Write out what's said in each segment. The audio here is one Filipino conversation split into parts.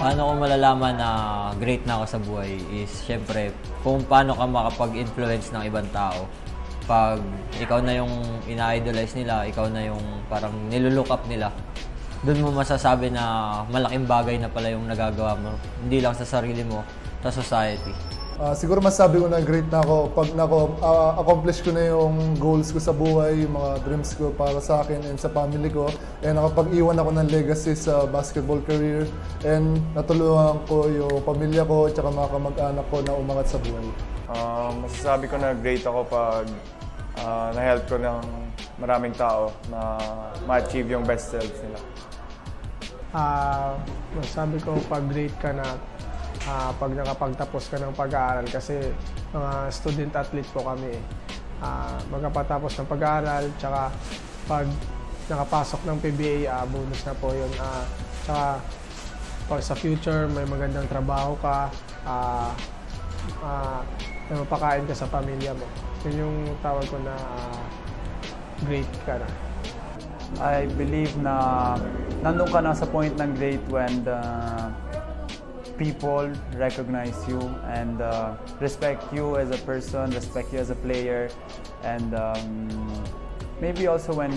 Paano ko malalaman na great na ako sa buhay is syempre kung paano ka makapag-influence ng ibang tao. Pag ikaw na yung ina-idolize nila, ikaw na yung parang nilulook up nila, doon mo masasabi na malaking bagay na pala yung nagagawa mo. Hindi lang sa sarili mo, sa society. Siguro masasabi ko na great na ako pag accomplish ko na yung goals ko sa buhay, yung mga dreams ko para sa akin and sa family ko. And nakapag-iwan ako ng legacy sa basketball career. And natulungan ko yung pamilya ko at mga kamag-anak ko na umangat sa buhay. Masasabi ko na great ako pag na-help ko ng maraming tao na ma-achieve yung best selves nila. Masasabi ko pag great ka na pag nakapagtapos ka ng pag-aaral kasi mga student athlete po kami. Magkapatapos ng pag-aaral, tsaka pag nakapasok ng PBA, bonus na po yun. Tsaka pag sa future may magandang trabaho ka, na mapakain ka sa pamilya mo. Yun yung tawag ko na great ka na. I believe na nandun ka na sa point ng great when the people recognize you and respect you as a person, respect you as a player, and maybe also when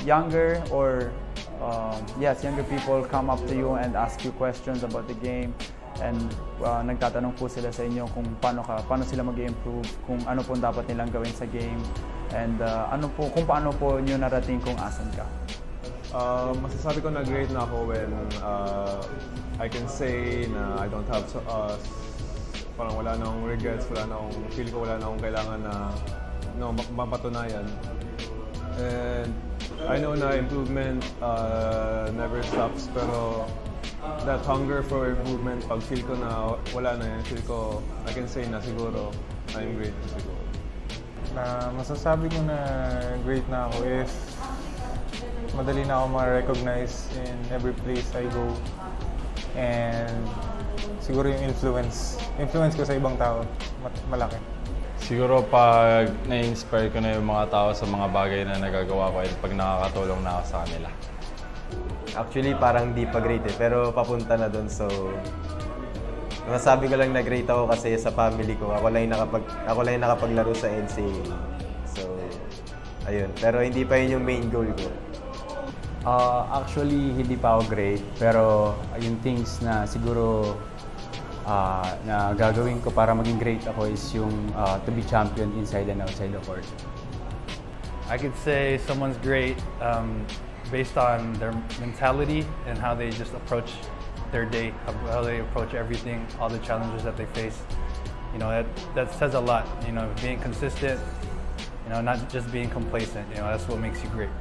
younger or younger people come up to you and ask you questions about the game and nagtatanong po sila sa inyo kung paano sila mag-improve, kung ano po dapat nilang gawin sa game, and kung paano po nyo narating kung asan ka. Masasabi ko na great na ako when I can say na I don't have parang wala na akong regrets, wala na akong kailangan na mapatunayan. And I know na improvement never stops, pero that hunger for improvement, pag feel ko na wala na yan, feel ko I can say na siguro I'm great na siguro. Masasabi ko na great na ako if madali na ako ma-recognize in every place I go. And siguro yung influence ko sa ibang tao, malaki. Siguro pag na-inspire ko na yung mga tao sa mga bagay na nagagawa ko at pag nakakatulong na ako sa kanila. Actually, parang di pa great pero papunta na doon. So, masabi ko lang na great ako kasi sa family ko, ako lang yung nakapaglaro sa NCAA. So, ayun. Pero hindi pa yun yung main goal ko. Actually, hindi pa ako great, pero yung things na siguro na gagawin ko para maging great ako is yung to be champion inside and outside the court. I could say someone's great based on their mentality and how they just approach their day, how they approach everything, all the challenges that they face. You know, that says a lot. You know, being consistent, you know, not just being complacent. You know, that's what makes you great.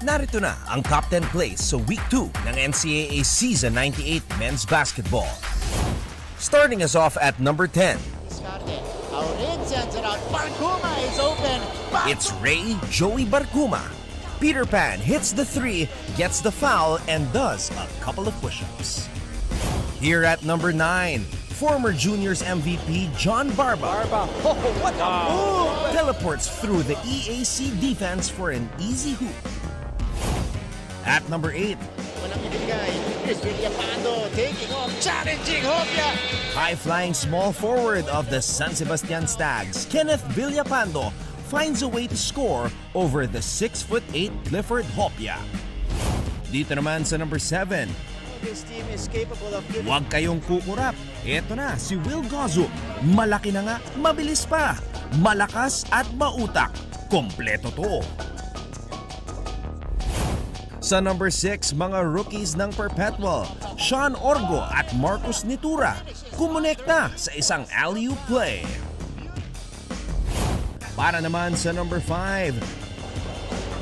Narito na ang top 10 plays sa Week 2 ng NCAA Season 98 Men's Basketball. Starting us off at number 10. It's Ray Joey Barcuma. Peter Pan hits the 3, gets the foul, and does a couple of push-ups. Here at number 9, former Juniors MVP John Barba. Oh, what a move! Teleports through the EAC defense for an easy hoop. At number 8, taking off, challenging Hopia. high-flying small forward of the San Sebastian Stags, Kenneth Villapando, finds a way to score over the 6'8" Clifford Hopia. Dito naman sa number 7, This team is capable of giving... huwag kayong kukurap. Eto na si Will Gozo. Malaki na nga, mabilis pa. Malakas at mautak. Kompleto to. Sa number 6, mga rookies ng Perpetual, Sean Orgo at Marcus Nitura, kumonekta sa isang alley-oop play. Para naman sa number 5,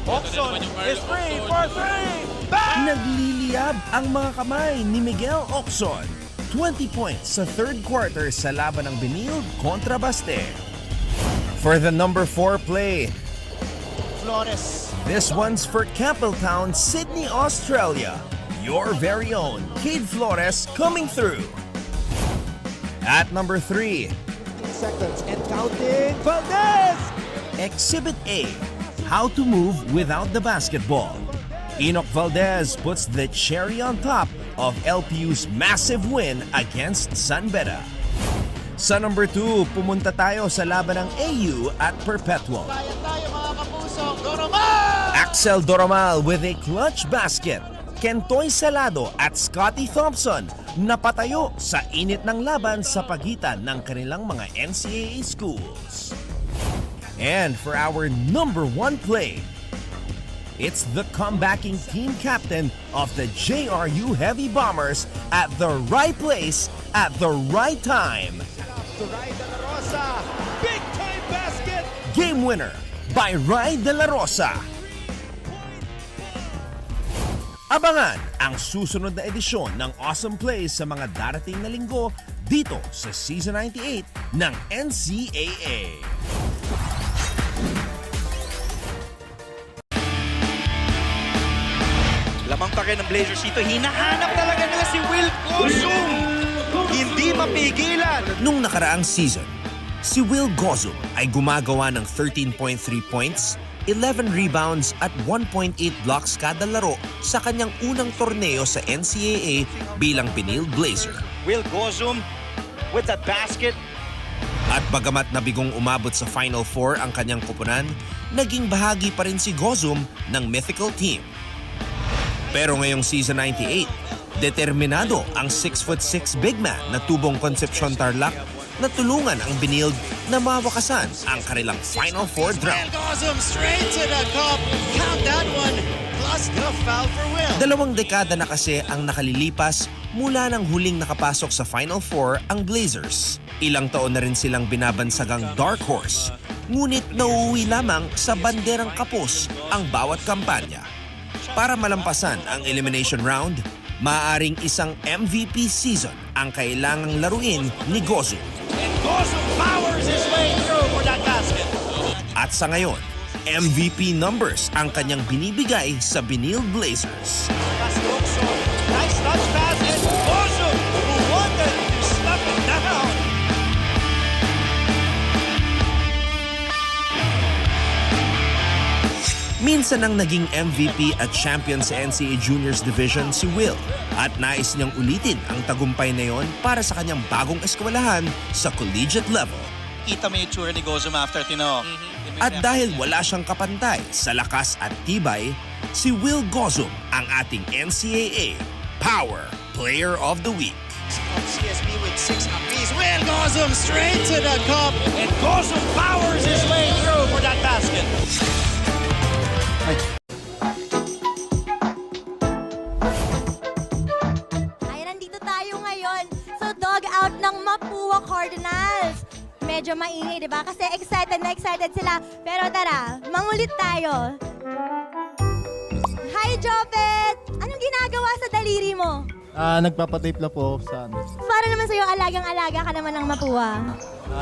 Oxon is free for three. Bang! Nagliliyab ang mga kamay ni Miguel Oxon. 20 points sa third quarter sa laban ng Benilde kontra Baste. For the number 4 play, Flores. this one's for Campbelltown, Sydney, Australia. Your very own Cade Flores coming through. At number 3, Seconds and counting. Valdez. Exhibit A, how to move without the basketball. Enoch Valdez puts the cherry on top of LPU's massive win against San Beda. Sa number 2, pumunta tayo sa laban ng AU at Perpetual. Bayan tayo mga kapuso. Doromal! Axel Doromal with a clutch basket. Kentoy Salado at Scotty Thompson napatayo sa init ng laban sa pagitan ng kanilang mga NCAA schools. And for our number 1 play, it's the comebacking team captain of the JRU Heavy Bombers at the right place at the right time. To Ray De La Rosa. Big time basket. Game winner by Ray De La Rosa. Abangan ang susunod na edisyon ng Awesome Plays sa mga darating na linggo dito sa Season 98 ng NCAA. Lamang pa rin ng Blazers dito. Hinahanap talaga nila si Will Gozum. Hindi mapigilan. Nung nakaraang season, si Will Gozum ay gumagawa ng 13.3 points, 11 rebounds at 1.8 blocks kada laro sa kanyang unang torneo sa NCAA bilang Benilde Blazer. Will Gozum with that basket. At bagamat nabigong umabot sa Final Four ang kanyang kupunan, naging bahagi pa rin si Gozum ng mythical team. Pero ngayong season 98, determinado ang 6'6" big man na tubong Concepcion Tarlac na tulungan ang Benilde na mawakasan ang kanilang Final Four drought. Will Gozum straight to the cup. Count that one. Plus the foul for Will. 2 dekada na kasi ang nakalilipas mula nang huling nakapasok sa Final Four ang Blazers. Ilang taon na rin silang binabansagang dark horse, ngunit nauuwi lamang sa banderang kapos ang bawat kampanya. Para malampasan ang elimination round, maaaring isang MVP season ang kailangang laruin ni Gozum. And Gozum powers his way through for that basket. At sa ngayon, MVP numbers ang kanyang binibigay sa Benilde Blazers. Nice touch pass and Gozum who wanted to slap it down. Minsan ang naging MVP at champion sa NCAA Juniors Division si Will at nais niyang ulitin ang tagumpay na yon para sa kanyang bagong eskwelahan sa collegiate level. Kita mo yung tsura ni Gozum after tino. At dahil wala siyang kapantay sa lakas at tibay, si Will Gozum ang ating NCAA Power Player of the Week. CSB with 6 apiece. Will Gozum straight to the cup. And Gozum powers his way through for that basket. Ay, nandito tayo ngayon sa dugout ng Mapua Cardinals. Medyo maingay, di ba? Kasi excited na excited sila. Pero tara, mangulit tayo. Hi, Jopet! Anong ginagawa sa daliri mo? Nagpapatape lang po sa ano. Para naman sa'yo, alagang-alaga ka naman ng Mapua.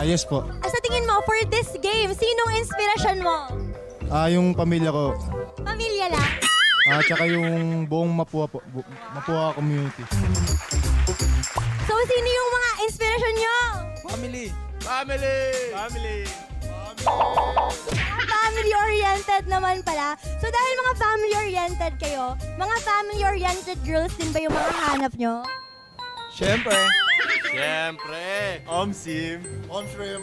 Yes po. Sa tingin mo, for this game, sinong inspirasyon mo? Yung pamilya ko. Pamilya lang? Tsaka yung buong Mapua po. Mapua community. So, sino yung mga inspirasyon nyo? Family! Family! Family! Family-oriented naman pala. So, dahil mga family-oriented kayo, mga family-oriented girls din ba yung mga hanap nyo? Siyempre! Siyempre! Omsim! On-stream.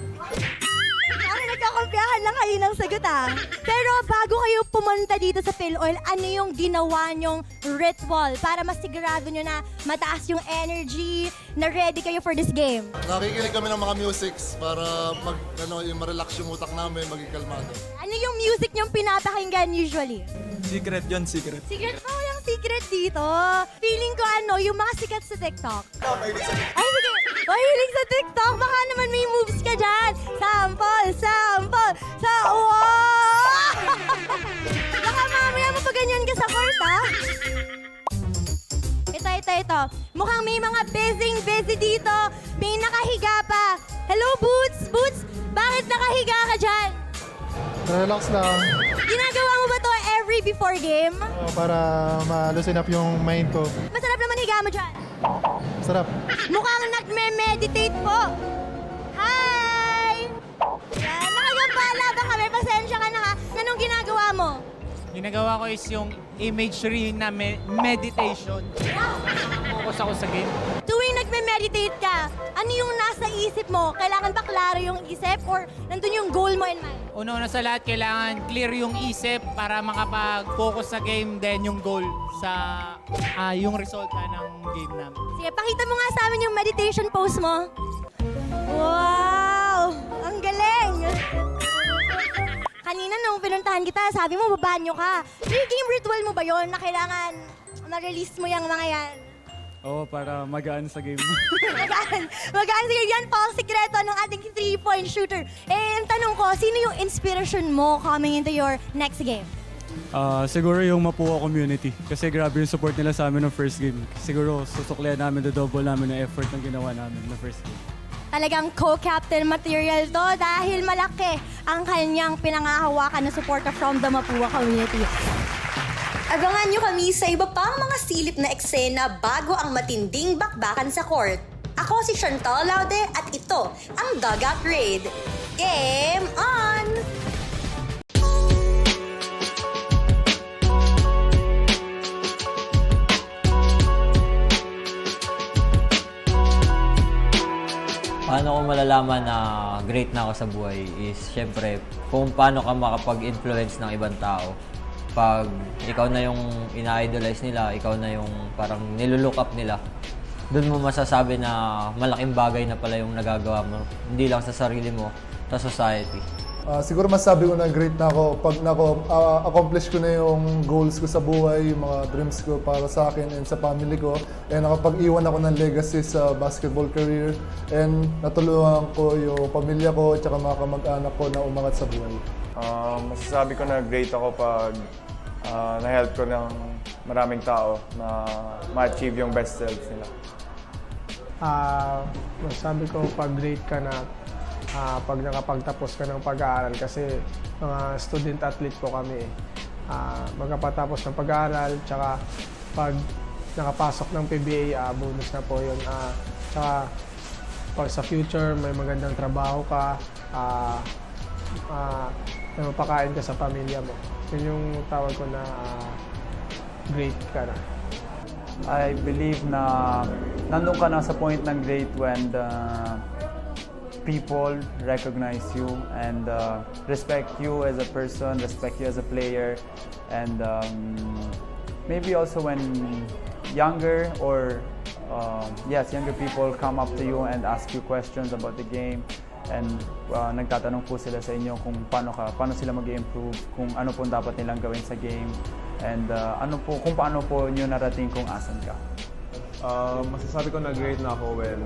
Parang nagkakumpiyahan lang kayo ng sagot Pero bago kayo pumunta dito sa PhilOil, ano yung ginawa nyong ritual para masigurado nyo na mataas yung energy, na ready kayo for this game? Nakikinig kami ng mga musics para ma-relax yung utak namin, maging kalmado. Ano yung music nyong pinapakinggan usually? Secret yun, secret. Secret pa, walang secret dito. Feeling ko yung mga sikat sa TikTok. Ay, sige. Mahilig sa TikTok. Baka naman may moves ka dyan. Sample, sample, sa... Wow! Baka Mukhang may mga busy dito. May nakahiga pa. Hello, Boots! Boots, bakit nakahiga ka dyan? Relax lang Ginagawa mo ba to every before game? para ma-loosen up yung mind ko. Masarap naman higa mo dyan. Sarap. Mukhang nagme-meditate po. Hi! Yan, nakagambala ba kami? Pasensya ka na ha. Anong ginagawa mo? Ginagawa ko is yung imagery na meditation. Focus ako sa game. Tuwing nagme-meditate ka, ano yung nasa isip mo? Kailangan ba klaro yung isip or nandun yung goal mo in mind? Una sa lahat, kailangan clear yung isip para makapag-focus sa game, then yung goal sa yung resulta ng game namin. Sige, pakita mo nga sa amin yung meditation pose mo. Wow! Ang galing! Kanina nung pinuntahan kita, sabi mo babanyo ka. Pre-game ritual mo ba yon na kailangan ma-release mo yung mga yan? Oo, para magaan sa game. Magaan sige, yan po ang sikreto ng ating 3-point shooter. Ang tanong ko, sino yung inspiration mo coming into your next game? Siguro yung Mapua community. Kasi grabe yung support nila sa amin ng first game. Siguro susuklihan namin, double namin yung effort na ginawa namin ng first game. Talagang co-captain material to dahil malaki ang kanyang pinangahawakan na suporta from the Mapua community. Abangan nyo kami sa iba pang mga silip na eksena bago ang matinding bakbakan sa court. Ako si Chantal Laude at ito ang Dugout Raid. Game on! Paano ko malalaman na great na ako sa buhay is syempre kung paano ka makapag-influence ng ibang tao. Pag ikaw na yung ina-idolize nila, ikaw na yung parang nilulook up nila, doon mo masasabi na malaking bagay na pala yung nagagawa mo. Hindi lang sa sarili mo, sa society. Siguro masabi ko na great na ako pag accomplish ko na yung goals ko sa buhay, yung mga dreams ko para sa akin and sa family ko. And nakapag-iwan ako ng legacy sa basketball career. And natulungan ko yung pamilya ko at mga kamag-anak ko na umangat sa buhay. Masasabi ko na great ako pag na-help ko ng maraming tao na ma-achieve yung best selves nila. Masasabi ko pag great ka na pag nakapagtapos ka ng pag-aaral kasi mga student athlete po kami. Magkapatapos ng pag-aaral, tsaka pag nakapasok ng PBA, bonus na po yun. Tsaka pag sa future may magandang trabaho ka, na mapakain ka sa pamilya mo. Yun yung tawag ko na great ka na. I believe na nandun ka na sa point ng great when people recognize you and respect you as a person, respect you as a player, and maybe also when younger or younger people come up to you and ask you questions about the game and nagtatanong po sila sa inyo kung paano sila mag-improve, kung ano po dapat nilang gawin sa game, and kung paano po nyo narating kung asan ka. Masasabi ko na great na ako when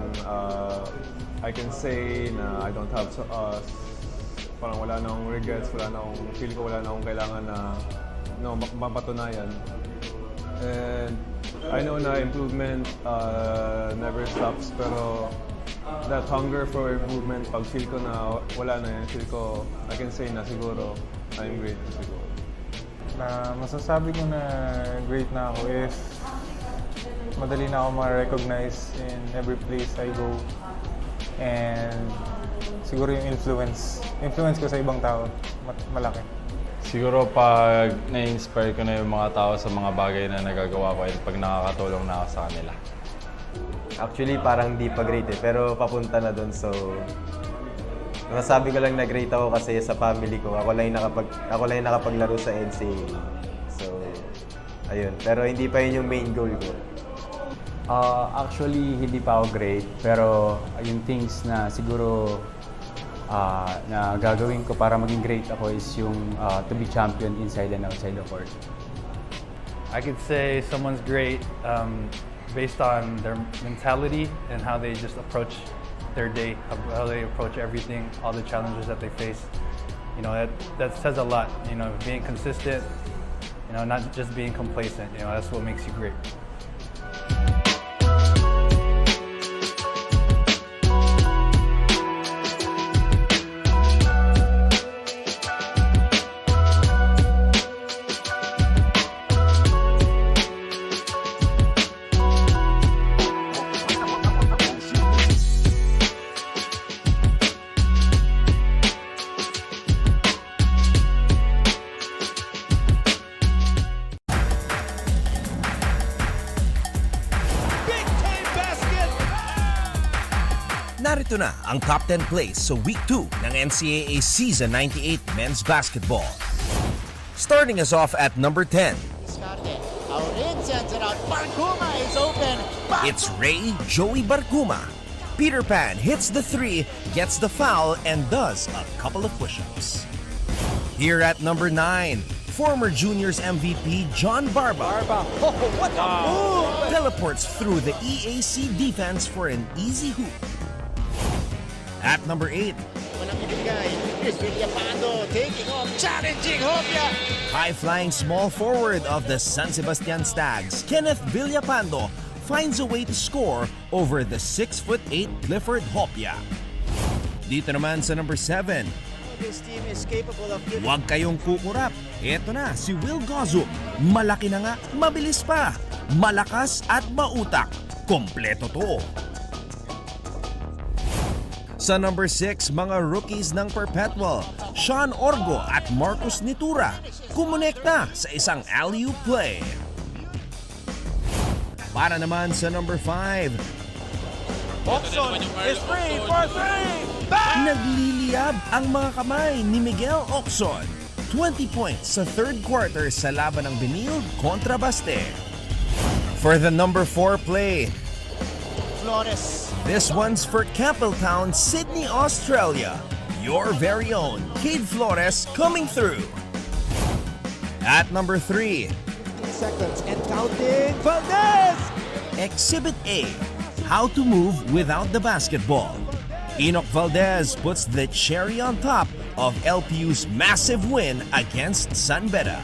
I can say na I don't have parang wala na akong regrets, feel ko wala na akong kailangan na mapatunayan. And I know na improvement never stops, pero that hunger for improvement, pag feel ko na wala na yan, feel ko, I can say na siguro I'm great na siguro. Masasabi ko na great na ako if madali na ako ma-recognize in every place I go. And siguro yung influence ko sa ibang tao, malaki. Siguro pag na-inspire ko na yung mga tao sa mga bagay na nagagawa ko and pag nakakatulong na ako sa kanila. Actually, parang di pa great pero papunta na doon. So, masabi ko lang na great ako kasi sa family ko, ako lang yung nakapaglaro sa NCAA. So, ayun. Pero hindi pa yun yung main goal ko. Actually, hindi pa ako great, pero yung things na siguro na gagawin ko para maging great ako is yung to be champion inside and outside the court. I could say someone's great based on their mentality and how they just approach their day, how they approach everything, all the challenges that they face. You know, that says a lot. You know, being consistent, you know, not just being complacent. You know, that's what makes you great. Ito na ang top 10 plays sa Week 2 ng NCAA Season 98 Men's Basketball. Starting us off at number 10. Aurin sends it out. Barkuma is open. It's Ray Joey Barkuma. Peter Pan hits the 3, gets the foul, and does a couple of push-ups. Here at number 9, former Juniors MVP John Barba. Oh, what a move! Teleports through the EAC defense for an easy hoop. At number 8, Walang ibigay. Here's Villapando taking off, challenging Hopia. high-flying small forward of the San Sebastian Stags, Kenneth Villapando, finds a way to score over the 6'8" Clifford Hopia. Dito naman sa number 7, This team is capable of giving. huwag kayong kukurap. Ito na si Will Gozum. Malaki na nga, mabilis pa. Malakas at mautak. Kompleto to. Sa number 6, mga rookies ng Perpetual, Sean Orgo at Marcus Nitura, kumonekta sa isang alley-oop play. Para naman sa number 5, Oxon is free for 3. nagliliyab ang mga kamay ni Miguel Oxon. 20 points sa third quarter sa laban ng Benilde kontra Baste. For the number 4 play, Flores. this one's for Campbelltown, Sydney, Australia. Your very own Cade Flores coming through. At number 3, Seconds and counting. Valdez. Exhibit A, how to move without the basketball. Enoch Valdez puts the cherry on top of LPU's massive win against San Beda.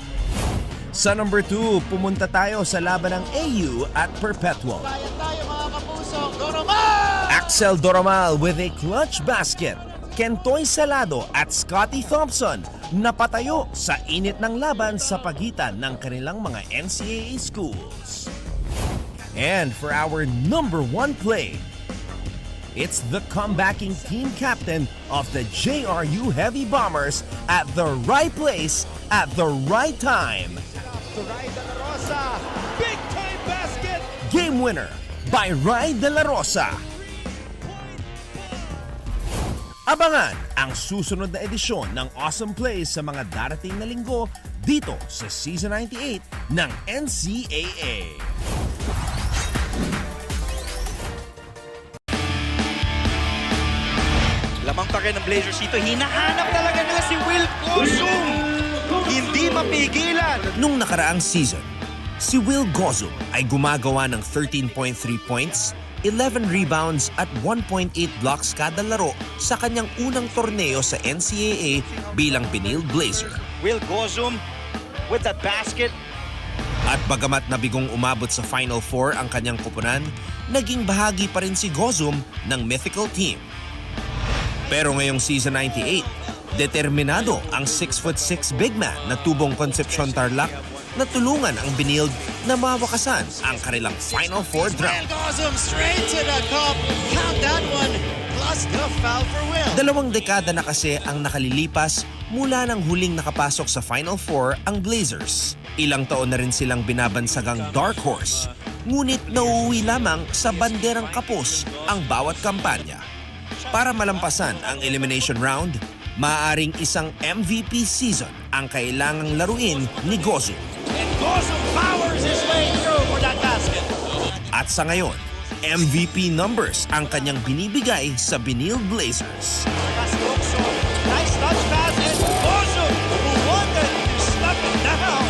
Sa number 2, pumunta tayo sa laban ng AU at Perpetual. Bayan tayo mga kapuso. Doromal! Axel Doromal with a clutch basket. Kentoy Salado at Scotty Thompson napatayo sa init ng laban sa pagitan ng kanilang mga NCAA schools. And for our number 1 play, it's the comebacking team captain of the JRU Heavy Bombers at the right place at the right time. To Ray De La Rosa. Big time basket. Game winner by Ray De La Rosa. Abangan ang susunod na edisyon ng Awesome Plays sa mga darating na linggo dito sa Season 98 ng NCAA. Lamang pa rin ng Blazers dito. Hinahanap talaga nila si Will Gozum. Hindi mapigilan. Nung nakaraang season, si Will Gozum ay gumagawa ng 13.3 points, 11 rebounds at 1.8 blocks kada laro sa kanyang unang torneo sa NCAA bilang Benilde Blazer. Will Gozum with that basket. At bagamat nabigong umabot sa Final Four ang kanyang kupunan, naging bahagi pa rin si Gozum ng mythical team. Pero ngayong season 98, determinado ang 6'6" big man na tubong Concepcion Tarlac na tulungan ang Benilde na mawakasan ang kanilang Final Four drought. Gozum straight to the cup. Count that one. Plus the foul for Will. 2 dekada na kasi ang nakalilipas mula nang huling nakapasok sa Final Four ang Blazers. Ilang taon na rin silang binabansagang dark horse, ngunit nauuwi lamang sa banderang kapos ang bawat kampanya. Para malampasan ang elimination round, maaaring isang MVP season ang kailangang laruin ni Gozum. And Gozum powers his way through for that basket. At sa ngayon, MVP numbers ang kanyang binibigay sa Benilde Blazers. Nice touch pass and Gozum who wanted to slap it down.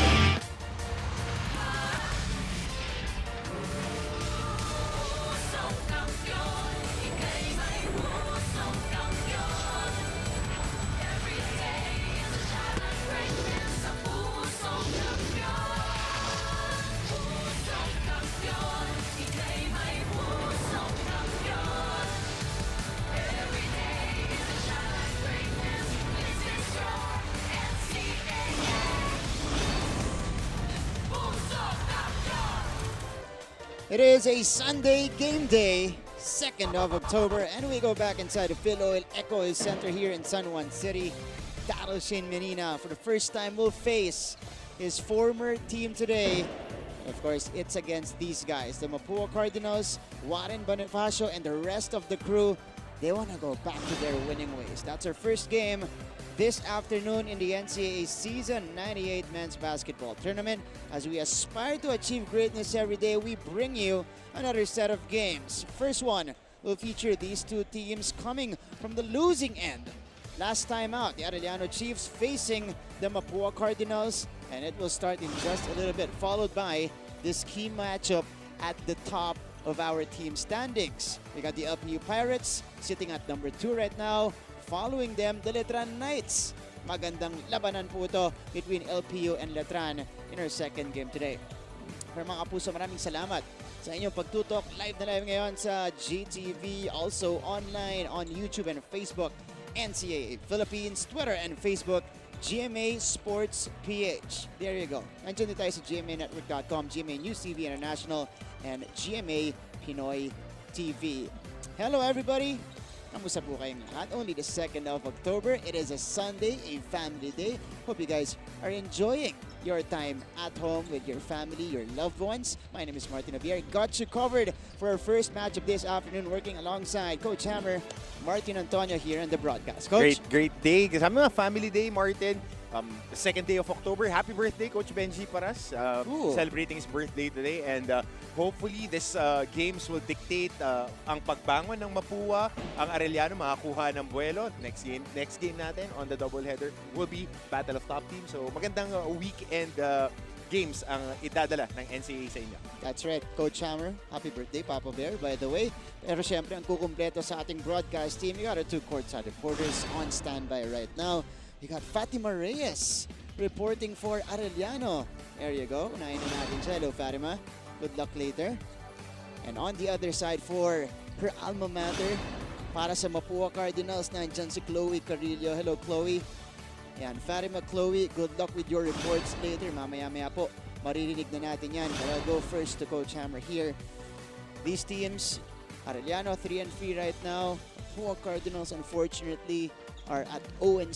It is a Sunday game day, 2nd of October, and we go back inside the Phil Oil Echo Center here in San Juan City. Daryl Shane Menina, for the first time, will face his former team today. Of course, it's against these guys, the Mapua Cardinals, Warren Bonifacio, and the rest of the crew they want to go back to their winning ways. That's our first game this afternoon in the NCAA Season 98 Men's Basketball Tournament. As we aspire to achieve greatness every day, we bring you another set of games. First one will feature these two teams coming from the losing end. Last time out, the Arellano Chiefs facing the Mapua Cardinals, and it will start in just a little bit, followed by this key matchup at the top of our team standings. We got the LPU Pirates sitting at number 2 right now. Following them, the Letran Knights. Magandang labanan po ito between LPU and Letran in our second game today. Pero mga kapuso, maraming salamat sa inyong pagtutok. Live na live ngayon sa GTV, also online on YouTube and Facebook, NCAA Philippines, Twitter and Facebook, GMA Sports PH. There you go. Nandiyan din tayo sa GMAnetwork.com, GMA News TV International, and GMA Pinoy TV. Hello everybody! Kamusta po kayong lahat? Only the 2nd of October. It is a Sunday, a family day. Hope you guys are enjoying your time at home with your family, your loved ones. My name is Martin Javier. Got you covered for our first match of this afternoon, working alongside Coach Hammer, Martin Antonio here on the broadcast. Coach? Great day. Kasama nga, family day, Martin. The 2nd day of October. Happy birthday, Coach Benji Paras. Celebrating his birthday today. And hopefully, this games will dictate ang pagbangon ng Mapua. Ang Arellano makakuha ng buwelo. Next game natin on the doubleheader will be Battle of Top Team. So magandang weekend games ang idadala ng NCAA sa inyo. That's right, Coach Hammer. Happy birthday, Papa Bear, by the way. Pero syempre, ang kukumpleto sa ating broadcast team, we got our 2 courtside reporters on standby right now. We got Fatima Reyes reporting for Arellano. There you go. Unahin na natin siya. Hello, Fatima. Good luck later. And on the other side for her alma mater, para sa Mapua Cardinals, nandyan si Chloe Carrillo. Hello, Chloe. Yan, Fatima, Chloe, good luck with your reports later. Mamaya-maya po, maririnig na natin yan. But I'll go first to Coach Hammer here. These teams, Arellano 3-3 right now. Mapua Cardinals, unfortunately, are at 0-6.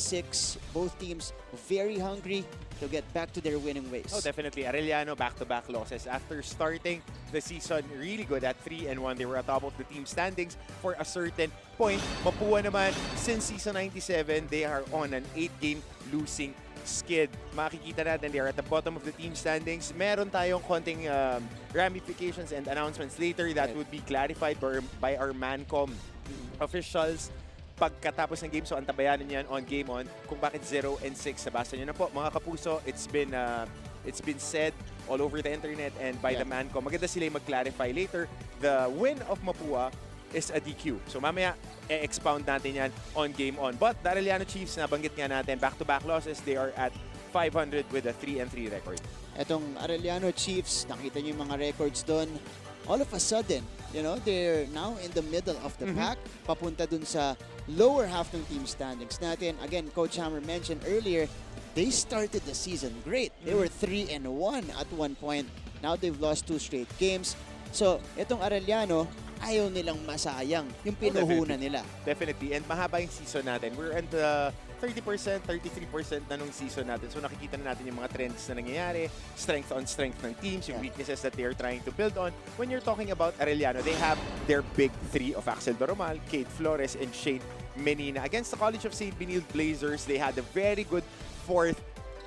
Both teams very hungry to get back to their winning ways. Oh, definitely. Arellano back-to-back losses after starting the season really good at 3-1. They were atop of the team standings for a certain point. Mapua naman, since season 97, they are on an 8-game losing skid. Makikita natin they are at the bottom of the team standings. Meron tayong konting ramifications and announcements later that would be clarified by our Mancom officials pagkatapos ng game. So antabayanan yan on Game On kung bakit 0-6. Nabasa nyo na po mga kapuso. It's been said all over the internet and by the Mancom. Maganda sila mag-clarify later. The win of Mapua is a DQ. So mamaya expound natin yan on Game On. But the Arellano Chiefs, nabanggit nga natin, back-to-back losses. They are at 500 with a 3-3 record. Etong Arellano Chiefs, nakita nyo yung mga records doon. All of a sudden, you know, they're now in the middle of the pack, papunta dun sa lower half ng team standings natin. Again, Coach Hammer mentioned earlier, they started the season great. They were 3-1 at one point. Now they've lost 2 straight games. So, itong Arellano, ayaw nilang masayang yung pinuhunan nila. Definitely. And mahaba yung season natin. We're at the 30%, 33% na nung season natin. So nakikita na natin yung mga trends na nangyayari, strength on strength ng teams, yung weaknesses that they are trying to build on. When you're talking about Arellano, they have their big 3 of Axel Doromal, Kate Flores, and Shane Menina. Against the College of St. Benilde Blazers, they had a very good 4th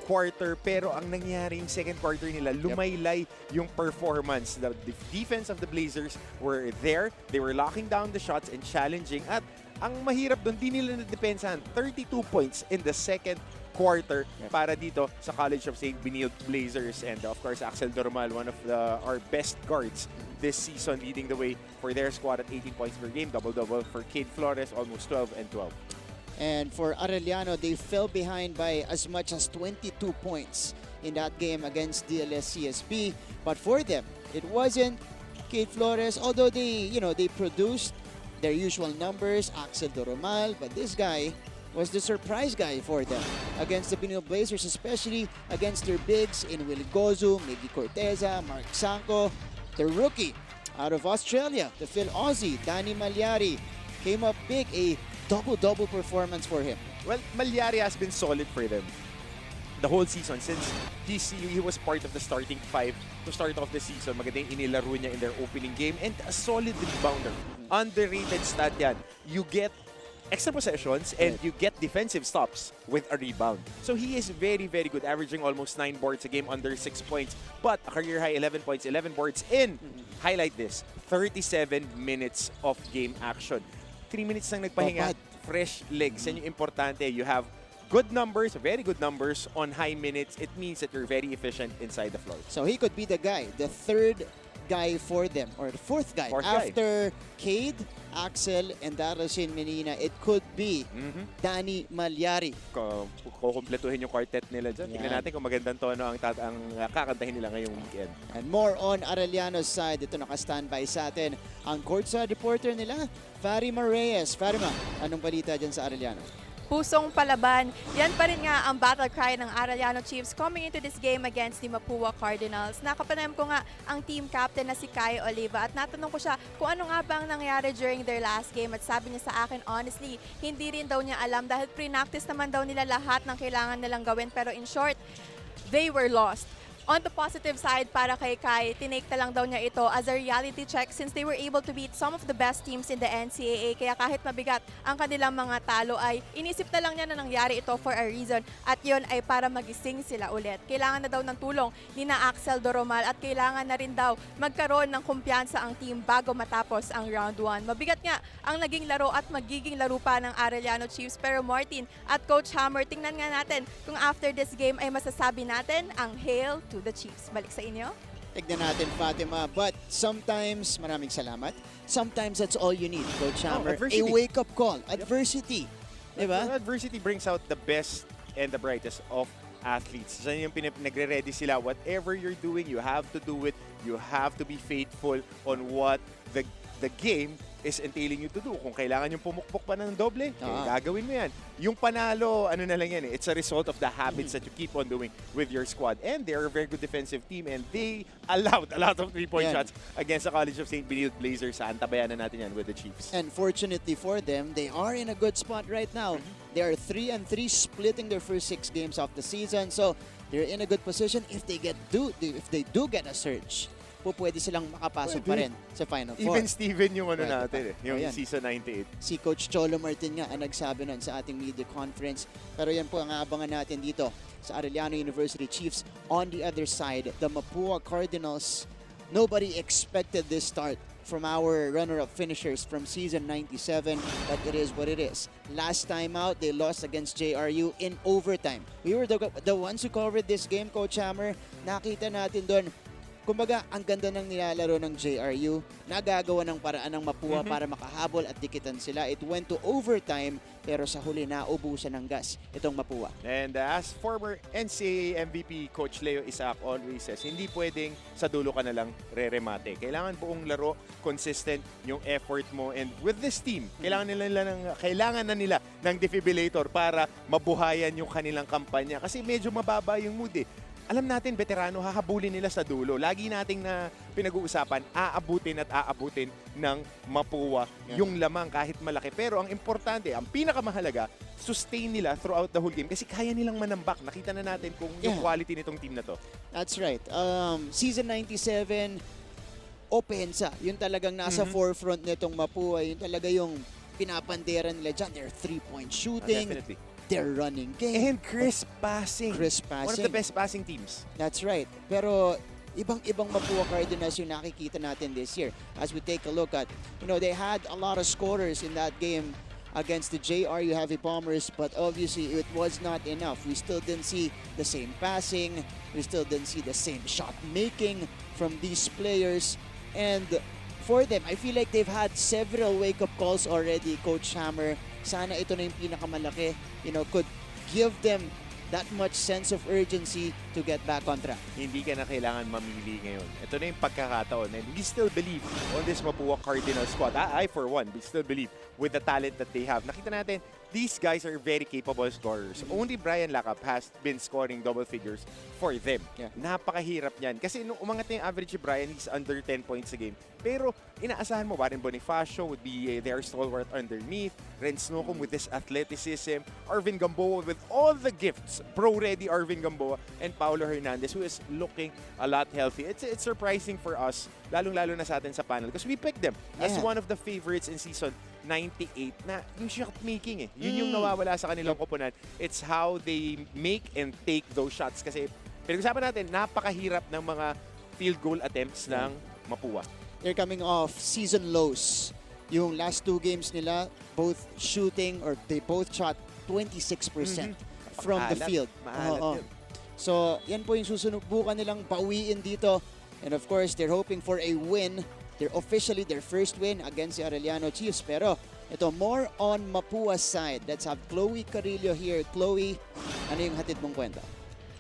quarter, pero ang nangyari yung 2nd quarter nila, lumaylay yung performance. The defense of the Blazers were there. They were locking down the shots and challenging. At ang mahirap doon, di nila nadepensahan. 32 points in the 2nd quarter para dito sa College of St. Benilde Blazers. And of course, Axel Dormal, one of our best guards this season, leading the way for their squad at 18 points per game. Double-double for Kate Flores, almost 12 and 12. And for Arellano, they fell behind by as much as 22 points in that game against DLS CSB. But for them, it wasn't Kate Flores, although they produced their usual numbers, Axel Doromal, but this guy was the surprise guy for them against the Benilde Blazers, especially against their bigs in Willie Gozu, Miggy Corteza, Mark Sanko, the rookie out of Australia, the Phil Aussie, Danny Malyari, came up big, a double-double performance for him. Well, Malyari has been solid for them. the whole season since he was part of the starting 5 to start off the season. Maganda yung inilaro niya in their opening game and a solid rebounder. Underrated stat yan. You get extra possessions and you get defensive stops with a rebound. So he is very, very good, averaging almost 9 boards a game, under 6 points, but a career high 11 points, 11 boards in, highlight this, 37 minutes of game action. 3 minutes lang nagpahinga, fresh legs. Yan yung importante. You have good numbers, very good numbers on high minutes. It means that you're very efficient inside the floor. So he could be the guy, the third guy for them, or the fourth guy. After Cade, Axel, and Darlene Menina, it could be Danny Malyari. Kukumpletuhin yung quartet nila dyan. Tingnan natin kung magandang tono ang kakantahin nila ngayong weekend. And more on Arellano's side. Ito naka-standby sa atin ang courtside reporter nila, Farima Reyes. Farima, anong balita dyan sa Arellano? Pusong palaban. Yan pa rin nga ang battle cry ng Arellano Chiefs coming into this game against the Mapua Cardinals. Nakapanayam ko nga ang team captain na si Kai Oliva at natanong ko siya kung ano nga ba ang nangyari during their last game at sabi niya sa akin, honestly, hindi rin daw niya alam dahil pre-practice naman daw nila lahat ng kailangan nilang gawin pero in short, they were lost. On the positive side, para kay Kai, tinake na lang daw niya ito as a reality check since they were able to beat some of the best teams in the NCAA. Kaya kahit mabigat ang kanilang mga talo ay inisip na lang niya na nangyari ito for a reason. At yun ay para magising sila ulit. Kailangan na daw ng tulong ni na Axel Doromal at kailangan na rin daw magkaroon ng kumpiyansa ang team bago matapos ang round 1. Mabigat nga ang naging laro at magiging laro pa ng Arellano Chiefs. Pero Martin at Coach Hammer, tingnan nga natin kung after this game ay masasabi natin ang hail to the Chiefs. Balik sa inyo. Tignan natin, Fatima. But sometimes, maraming salamat, sometimes that's all you need, Coach Hammer. A wake-up call. Adversity. Diba? Adversity brings out the best and the brightest of athletes. Diyan yung nagre-ready sila. Whatever you're doing, you have to do it. You have to be faithful on what the game is entailing you to do. Kung kailangan yung pumukpok pa ng doble, gagawin mo yan. Yung panalo, ano na lang yan eh. It's a result of the habits that you keep on doing with your squad. And they're a very good defensive team and they allowed a lot of 3-point shots against the College of St. Benilde Blazers. Antabayan na natin yan with the Chiefs. And fortunately for them, they are in a good spot right now. They are 3-3, splitting their first 6 games of the season. So they're in a good position if they do get a surge. Pwede silang makapasok pa rin sa Final Four. Even Steven yung ano natin yung season 98. Si Coach Cholo Martin nga ang nagsabi nun sa ating media conference. Pero yan po ang abangan natin dito sa Arellano University Chiefs. On the other side, the Mapua Cardinals, nobody expected this start from our runner-up finishers from season 97, but it is what it is. Last time out, they lost against JRU in overtime. We were the ones who covered this game, Coach Hammer. Nakita natin doon, kumbaga, ang ganda ng nilalaro ng JRU, nagagawa ng paraan ng Mapua para makahabol at dikitan sila. It went to overtime, pero sa huli naubusan ng gas itong Mapua. And as former NCAA MVP Coach Leo Isaac always says, hindi pwedeng sa dulo ka na lang re-remate. Kailangan buong laro, consistent yung effort mo. And with this team, kailangan na nila ng defibrillator para mabuhayan yung kanilang kampanya. Kasi medyo mababa yung mood eh. Alam natin, veterano, hahabulin nila sa dulo. Lagi nating na pinag-uusapan, aabutin at aabutin ng Mapua yung lamang kahit malaki. Pero ang importante, ang pinakamahalaga, sustain nila throughout the whole game kasi kaya nilang manambak. Nakita na natin kung yung quality nitong team na to. That's right. Season 97, opensa. Yun talagang nasa forefront nitong Mapua. Yun talaga yung pinapandera nila dyan. Their 3-point shooting. Definitely. Their running game. And crisp passing. One of the best passing teams. That's right. Pero ibang Mapua Cardinals yung nakikita natin this year. As we take a look at, they had a lot of scorers in that game against the JRU Heavy Bombers, but obviously it was not enough. We still didn't see the same passing. We still didn't see the same shot making from these players. And for them, I feel like they've had several wake-up calls already, Coach Hammer. Sana ito na yung pinakamalaki, could give them that much sense of urgency to get back on track. Hindi ka na kailangan mamili ngayon. Ito na yung pagkakataon. And we still believe on this Mapua Cardinals squad. I, for one, we still believe with the talent that they have. Nakita natin, these guys are very capable scorers. Only Brian Lacap has been scoring double figures for them. Napakahirap niyan. Kasi nung umangat na yung average ni Brian, he's under 10 points a game. Pero inaasahan mo, Warren Bonifacio would be their stalwart underneath, Ren Snowcomb with his athleticism, Arvin Gamboa with all the gifts, pro-ready Arvin Gamboa, and Paulo Hernandez, who is looking a lot healthy. It's surprising for us, lalong-lalo na sa atin sa panel, because we picked them as one of the favorites in season 98 na yung shot making Yun yung nawawala sa kanilang koponan. It's how they make and take those shots. Kasi pinag-usapan natin, napakahirap ng mga field goal attempts ng Mapua. They're coming off season lows. Yung last 2 games nila, both shooting or they both shot 26% from the field. Maalat yun. So, yan po yung susunubukan nilang pauwiin dito. And of course, they're hoping for a win. They're officially their first win against the Arellano Chiefs. Pero ito, more on Mapua's side. Let's have Chloe Carillo here. Chloe, ano yung hatid mong kwento?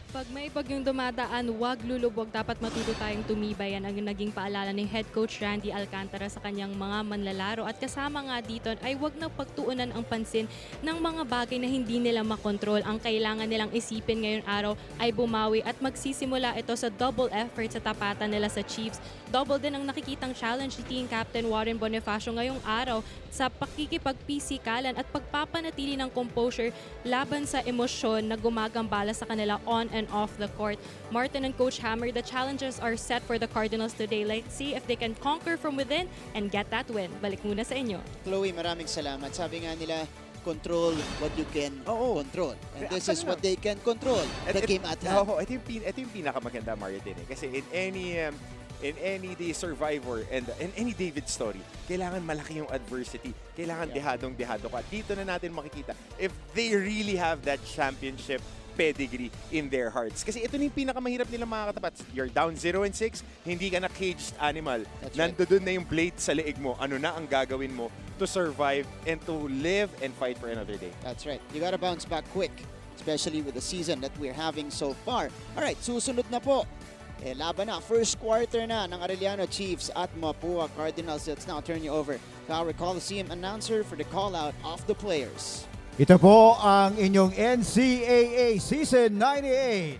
Pag may bagyong dumadaan, huwag lulubog. Dapat matuto tayong tumibay. Yan ang naging paalala ni Head Coach Randy Alcantara sa kanyang mga manlalaro. At kasama nga dito ay huwag na pagtuunan ang pansin ng mga bagay na hindi nila makontrol. Ang kailangan nilang isipin ngayong araw ay bumawi at magsisimula ito sa double effort sa tapatan nila sa Chiefs. Double din ang nakikitang challenge ni Team Captain Warren Bonifacio ngayong araw sa pakikipagpisikalan at pagpapanatili ng composure laban sa emosyon na gumagambala sa kanila on and off the court. Martin and Coach Hammer, the challenges are set for the Cardinals today. Let's see if they can conquer from within and get that win. Balik muna sa inyo. Chloe, maraming salamat. Sabi nga nila, control what you can control. And this is what they can control. The game at hand. Ito yung pinakamaganda, Martin. Kasi in any day survivor and in any David story, kailangan malaki yung adversity. Kailangan dehadong-dehado ka. Dito na natin makikita if they really have that championship pedigree in their hearts. Kasi ito na yung pinakamahirap nilang mga katapat. You're down 0-6, hindi ka na caged animal. Nandoon na yung blade sa leeg mo. Ano na ang gagawin mo to survive and to live and fight for another day. That's right. You gotta bounce back quick, especially with the season that we're having so far. Alright, susunod na po. Laban na. First quarter na ng Arellano Chiefs at Mapua Cardinals. Let's now turn you over to our Coliseum announcer for the call-out of the players. Ito po ang inyong NCAA Season 98.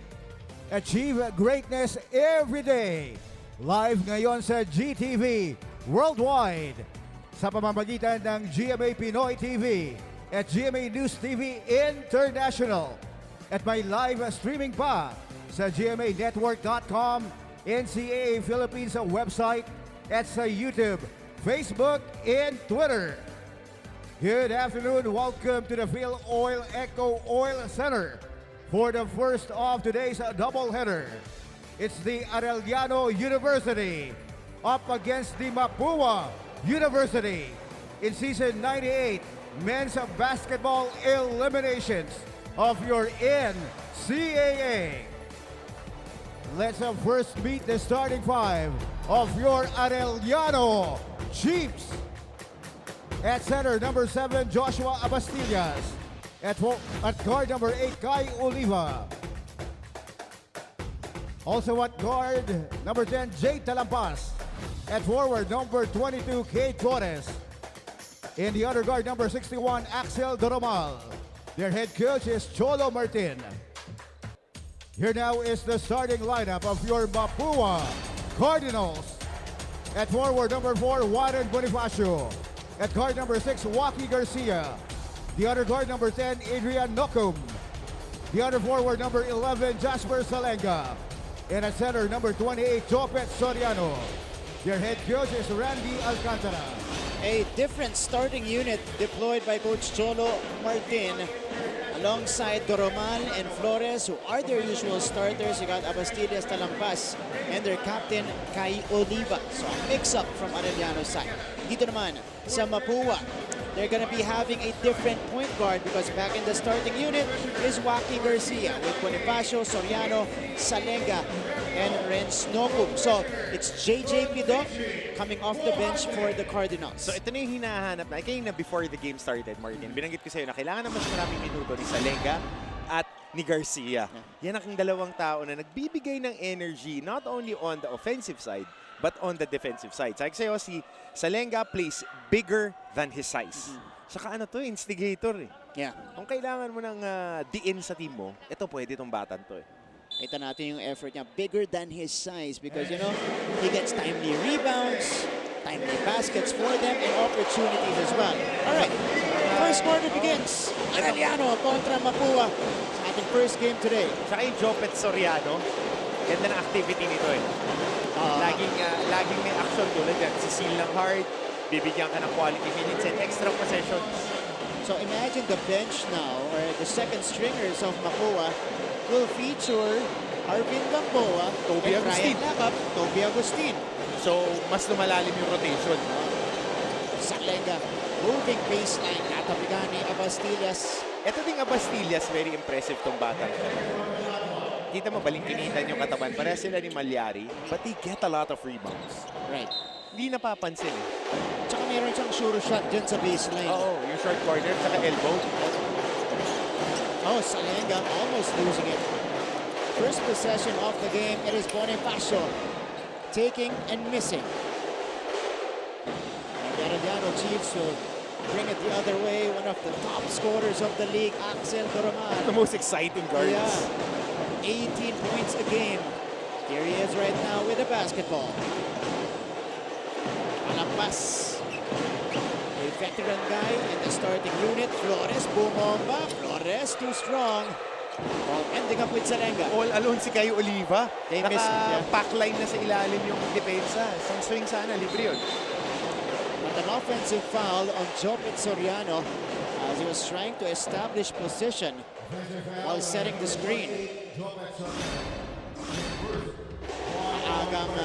Achieve greatness every day. Live ngayon sa GTV Worldwide sa pamamagitan ng GMA Pinoy TV at GMA News TV International. At may live streaming pa sa GMANetwork.com, NCAA Philippines website at sa YouTube, Facebook, and Twitter. Good afternoon. Welcome to the Phil Oil Echo Oil Center for the first of today's doubleheader. It's the Arellano University up against the Mapua University in Season 98 Men's Basketball Eliminations of your NCAA. Let's first meet the starting 5 of your Arellano Chiefs. At center, number 7, Joshua Abastillas. At guard, number 8, Kai Oliva. Also at guard, number 10, Jay Talampas. At forward, number 22, Kate Torres. In the other guard, number 61, Axel Doromal. Their head coach is Cholo Martin. Here now is the starting lineup of your Mapua Cardinals. At forward, number 4, Warren Bonifacio. At guard number 6, Waki Garcia. The other guard number 10, Adrian Nokum. The other forward number 11, Jasper Salenga. And at center number 28, Jopet Soriano. Their head coach is Randy Alcantara. A different starting unit deployed by Coach Cholo Martin alongside Doromal and Flores, who are their usual starters. You got Abastillas, Talampas, and their captain, Kai Oliva. So a mix-up from Arellano's side. Dito naman sa Mapua, they're gonna be having a different point guard because back in the starting unit is Waki Garcia with Bonifacio, Soriano, Salenga, and Renz Nokum. So it's JJ Pido coming off the bench for the Cardinals. So ito na yung hinahanap na. Kaya na before the game started, Martin, binanggit ko sa'yo na kailangan na mas maraming minuto ni Salenga at ni Garcia. Yan ang dalawang tao na nagbibigay ng energy not only on the offensive side, but on the defensive side. Sabi ko sa'yo, si Salenga plays bigger than his size. Saka ano to, instigator eh. Yeah. Kung kailangan mo ng diin sa team mo, ito pwede itong batan to eh. Kita natin yung effort niya. Bigger than his size because, you know, he gets timely rebounds, timely baskets for them, and opportunities as well. All right. First quarter begins. Arellano kontra Mapua sa ating first game today. Saka yung Jopet Soriano, ganda na activity nito eh. Laging may action tulad yan. Sisil ng hard, bibigyan ka ng quality minutes and extra possessions. So imagine the bench now, or the second stringers of Mapua will feature Arvin Gamboa, Toby and Agustin. Ryan Lakap, Toby Agustin. So, mas lumalalim yung rotation. Salenga, moving baseline, natapigan ni Abastillas. Ito ding Abastillas, very impressive tong batang. Kita mo, balingkinitan yung katawan. Pareha sila ni Malyari, but they get a lot of rebounds. Right. Hindi napapansin eh. Tsaka meron siyang sure shot dyan sa baseline. Oo, yung short corner, tsaka elbow. Oh, Salenga almost losing it. First possession of the game, it is Bonifacio taking and missing. And the Arellano Chiefs will bring it the other way. One of the top scorers of the league, Axel Doroman. The most exciting guards. Yeah, 18 points a game. Here he is right now with the basketball. Alampas. A veteran guy in the starting unit. Flores, bumomba. Flores, too strong. Ball ending up with Salenga. All alone si Caio Oliva. They miss him, yeah. Naka-packline na sa ilalim yung depensa. Isang swing sana, libre yun. But an offensive foul on Jopet Soriano as he was trying to establish position while setting the screen. Agang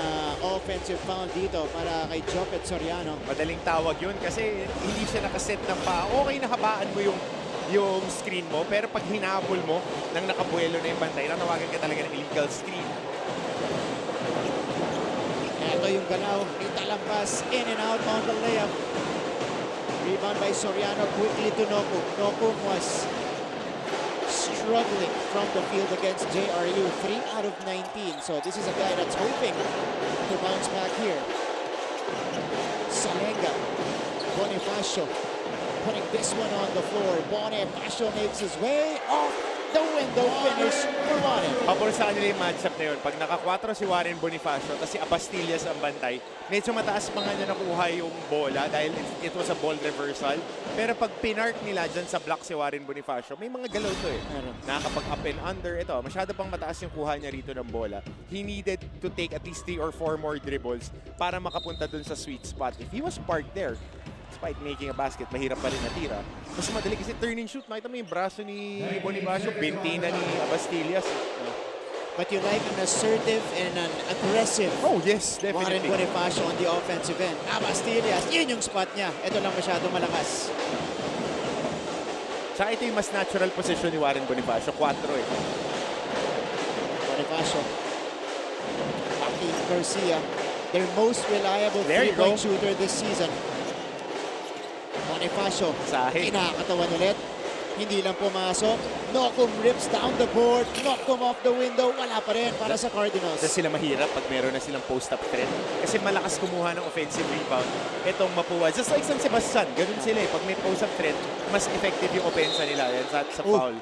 offensive foul dito para kay Jopet Soriano. Madaling tawag yun kasi hindi siya nakaset ng paa. Okay na habaan mo yung screen mo, pero pag hinabol mo nang nakabuelo na yung bantay, natawagan ka talaga ng illegal screen. Ito yung galaw ni Talampas, in and out on the layup. Rebound by Soriano quickly to Nokum. Nokum was struggling from the field against JRU, 3 out of 19. So this is a guy that's hoping to bounce back here. Salenga, Bonifacio, putting this one on the floor. Bonifacio makes his way off the window, finish for Warren. Pabor sa kanila yung matchup na yun. Pag naka-4 si Warren Bonifacio, tapos si Abastillas ang bantay, medyo mataas pa nga niya nakuha yung bola dahil it was a ball reversal. Pero pag pinark nila dyan sa block si Warren Bonifacio, may mga galaw to eh. Nakakapag-up and under. Ito, masyado pang mataas yung kuha niya rito ng bola. He needed to take at least 3 or 4 more dribbles para makapunta dun sa sweet spot. If he was parked there, despite making a basket, mahirap pa rin natira. Mas madali kasi turn and shoot. Nakita mo yung braso ni Bonifacio, bintina ni Abastillas. But you like an assertive and an aggressive Warren Bonifacio on the offensive end. Abastillas, yun yung spot niya. Ito lang masyado malakas. Tsaka ito yung mas natural position ni Warren Bonifacio, 4 eh. Bonifacio, Aki Garcia, their most reliable There you three-point go. shooter this season. Bonifacio, kinakatawan ulit. Hindi lang pumasok. Nokum rips down the board. Nokum off the window. Wala pa rin para sa Cardinals. Kasi sila mahirap pag meron na silang post-up threat. Kasi malakas kumuha ng offensive rebound. Itong Mapua. Just like San Sebastian, ganun sila eh. Pag may post-up threat, mas effective yung offensa nila. Yan sa foul.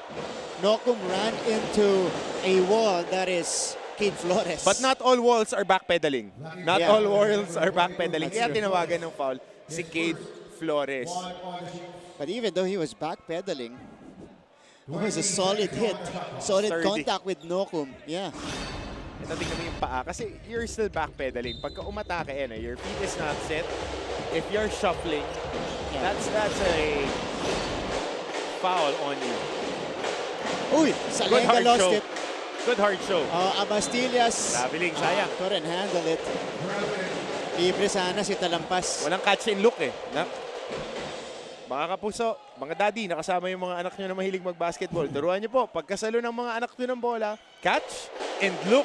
Nokum ran into a wall that is Kid Flores. But not all walls are backpedaling. Not Yeah. all walls are backpedaling. That's Kaya true. tinawagan ng foul si Kid Flores. But even though he was backpedaling, it was a solid hit. Solid Sturdy. contact with Nokum. Yeah. Ito, tingnan mo yung paa. Kasi you're still backpedaling. Pagka umatake, your feet is not set. If you're shuffling, that's a foul on you. Uy, Good Salenga hard lost show. it. Good hard show. Abastillas. Traveling, sayang. Couldn't handle it. Libre sana si Talampas. Walang catch and look eh. Mga kapuso, mga daddy, nakasama yung mga anak nyo na mahilig mag-basketball. Turuan nyo po, pagkasalo ng mga anak nyo ng bola, catch and look.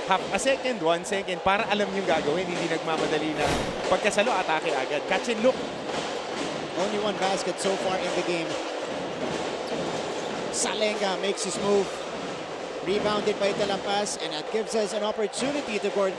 Half a second, 1 second, para alam yung gagawin. Hindi nagmamadali na pagkasalo, atake agad. Catch and look. Only one basket so far in the game. Salenga makes his move. Rebounded by Talampas, and that gives us an opportunity to go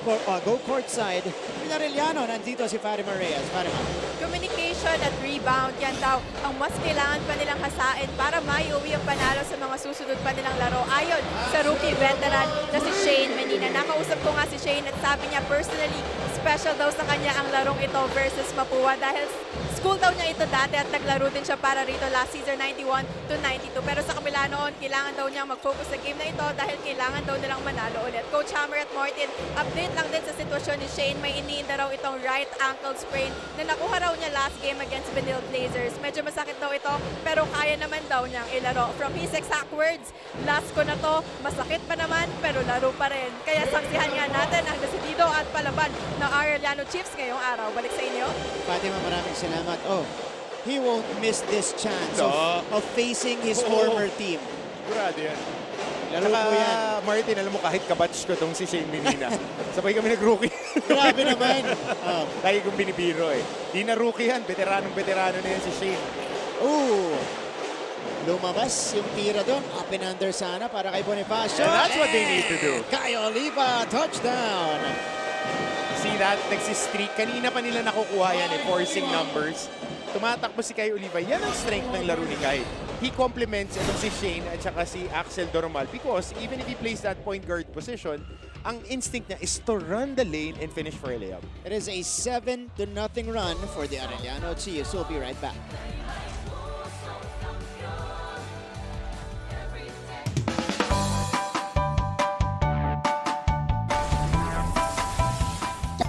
courtside. With Arellano, nandito si Fatima Reyes. Fatima. Communication at rebound, yan daw ang mas kailangan pa nilang hasain para maiuwi ang panalo sa mga susunod pa nilang laro. Ayon sa rookie veteran na si Shane Menina. Nakausap ko nga si Shane at sabi niya personally, special daw sa kanya ang larong ito versus Mapua dahil school daw niya ito dati at naglaro din siya para rito last season 91 to 92. Pero sa kabila noon, kailangan daw niyang mag-focus sa game na ito dahil kailangan daw nilang manalo ulit. Coach Hammer at Martin, update lang din sa sitwasyon ni Shane. May iniinda raw itong right ankle sprain na nakuha raw niya last game against Benil Blazers. Medyo masakit daw ito pero kaya naman daw niyang ilaro. From his exact words, last ko na to, masakit pa naman pero laro pa rin. Kaya saksihan nga natin ang desidido at palaban ng Arellano Chiefs ngayong araw. Balik sa inyo. Fatima, maraming salamat. Oh, he won't miss this chance of facing his former team. Sigurado yan. Laro po yan. Martin, alam mo, kahit kabatch ko tong si Shane Menina. Sabay kami nag-rookie. Grabe naman. Lagi kong binibiro eh. Di na rookie yan. Veteranong-veterano na yan si Shane. Ooh. Lumabas yung tira doon. Up and under sana para kay Bonifacio. And that's what they need to do. Kay Oliva, touchdown. See that? Nagsistreak. Kanina pa nila nakukuha yan eh. Forcing numbers. Tumatakbo si Kai Oliva. Yan ang strength ng laro ni Kai. He complements itong si Shane at saka si Axel Doromal because even if he plays that point guard position, ang instinct niya is to run the lane and finish for a layup. It is a 7-0 run for the Arellano Chiefs. We'll be right back.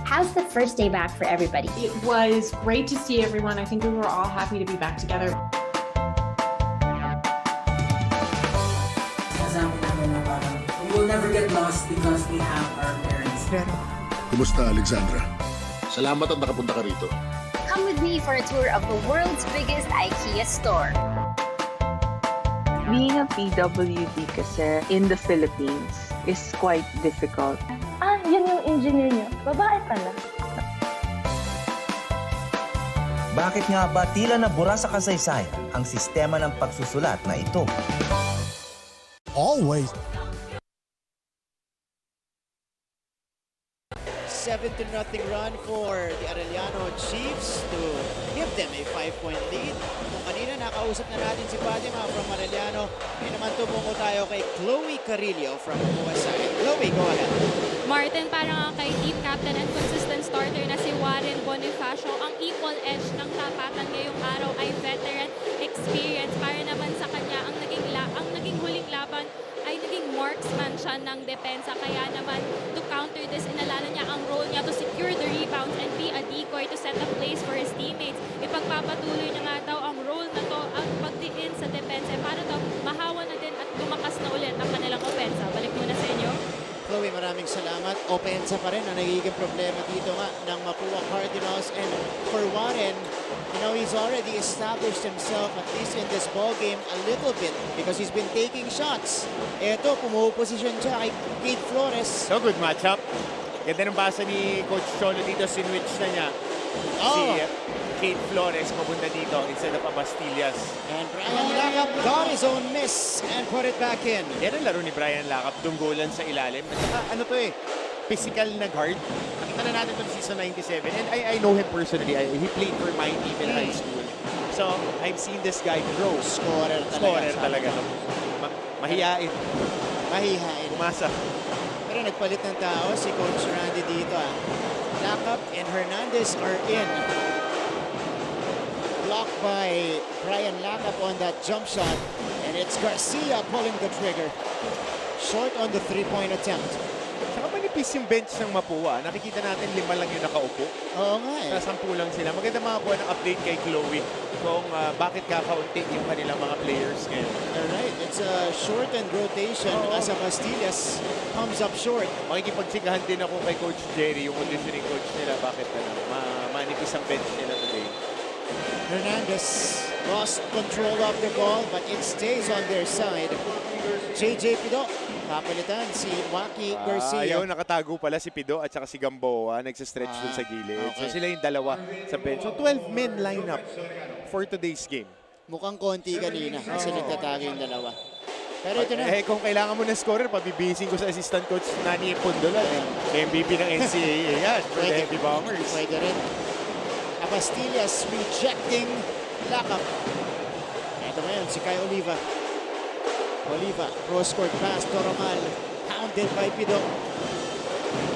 How's the first day back for everybody? It was great to see everyone. I think we were all happy to be back together. We will never get lost because we have our parents. Kumusta, Alexandra? Salamat at nakapunta ka rito. Come with me for a tour of the world's biggest IKEA store. Being a PWD kasi in the Philippines is quite difficult. Ah, yun yung engineer nyo. Babae pala. Bakit nga ba tila nabura sa kasaysayan ang sistema ng pagsusulat na ito? Always. 7-0 run for the Arellano Chiefs to give them a 5-point lead. Kung kanina nakausap na natin si Fatima from Arellano, ngayon naman tumungo tayo kay Chloe Carillo from Mapua side. Chloe, go ahead. Martin, parang kay team captain and consistent starter na si Warren Bonifacio, ang equal edge ng tapatan ngayong araw ay veteran experience. Para naman sa kanya, ang naging huling laban ay naging marksman siya ng depensa. Kaya naman, to counter this, inalala niya ang role niya to secure the rebounds and be a decoy to set a place for his teammates. Ipagpapatuloy niya nga daw ang role na to, ang pagdiin sa depensa para daw mahawa na din at lumakas na ulit ang kanilang opensa. Balik muna sa inyo. Chloe, maraming salamat. Opensa pa rin ang nagiging problema dito nga ng Mapua Cardinals. And for Warren, you know, he's already established himself at least in this ball game a little bit because he's been taking shots. Eto, pumuposisyon siya kay Kate Flores. So good matchup. Ganda ng basa ni Coach Cholo dito, sinwitch na niya. Si Kate Flores papunta dito instead of Bastillas. And Brian Lakap got his own miss and put it back in. Yan ang laro ni Brian Lakap, dunggolan sa ilalim. At saka ano to eh, physical na guard. Nakita na natin itong season 97 and I know him personally. He played for my team in high school. So I've seen this guy grow. Scorer talaga. Mahihain. Umasa. Pero nagpalit ng tao si Coach Randy dito. Lakap and Hernandez are in. Blocked by Brian Lakap on that jump shot. And it's Garcia pulling the trigger. Short on the three-point attempt. Saka manipis yung bench ng Mapua. Nakikita natin 5 lang yung nakaupo. Oo nga eh. Sa 10 lang sila. Maganda makakuha ng update kay Chloe kung bakit kakaunti yung kanilang mga players ngayon. Alright, it's a shortened rotation as a Bastillas comes up short. Makikipagsigahan din ako kay Coach Jerry, yung conditioning coach nila. Bakit manipis ang bench nila today. Hernandez lost control of the ball but it stays on their side. JJ Pido, kapalitan si Waki Garcia. Ayaw, nakatago pala si Pido at saka si Gamboa. Nagsistretch dun sa gilid. Okay. So sila yung dalawa sa bench. So 12-men lineup for today's game. Mukhang konti kanina kasi nagtatago yung dalawa. Pero ito na. Kung kailangan mo ng scorer, pabibising ko sa assistant coach Nani Pundolan. MVP ng NCAA yan. For the Heavy Bombers. Pwede rin. Abastillas rejecting Lakap. Ito ngayon, si Kai Oliva. Oliva, cross-court pass, Toromal. Hounded by Pido.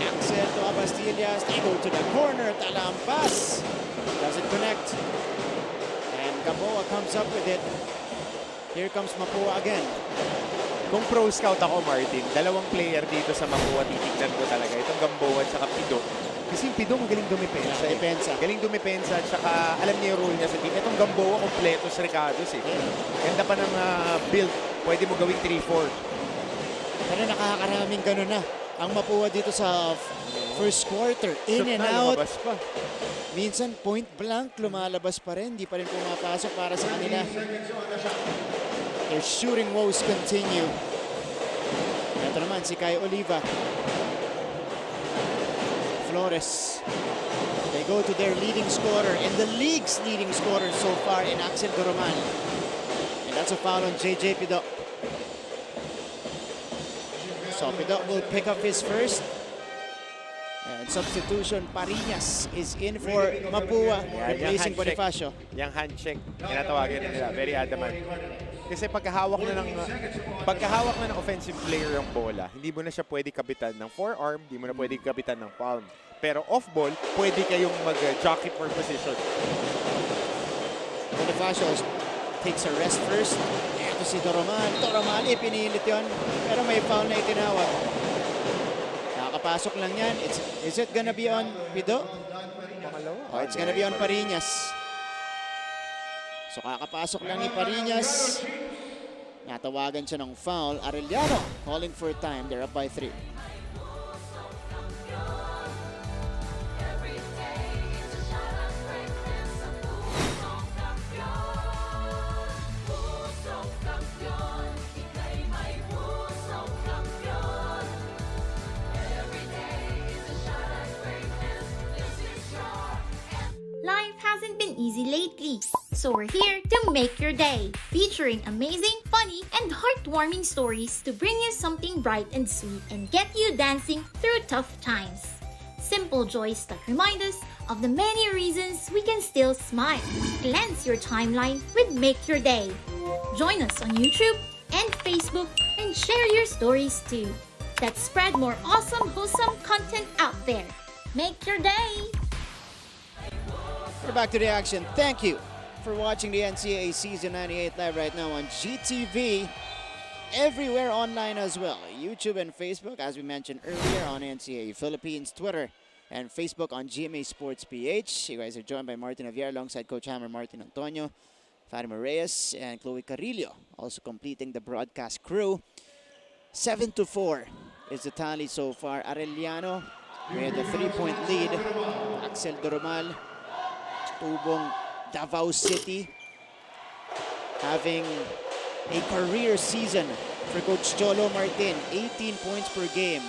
Axel to Abastillas. They go to the corner. Talampas. Doesn't connect. And Gamboa comes up with it. Here comes Mapua again. Kung pro scout ako, Martin, dalawang player dito sa Mapua, titignan ko talaga. Itong Gamboa at saka Pido. Kasi yung Pido magaling dumipensa. Galing dumipensa at saka alam niya yung role niya sa team. Itong Gamboa, kompletos recados eh. Ganda pa ng build. Pwede mo gawing 3-4. Pero nakakaraming ganun na. Ang Mapua dito sa first quarter. In and out. Minsan point blank, lumalabas pa rin. Di pa rin pumapasok para sa kanila. Their shooting woes continue. Ito naman si Kai Oliva. Flores. They go to their leading scorer and the league's leading scorer so far in Axel Doroman. And that's a foul on JJ Pido. So Pido will pick up his first. And substitution, Pariñas is in for Mapua, replacing Bonifacio. Yung handshake, tinatawagin nila, very adamant. Kasi pagkahawak na ng offensive player ang bola, hindi mo na siya pwede kapitan ng forearm, hindi mo na pwede kapitan ng palm. Pero off-ball, pwede kayong mag-jockey for position. Bonifacio takes a rest first. Ito si Doroman. Doroman, pinilit yun. Pero may foul na itinawag. Nakapasok lang yan. Is it gonna be on Pido? Oh, it's gonna be on Pariñas. So kakapasok lang ni Pariñas. Natawagan siya ng foul. Arellano calling for time. They're up by 3. Life hasn't been easy lately, so we're here to make your day, featuring amazing, funny, and heartwarming stories to bring you something bright and sweet and get you dancing through tough times. Simple joys that remind us of the many reasons we can still smile. Cleanse your timeline with Make Your Day. Join us on YouTube and Facebook and share your stories too. Let's spread more awesome, wholesome content out there. Make your day! We're back to the action. Thank you for watching the NCAA Season 98 live right now on GTV. Everywhere online as well. YouTube and Facebook, as we mentioned earlier, on NCAA Philippines, Twitter, and Facebook on GMA Sports PH. You guys are joined by Martin Javier alongside Coach Hammer Martin Antonio, Fatima Reyes, and Chloe Carrillo, also completing the broadcast crew. 7-4 is the tally so far. Arellano with a 3-point lead. Axel Doromal, Tubong Davao City, having a career season for Coach Cholo Martin. 18 points per game.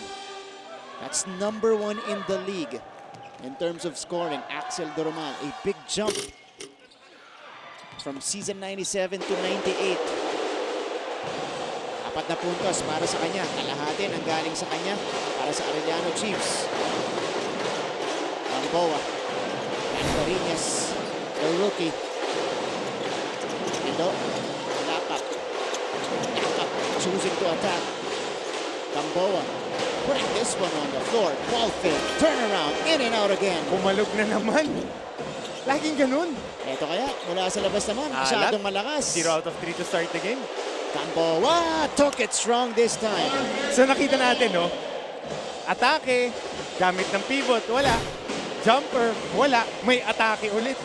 That's number 1 in the league in terms of scoring. Axel Doromal, a big jump from season 97 to 98. 4 na puntos para sa kanya. Kalahati ang galing sa kanya para sa Arellano Chiefs. Gamboa. Pariñas, the rookie. Ito, Lakap. Lakap choosing to attack. Gamboa putting this one on the floor. Ball fake, turn around, in and out again. Pumalog na naman. Laging ganun. Ito kaya, mula sa labas naman, masyadong malakas. 0 out of 3 to start the game. Gamboa took it strong this time. So nakita natin, no? Atake, gamit ng pivot, wala. Jumper, wala. May atake ulit.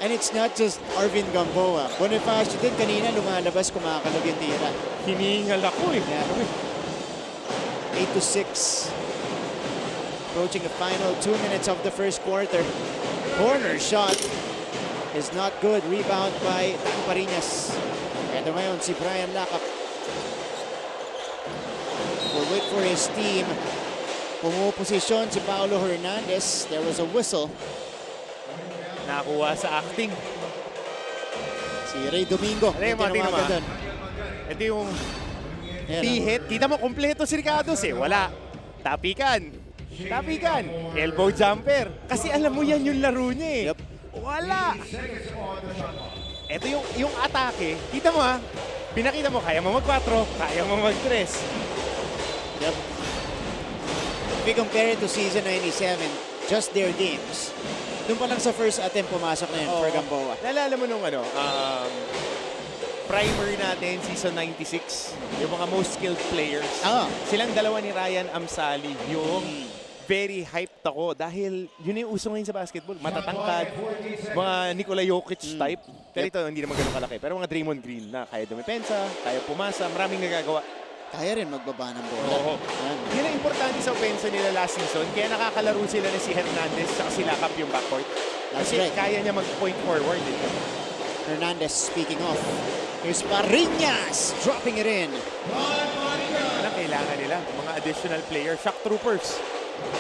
And it's not just Arvin Gamboa. Bonifacio din kanina lumalabas, kumakalog yung tira. Hiningal ako eh. Yeah. 8-6. Approaching the final 2 minutes of the first quarter. Corner shot is not good. Rebound by Dan Pariñas. Ito ngayon si Brian Lakap. Will wait for his team. Pumuposisyon si Paolo Hernandez. There was a whistle. Nakuha sa acting. Si Ray Domingo. Ito yung P-hit. Kita mo, kompleto si Ricardos eh. Wala. Tapikan. Elbow jumper. Kasi alam mo yan yung laro niya eh. Wala. Ito yung atake. Kita mo ha. Pinakita mo, kaya mo mag-4, kaya mo mag-3. Yep. If we compare it to season 97, just their games, doon pa lang sa first attempt pumasok na yun for Gamboa. Naalala mo nung primer natin, season 96, yung mga most skilled players. Silang dalawa ni Ryan Amsali, yung very hyped ako dahil yun yung uso ngayon sa basketball. Matatangkad, mga Nikola Jokic type. Pero ito, hindi naman ganun kalaki. Pero mga Draymond Green na kaya dumipensa, kaya pumasa, maraming nagagawa. Kaya rin magbaba ng bola. Oo. Yan ang importante sa opensa nila last season. Kaya nakakalaro sila na si Hernandez at si Lakap yung backcourt. Kasi kaya niya mag-point forward. Hernandez, speaking of, here's Pariñas dropping it in. Anong kailangan nila? Mga additional players, shock troopers,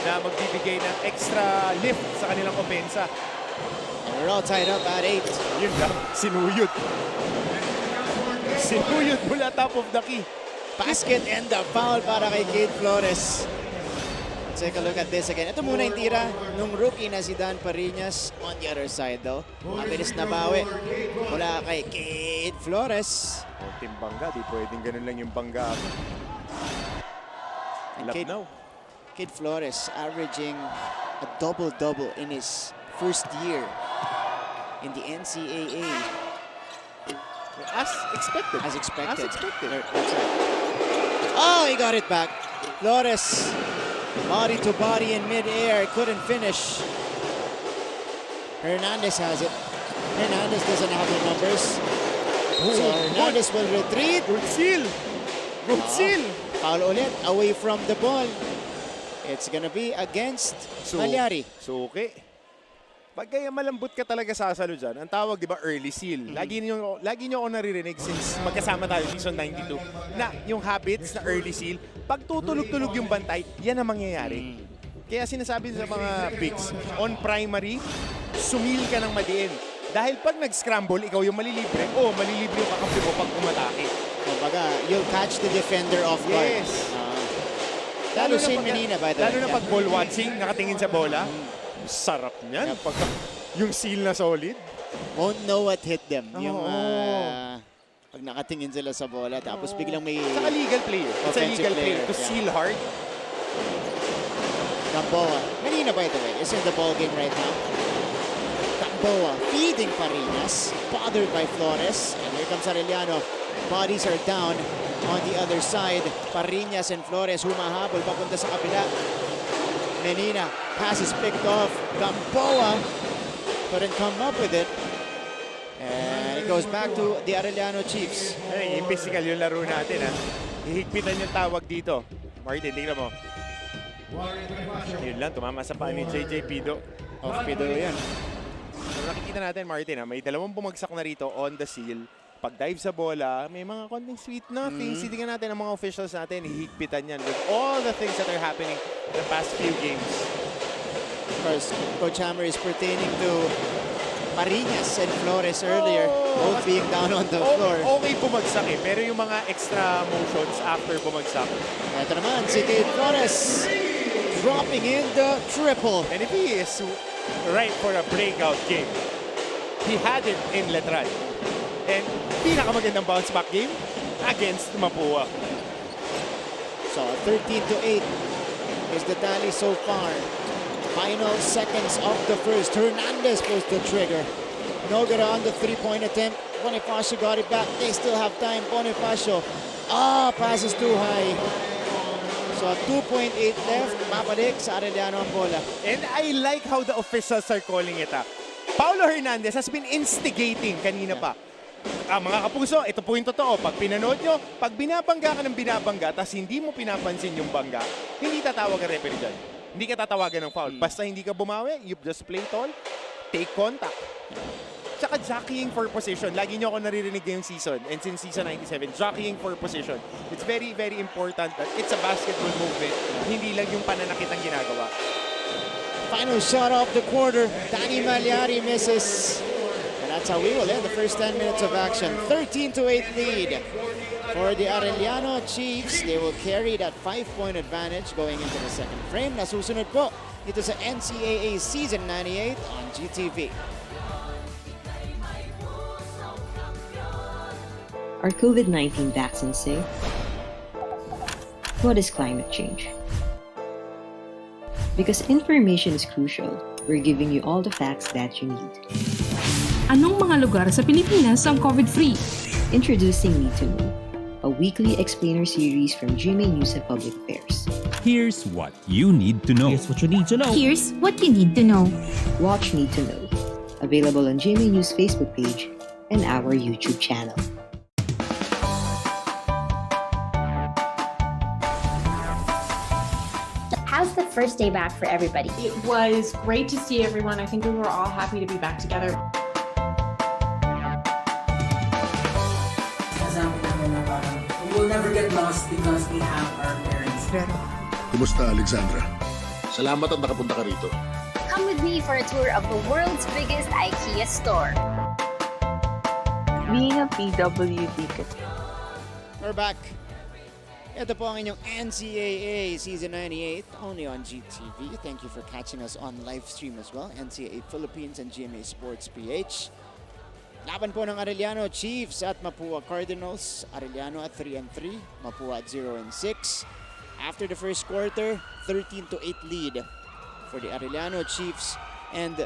na magbibigay ng extra lift sa kanilang opensa. And we're all tied up at 8. Yun lang, sinuyod. Sinuyod mula top of the key. Basket and the foul para kay Kade Flores. Let's take a look at this again. Ito muna yung tira nung rookie na si Dan Pariñas on the other side though. Mabilis na bawi mula kay Kade Flores. Team bangga, di pwedeng ganun lang yung bangga. Kade Flores averaging a double-double in his first year in the NCAA. As expected. As expected. As expected. Oh, he got it back. Flores, body to body in mid-air, couldn't finish. Hernandez has it. Hernandez doesn't have the numbers. So Hernandez will retreat. Good seal. Good seal. Foul ulit, away from the ball. It's gonna be against Malyari. Okay. Pag kaya malambot ka talaga sasalo dyan, ang tawag, di ba, early seal. Lagi nyo ako naririnig since magkasama tayo season 92 na yung habits na early seal, pag tutulog-tulog yung bantay, yan ang mangyayari. Kaya sinasabi sa mga bigs, on primary, sumil ka ng madiin. Dahil pag nag-scramble, ikaw yung malilibre, malilibre yung kakampi mo pag umatake. Kumbaga, you'll catch the defender off guard. Yes. Lalo si Menina, by the way. Lalo na pag ball watching, nakatingin sa bola. Sarap niyan. Pag yung seal na solid. Won't know what hit them. Yung pag nakatingin sila sa bola, tapos biglang may... Saka legal player. It's a legal player to seal hard. Gamboa. Menina, by the way, is in the ball game right now. Gamboa feeding Pariñas, bothered by Flores. And here comes Arellano. Bodies are down on the other side. Pariñas and Flores humahabol papunta sa kabila. Menina, pass is picked off. Gamboa couldn't come up with it. And it goes back to the Arellano Chiefs. Yung physical yung laro natin ha. Hihigpitan yung tawag dito. Martin, tingnan mo. Yun lang, tumama sa paa ni JJ Pido. Off Pido yan. So nakikita natin, Martin, may dalawang bumagsak na rito on the seal. Pag-dive sa bola, may mga konting sweet nothing. Sitingan natin ang mga officials natin, hihigpitan yan with all the things that are happening in the past few games. Of course, Coach Hammer is pertaining to Pariñas and Flores earlier, both being down on the floor. Okay bumagsak pero yung mga extra motions after bumagsak. Ito naman, si Kade Flores dropping in the triple. And if he is right for a breakout game, he had it in Letran. And pinakamagandang bounce back game against Mapua. So 13-8 is the tally so far. Final seconds of the first. Hernandez pulls the trigger. Nogara on the three-point attempt. Bonifacio got it back. They still have time. Bonifacio. Pass is too high. So 2.8 left. Mabalik sa Arellano ang bola. And I like how the officials are calling it up. Paulo Hernandez has been instigating kanina pa. Mga kapuso, ito po yung totoo. Pag pinanood nyo, pag binabangga ka ng binabangga, tas hindi mo pinapansin yung bangga, hindi tatawag ang referee dyan. Hindi ka tatawagan ng foul. Basta hindi ka bumawi, you just play tall, take contact. Tsaka jockeying for position. Lagi nyo ako naririnig ngayong season, and since season 97, jockeying for position. It's very, very important that it's a basketball movement, hindi lang yung pananakit ang ginagawa. Final shot of the quarter. Danny Malyari misses. And that's how we will end the first 10 minutes of action. 13-8 lead For the Arellano Chiefs, they will carry that 5-point advantage going into the second frame. Nasusunod po dito sa NCAA Season 98 on GTV. Are COVID-19 vaccines safe? What is climate change? Because information is crucial, we're giving you all the facts that you need. Anong mga lugar sa Pilipinas ang COVID-free? Introducing Need to Know, a weekly explainer series from GMA News and Public Affairs. Here's what you need to know. Here's what you need to know. Here's what you need to know. Watch Need to Know, available on GMA News Facebook page and our YouTube channel. How's the first day back for everybody? It was great to see everyone. I think we were all happy to be back together. We will never get lost because we have our parents. Kumusta, Alexandra? Salamat at nakapunta ka rito. Come with me for a tour of the world's biggest IKEA store. Being a PWD kasi. We're back. Ito po ang inyong NCAA Season 98 only on GTV. Thank you for catching us on live stream as well. NCAA Philippines and GMA Sports PH. Laban po ng Arellano Chiefs at Mapua Cardinals. Arellano at 3-3, Mapua at 0-6. After the first quarter, 13-8 lead for the Arellano Chiefs and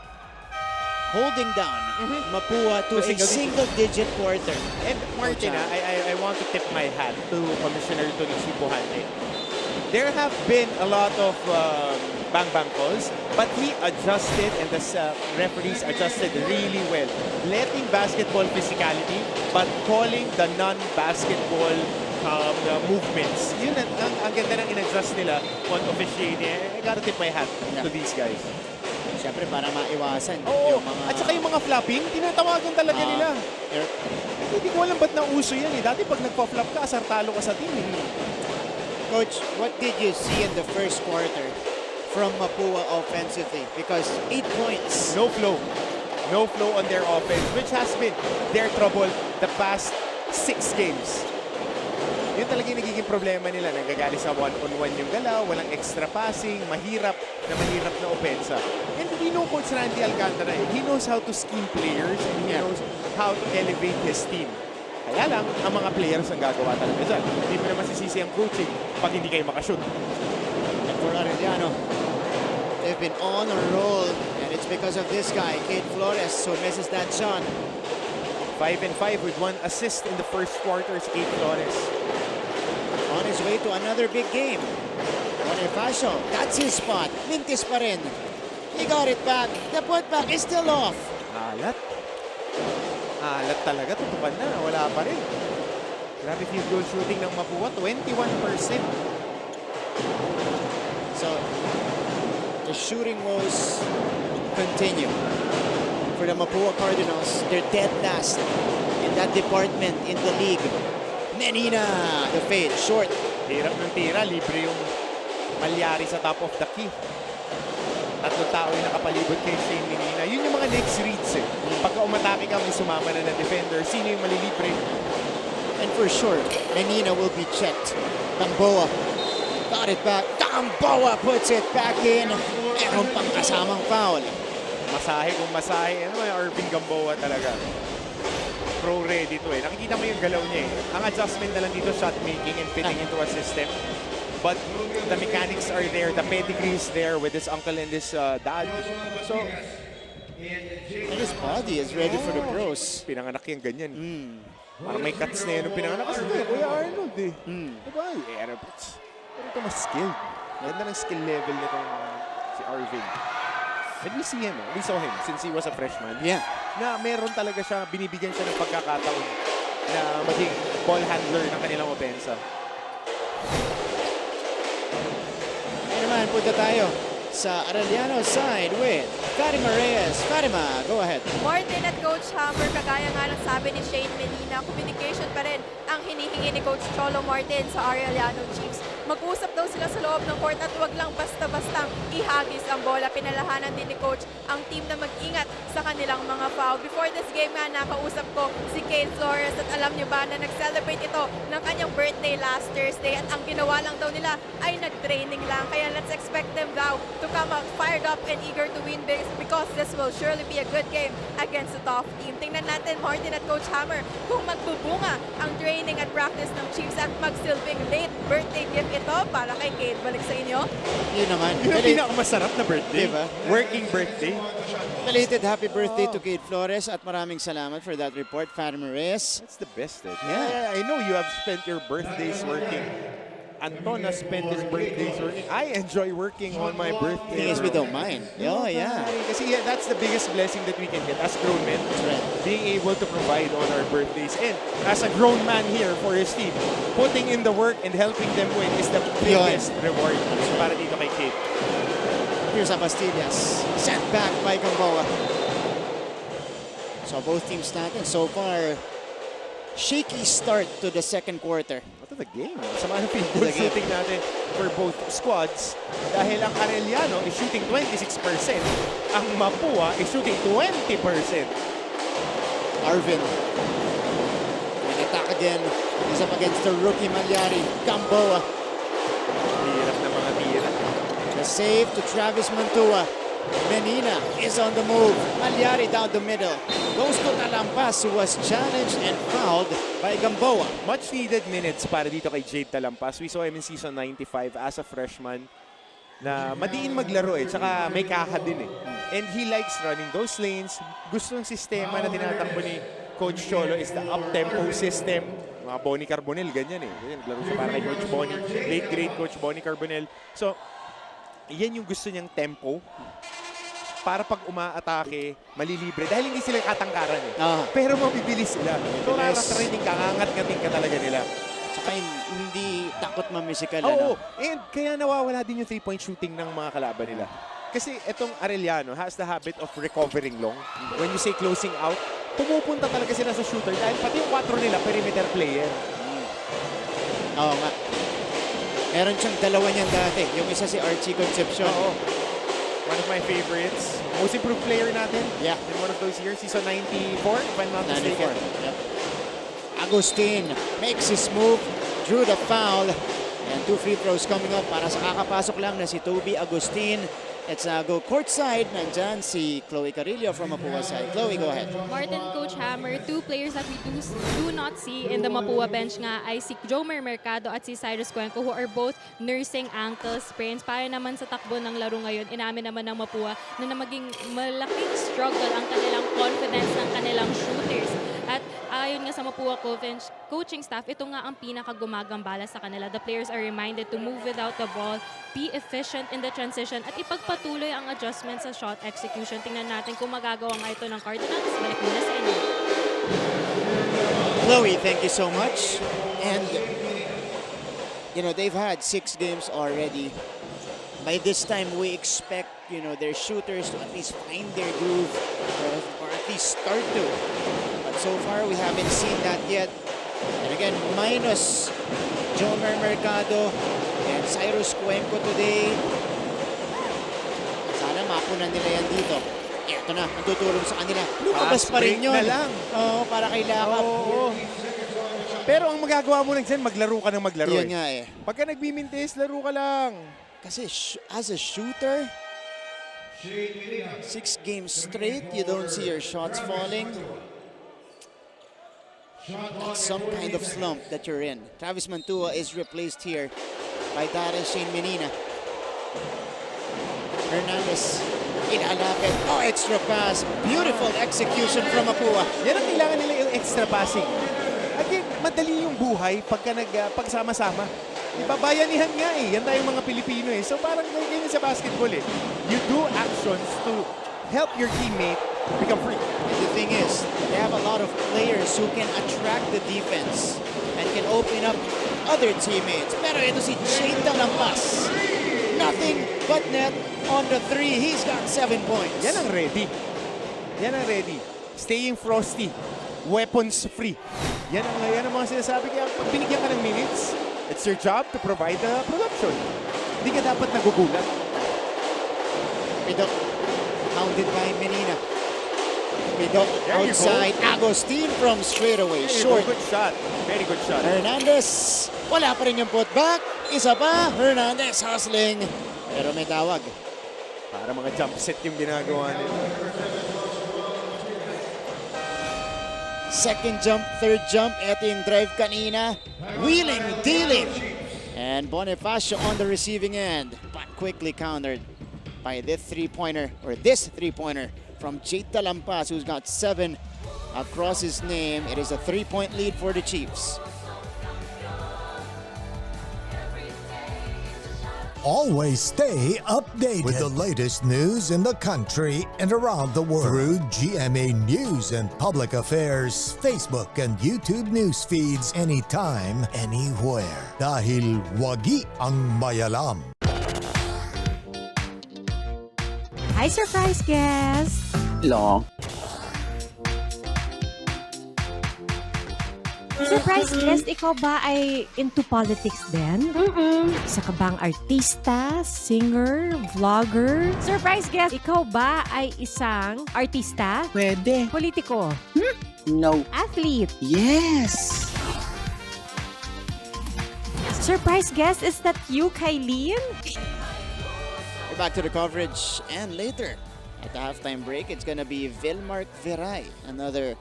holding down Mapua to a single-digit quarter. And Martin, I want to tip my hat to Commissioner Tonichi Buhante. There have been a lot of bang-bang calls, but he adjusted and the referees adjusted really well. Letting basketball physicality, but calling the non-basketball movements. Yun ang ganda ng in-adjust nila on officiating. I gotta tip my hat to these guys. Siyempre para maiwasan. Oo, at saka yung mga flopping, tinatawagan talaga nila. Hindi ko alam ba't nauso yan eh. Dati pag nagpa-flop ka, asar talo ka sa team eh. Coach, what did you see in the first quarter from Mapua offensively? Because 8 points. No flow. No flow on their offense, which has been their trouble the past 6 games. Yun talaga yung nagiging problema nila. Nagagali sa one-on-one yung galaw, walang extra passing, mahirap na opensa. And we know Coach Randy Alcantara, he knows how to scheme players and he knows how to elevate his team. Kaya lang, ang mga players ang gagawa talaga dyan. Hindi mo naman sisisi ang coaching pag hindi kayo makashoot. And for Arellano, they've been on a roll and it's because of this guy, Kate Flores, who misses that shot. 5-5 with 1 assist in the first quarter is Kate Flores. On his way to another big game. Bonifacio, that's his spot. Mintis pa rin. He got it back. The putback is still off. Alat. Alat talaga. Tutukan na. Wala pa rin. Grabe field goal shooting ng Mapua. 21%. So, the shooting woes continue. For the Mapua Cardinals, they're dead last in that department in the league. Menina, the fade, short. Hirap ng tira, libre yung Malyari sa top of the key. Tatlong tao yung nakapalibot kay Shane Menina. Yun yung mga next reads eh. Pagka umatake ka, may sumama na defender. Sino yung malilibre? And for sure, Menina will be checked. Gamboa got it back. Gamboa puts it back in. Meron pang kasamang foul. Masahe kung masahe. Ano yung Irving Gamboa talaga? Pro ready to eh. Nakikita mo yung galaw niya eh. Ang adjustment na lang dito, shot making and fitting into a system. But the mechanics are there. The pedigree is there with his uncle and his dad. So, and his body is ready for the pros. Pinanganak yung ganyan. Parang may cuts na yun yung pinanganak. Kasi Kuya Arnold eh. Diba? Pero ito mas skilled. Ganda ng skill level nitong si Arvin. And we see him, we saw him since he was a freshman. Yeah. Na meron talaga siya, binibigyan siya ng pagkakataon na maging ball handler ng kanilang opensa. Ngayon naman, punta tayo sa Arellano side with Fatima Reyes. Fatima, go ahead. Martin at Coach Hammer, kagaya nga ng sabi ni Shane Medina, communication pa rin ang hinihingi ni Coach Cholo Martin sa Arellano Chiefs. Mag-usap daw sila sa loob ng court at wag lang basta-bastang ihagis ang bola. Pinalahanan din ni Coach ang team na mag-ingat sa kanilang mga foul. Before this game nga, nakausap ko si Kate Flores at alam niyo ba na nag-celebrate ito ng kanyang birthday last Thursday at ang ginawa lang daw nila ay nag-training lang. Kaya let's expect them daw to come out fired up and eager to win big because this will surely be a good game against a tough team. Tingnan natin Martin at Coach Hammer kung magbubunga ang training at practice ng Chiefs at magsilbing late birthday gift ito para kay Kate. Balik sa inyo. Yun naman. Yun ang pinakamasarap na birthday. Diba? Working birthday. Belated happy birthday to Kate Flores at maraming salamat for that report, Fatima Reyes. That's the best. Yeah. I know you have spent your birthdays working. Anton has spent his birthdays working. I enjoy working on my birthday. Thing is, we don't mind. Oh, yeah. Kasi that's the biggest blessing that we can get as grown men. That's right. Being able to provide on our birthdays. And as a grown man here for his team, putting in the work and helping them win is the biggest reward para dito kay Kate. Here's Abastillas. Sent back by Gamboa. So both teams natin so far, shaky start to the second quarter. What the game? Sama ng field goal shooting natin for both squads. Dahil ang Arellano is shooting 26%. Ang Mapua is shooting 20%. Arvin. An attack again. He's up against the rookie Malyari. Gamboa. Hirap na mga tira. The save to Travis Mantua. Menina is on the move. Malyari down the middle. Goes to Talampas, who was challenged and fouled by Gamboa. Much needed minutes para dito kay Jade Talampas. We saw him in season 95 as a freshman na madiin maglaro tsaka may kaha din And he likes running those lanes. Gusto ng sistema na tinatakbo ni Coach Cholo is the up-tempo system. Mga Bonnie Carbonell, ganyan Naglaro siya para kay Coach Bonnie. Late grade Coach Bonnie Carbonell. So, yan yung gusto niyang tempo para pag umaatake, malilibre. Dahil hindi sila katangkaran Pero mabibilis sila. So, training ka, angat-ngating ka talaga nila. Tsaka hindi takot mamisikal. And kaya nawawala din yung 3-point shooting ng mga kalaban nila. Kasi itong Arellano has the habit of recovering long. When you say closing out, pumupunta talaga sila sa shooter dahil pati yung 4 nila, perimeter player. Oo nga. Meron siyang dalawa niyan dati. Yung isa si Archie Concepcion. One of my favorites. Most improved player natin. Yeah. In one of those years. Season 94, if I'm not mistaken. Yep. Agustin makes his move. Drew the foul. And 2 free throws coming up para sa kakapasok lang na si Toby Agustin. Let's go courtside. Nandyan si Chloe Carillo from Mapua side. Chloe, go ahead. Martin, Coach Hammer, 2 players that we do not see in the Mapua bench nga ay si Jomer Mercado at si Cyrus Cuenco who are both nursing ankle sprains. Para naman sa takbo ng laro ngayon, inamin naman ng Mapua na maging malaking struggle ang kanilang confidence ng kanilang shooters. At ayon nga sa Mapua coaching staff, ito nga ang pinakagumagambala sa kanila. The players are reminded to move without the ball, be efficient in the transition, at ipagpatuloy ang adjustment sa shot execution. Tingnan natin kung magagawa nga ito ng Cardinals. Balik muna sa inyo. Chloe, thank you so much. And, you know, they've had 6 games already. By this time, we expect, you know, their shooters to at least find their groove or at least start to. But so far, we haven't seen that yet. And again, minus Jomer Mercado and Cyrus Cuenco today. Sana mapunan nila yan dito. Ito na, ang tutulong sa kanila. Lumabas pa rin yun. Na lang. Oo, para kay Lakap. Pero ang magagawa mo lang dyan, maglaro ka ng maglaro. Yun nga Pagka nagbimintis, laro ka lang. Kasi as a shooter, 6 games straight, you don't see your shots falling. That's some kind of slump that you're in. Travis Mantua is replaced here by Shane Menina. Hernandez, inalapit. Oh, extra pass. Beautiful execution from Mapua. Yan ang kailangan nila yung extra passing. Again, madali yung buhay pagka pagsama-sama. Ibabayanihan nga Yan tayong mga Pilipino So parang ganyan sa basketball You do actions to help your teammate become free. And the thing is, they have a lot of players who can attract the defense and can open up other teammates. Pero ito si Jade Talampas. Nothing But net on the 3, he's got 7 points. Yan ang ready. Yan ang ready. Staying frosty. Weapons free. Yan ang mga sinasabi. Kaya pag binigyan ka ng minutes, it's your job to provide the production. Hindi ka dapat nagugulat. Pidok, hounded by Menina. Pidok outside. Agustin from straight away. Short. Good shot. Very good shot. Hernandez. Wala pa rin yung putback. Isa pa. Hernandez hustling. Pero may tawag. Para mga jump set yung ginagawa nila. Second jump, third jump. Ito yung drive kanina. Wheeling, dealing. And Bonifacio on the receiving end. But quickly countered by this three-pointer from Jake Talampas, who's got 7 across his name. It is a 3-point lead for the Chiefs. Always stay updated with the latest news in the country and around the world through GMA News and Public Affairs Facebook and YouTube news feeds anytime, anywhere. Dahil wagi ang mayalam. Hi, surprise guest! Long. Surprise guest, ikaw ba ay into politics din? Isa ka bang artista, singer, vlogger? Surprise guest, ikaw ba ay isang artista? Pwede. Politiko? No. Athlete? Yes! Surprise guest, is that you, Kylene? We're back to the coverage, and later at the halftime break, it's gonna be Vilmark Veray, another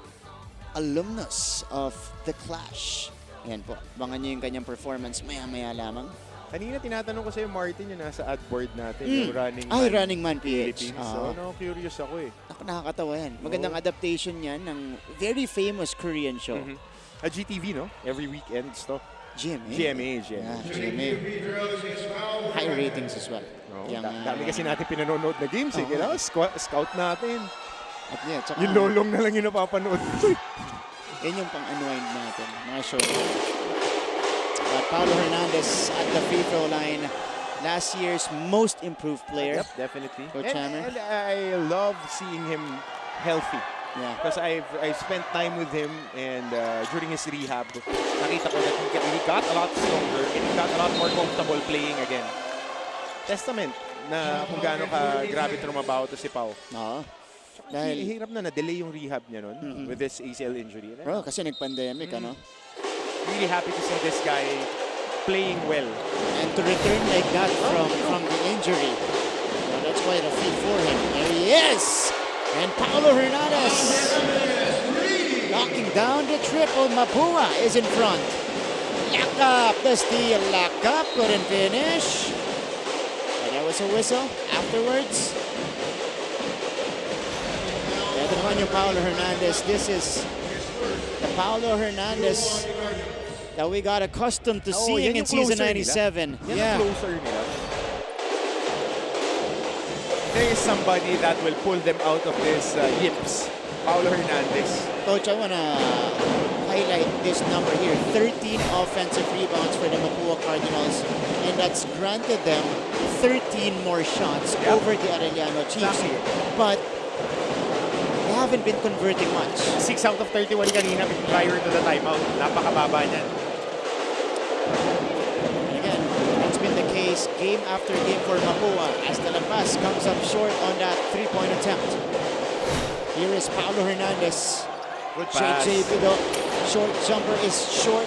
alumnus of The Clash. Ayan po, abangan nyo yung kanyang performance maya-maya lamang. Kanina tinatanong ko sa'yo, Martin, yung nasa ad board natin, yung Running Man PH. So, curious ako eh. Nakakatawa yan. Magandang adaptation yan ng very famous Korean show. A GTV, no? Every weekend to. GMA. Yeah, GMA. High ratings as well. Dami kasi natin pinanonood na games eh. Kailangan scout natin. At yeah, tsaka, yung lolong na lang yung napapanood. Yan yung pang-unwind natin, mga show. But Paulo Hernandez at the free throw line. Last year's most improved player. Yep, definitely. Coach Hammer. And I love seeing him healthy. Yeah. Because I spent time with him and during his rehab, nakita ko that he got a lot stronger and he got a lot more comfortable playing again. Testament na kung gaano ka grabe trumabaho to si Pau. Dahil hirap na na-delay yung rehab niya nun with this ACL injury. Bro, kasi nag-pandemic, ano? Really happy to see this guy playing well. And to return like that from the injury, well, that's quite a feat for him. There he is! And Paulo Hernandez knocking down the triple. Mapua is in front. Lock up the steal. Lock up, couldn't finish. And there was a whistle afterwards. Ito naman yung Paulo Hernandez. This is the Paulo Hernandez that we got accustomed to seeing in season 97. Yeah. Closer nila. There is somebody that will pull them out of this yips. Paulo Hernandez. Coach, I want to highlight this number here. 13 offensive rebounds for the Mapua Cardinals. And that's granted them 13 more shots over the Arellano Chiefs. But they haven't been converting much. 6 out of 31 kanina prior to the timeout. Napakababa niyan. Again, that's been the case game after game for Mapua as Talampas comes up short on that three-point attempt. Here is Paulo Hernandez. Good pass. JJ Pido. Short jumper is short.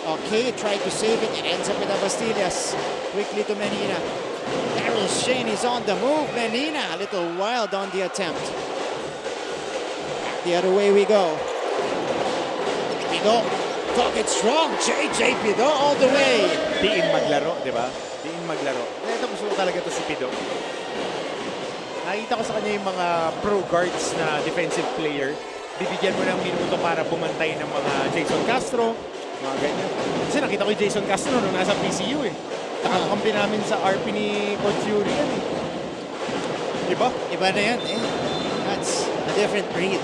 Okay, tried to save it. It ends up with Abastillas. Quickly to Menina. Daryl Shane is on the move. Menina a little wild on the attempt. The other way we go. Pido. Talk it strong. JJ Pido all the way. Diin maglaro, di ba? Diin maglaro. Ito gusto ko talaga to si Pido. Nakita ko sa kanya yung mga pro guards na defensive player. Bibigyan mo ng minuto para bumantay ng mga Jason Castro, mga ganyan. Kasi nakita ko yung Jason Castro nung nasa PCU eh. Nakakampi namin sa RP ni Coach Yuri yan eh. Diba? Iba na yan eh. That's a different breed.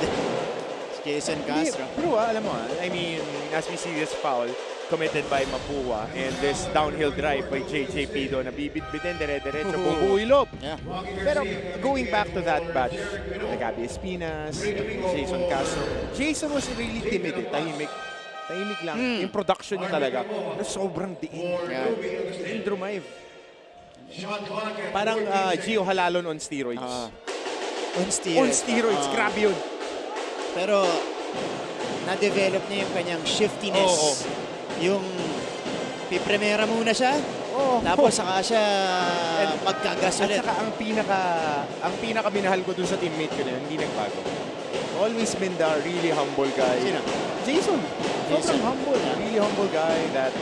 Jason Castro. Pero alam mo I mean, as we see this foul, committed by Mapua and this downhill drive by JJ Pido na bibit-bitin, dire-diretso, bubuilop. Yeah. Pero going back to that batch, Gabi Espinas, Jason Castro. Jason was really timid, tahimik lang. Yung production niya talaga, na sobrang diin. In drive. Parang Gio Halalon on steroids. On steroids. On steroids, grabe yun. Pero na-develop niya yung kanyang shiftiness. Yung pipremera muna siya, tapos saka siya magkagas ulit. At saka ang pinaka minahal ko dun sa teammate ko na yun, hindi nagbago. Always been the really humble guy. Sino? Jason. Sobrang humble. Really humble guy that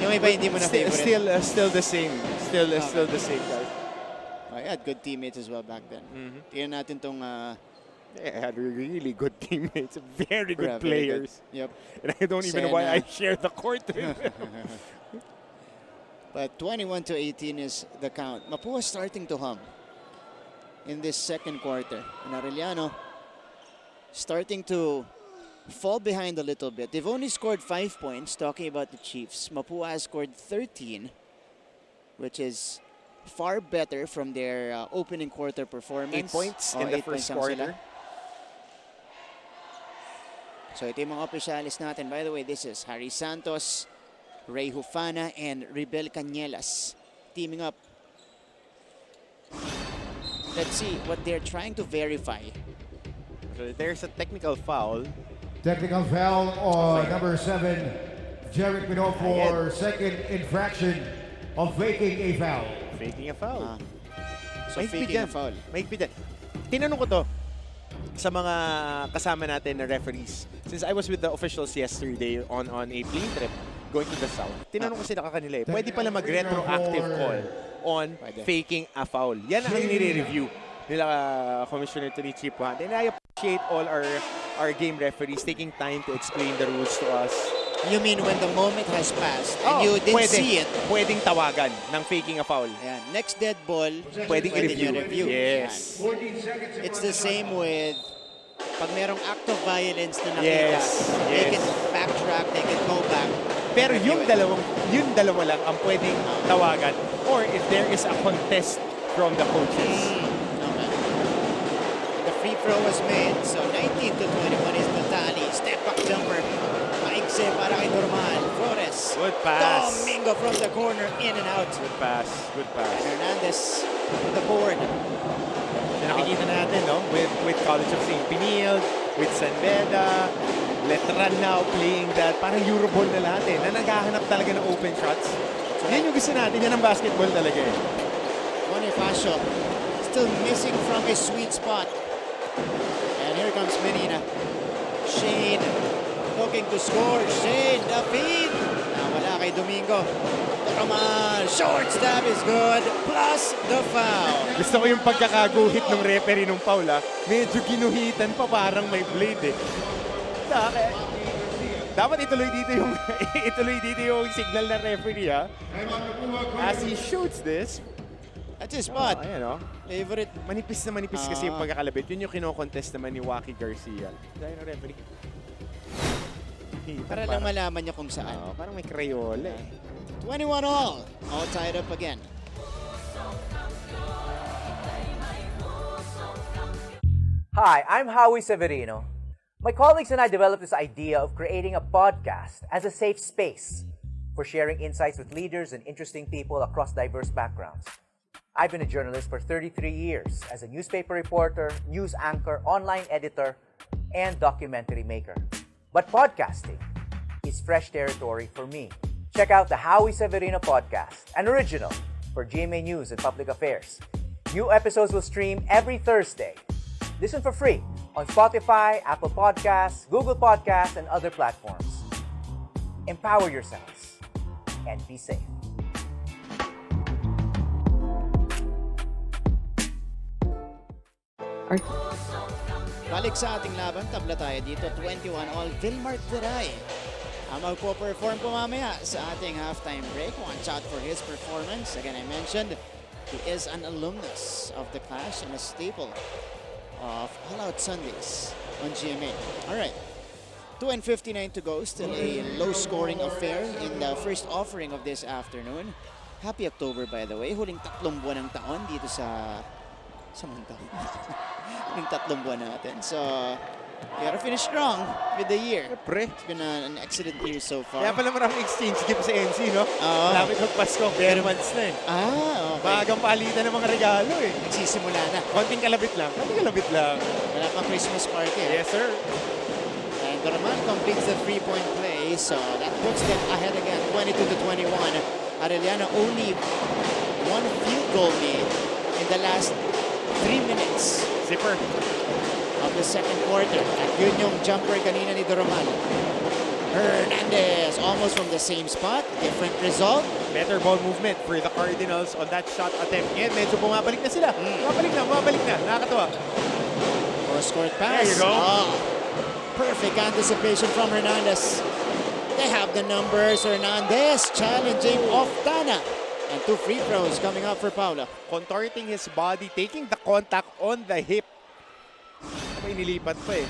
yung iba hindi mo na favorite. Still the same. Still the same guy. I had good teammates as well back then. Tingnan natin tong I had really good teammates, very good very players. Good. Yep. And I don't even know why I share the court with them. But 21-18 is the count. Mapua starting to hum in this second quarter. And Arellano starting to fall behind a little bit. They've only scored 5 points, talking about the Chiefs. Mapua has scored 13, which is far better from their opening quarter performance. 8 points in the first quarter. So ito yung mga opisyalis natin. By the way, this is Harry Santos, Ray Hufana, and Ribel Cañelas teaming up. Let's see what they're trying to verify. So there's a technical foul. Technical foul on number 7, Jerick Minot for second infraction of faking a foul. Faking a foul. So faking a foul. Mahigpit yan. Tinanong ko to sa mga kasama natin na referees. Since I was with the officials yesterday on a plane trip going to the south, tinanong ko sila kanila pwede pala mag-retroactive call on faking a foul. Yan ang nire-review nila Commissioner Tony Chipuhan. And I appreciate all our game referees taking time to explain the rules to us. You mean when the moment has passed and you didn't see it? Pwedeng tawagan ng faking a foul. Ayan. Next dead ball, pwedeng i-review. Yes. It's the same with pag merong act of violence na nakita, they can backtrack, they can go back. Pero yung dalawa lang ang pwedeng tawagan or if there is a contest from the coaches. Okay. The free throw was made, so 19-21 is the tally. Step back jumper. Maigse para kay Norman. Flores. Good pass. Domingo from the corner, in and out. Good pass. Good pass. And Hernandez with the board. Nakikita natin, no? With College of St. Peniel, with San Beda, Letran now playing that parang Euroball na lahat na naghahanap talaga ng open shots. Yan yung gusto natin, yan ang basketball talaga Bonifacio still missing from his sweet spot. And here comes Menina. Shane looking to score. Shane, the feed. Nawala kay Domingo. Come on, short stab is good, plus the foul. Gusto ko yung pagkakaguhit ng referee nung foul, medyo ginuhitan pa, parang may blade Dapat ituloy dito yung signal ng referee as he shoots this. That's his spot. Favorite. Manipis kasi yung pagkakalabit. Yun yung kino-contest naman ni Waki Garcia. Dahil ng referee. Para lang malaman niya kung saan. Parang may Crayola 21 all tied up again. Hi, I'm Howie Severino. My colleagues and I developed this idea of creating a podcast as a safe space for sharing insights with leaders and interesting people across diverse backgrounds. I've been a journalist for 33 years as a newspaper reporter, news anchor, online editor, and documentary maker. But podcasting is fresh territory for me. Check out the Howie Severino Podcast, an original for GMA News and Public Affairs. New episodes will stream every Thursday. Listen for free on Spotify, Apple Podcasts, Google Podcasts, and other platforms. Empower yourselves and be safe. Balik sa ating laban, tabla tayo dito, 21 all. Vilmar Tiray ang magpo-perform po mamaya sa ating halftime break. Watch out for his performance. Again, I mentioned he is an alumnus of the class and a staple of All Out Sundays on GMA. All right, 2:59 to go. Still a low-scoring affair in the first offering of this afternoon. Happy October, by the way. Huling 3 buwan ng taon dito sa mong taon. Huling 3 buwan natin. So, we gotta finish strong with the year. It's been an excellent year so far. Kaya pala maraming exchange gift sa NC, no? Oo. Malapit magpasko, bare months na eh. Okay. Maagang palitan ng mga regalo eh. Nagsisimula na. Konting kalabit lang. Wala pang Christmas party. Yes, sir. And Doraman completes the 3-point play, so that puts them ahead again, 22-21. Arellano only 1 field goal lead in the last 3 minutes. Zipper. Of the second quarter. At yun yung jumper kanina ni Doraman. Hernandez, almost from the same spot. Different result. Better ball movement for the Cardinals on that shot attempt. Ngayon, medyo bumabalik na sila. Bumabalik na. Nakakatuwa. Cross-court pass. There you go. Perfect anticipation from Hernandez. They have the numbers. Hernandez challenging Oftana. And 2 free throws coming up for Paula. Contorting his body, taking the contact on the hip. May nilipat pa eh.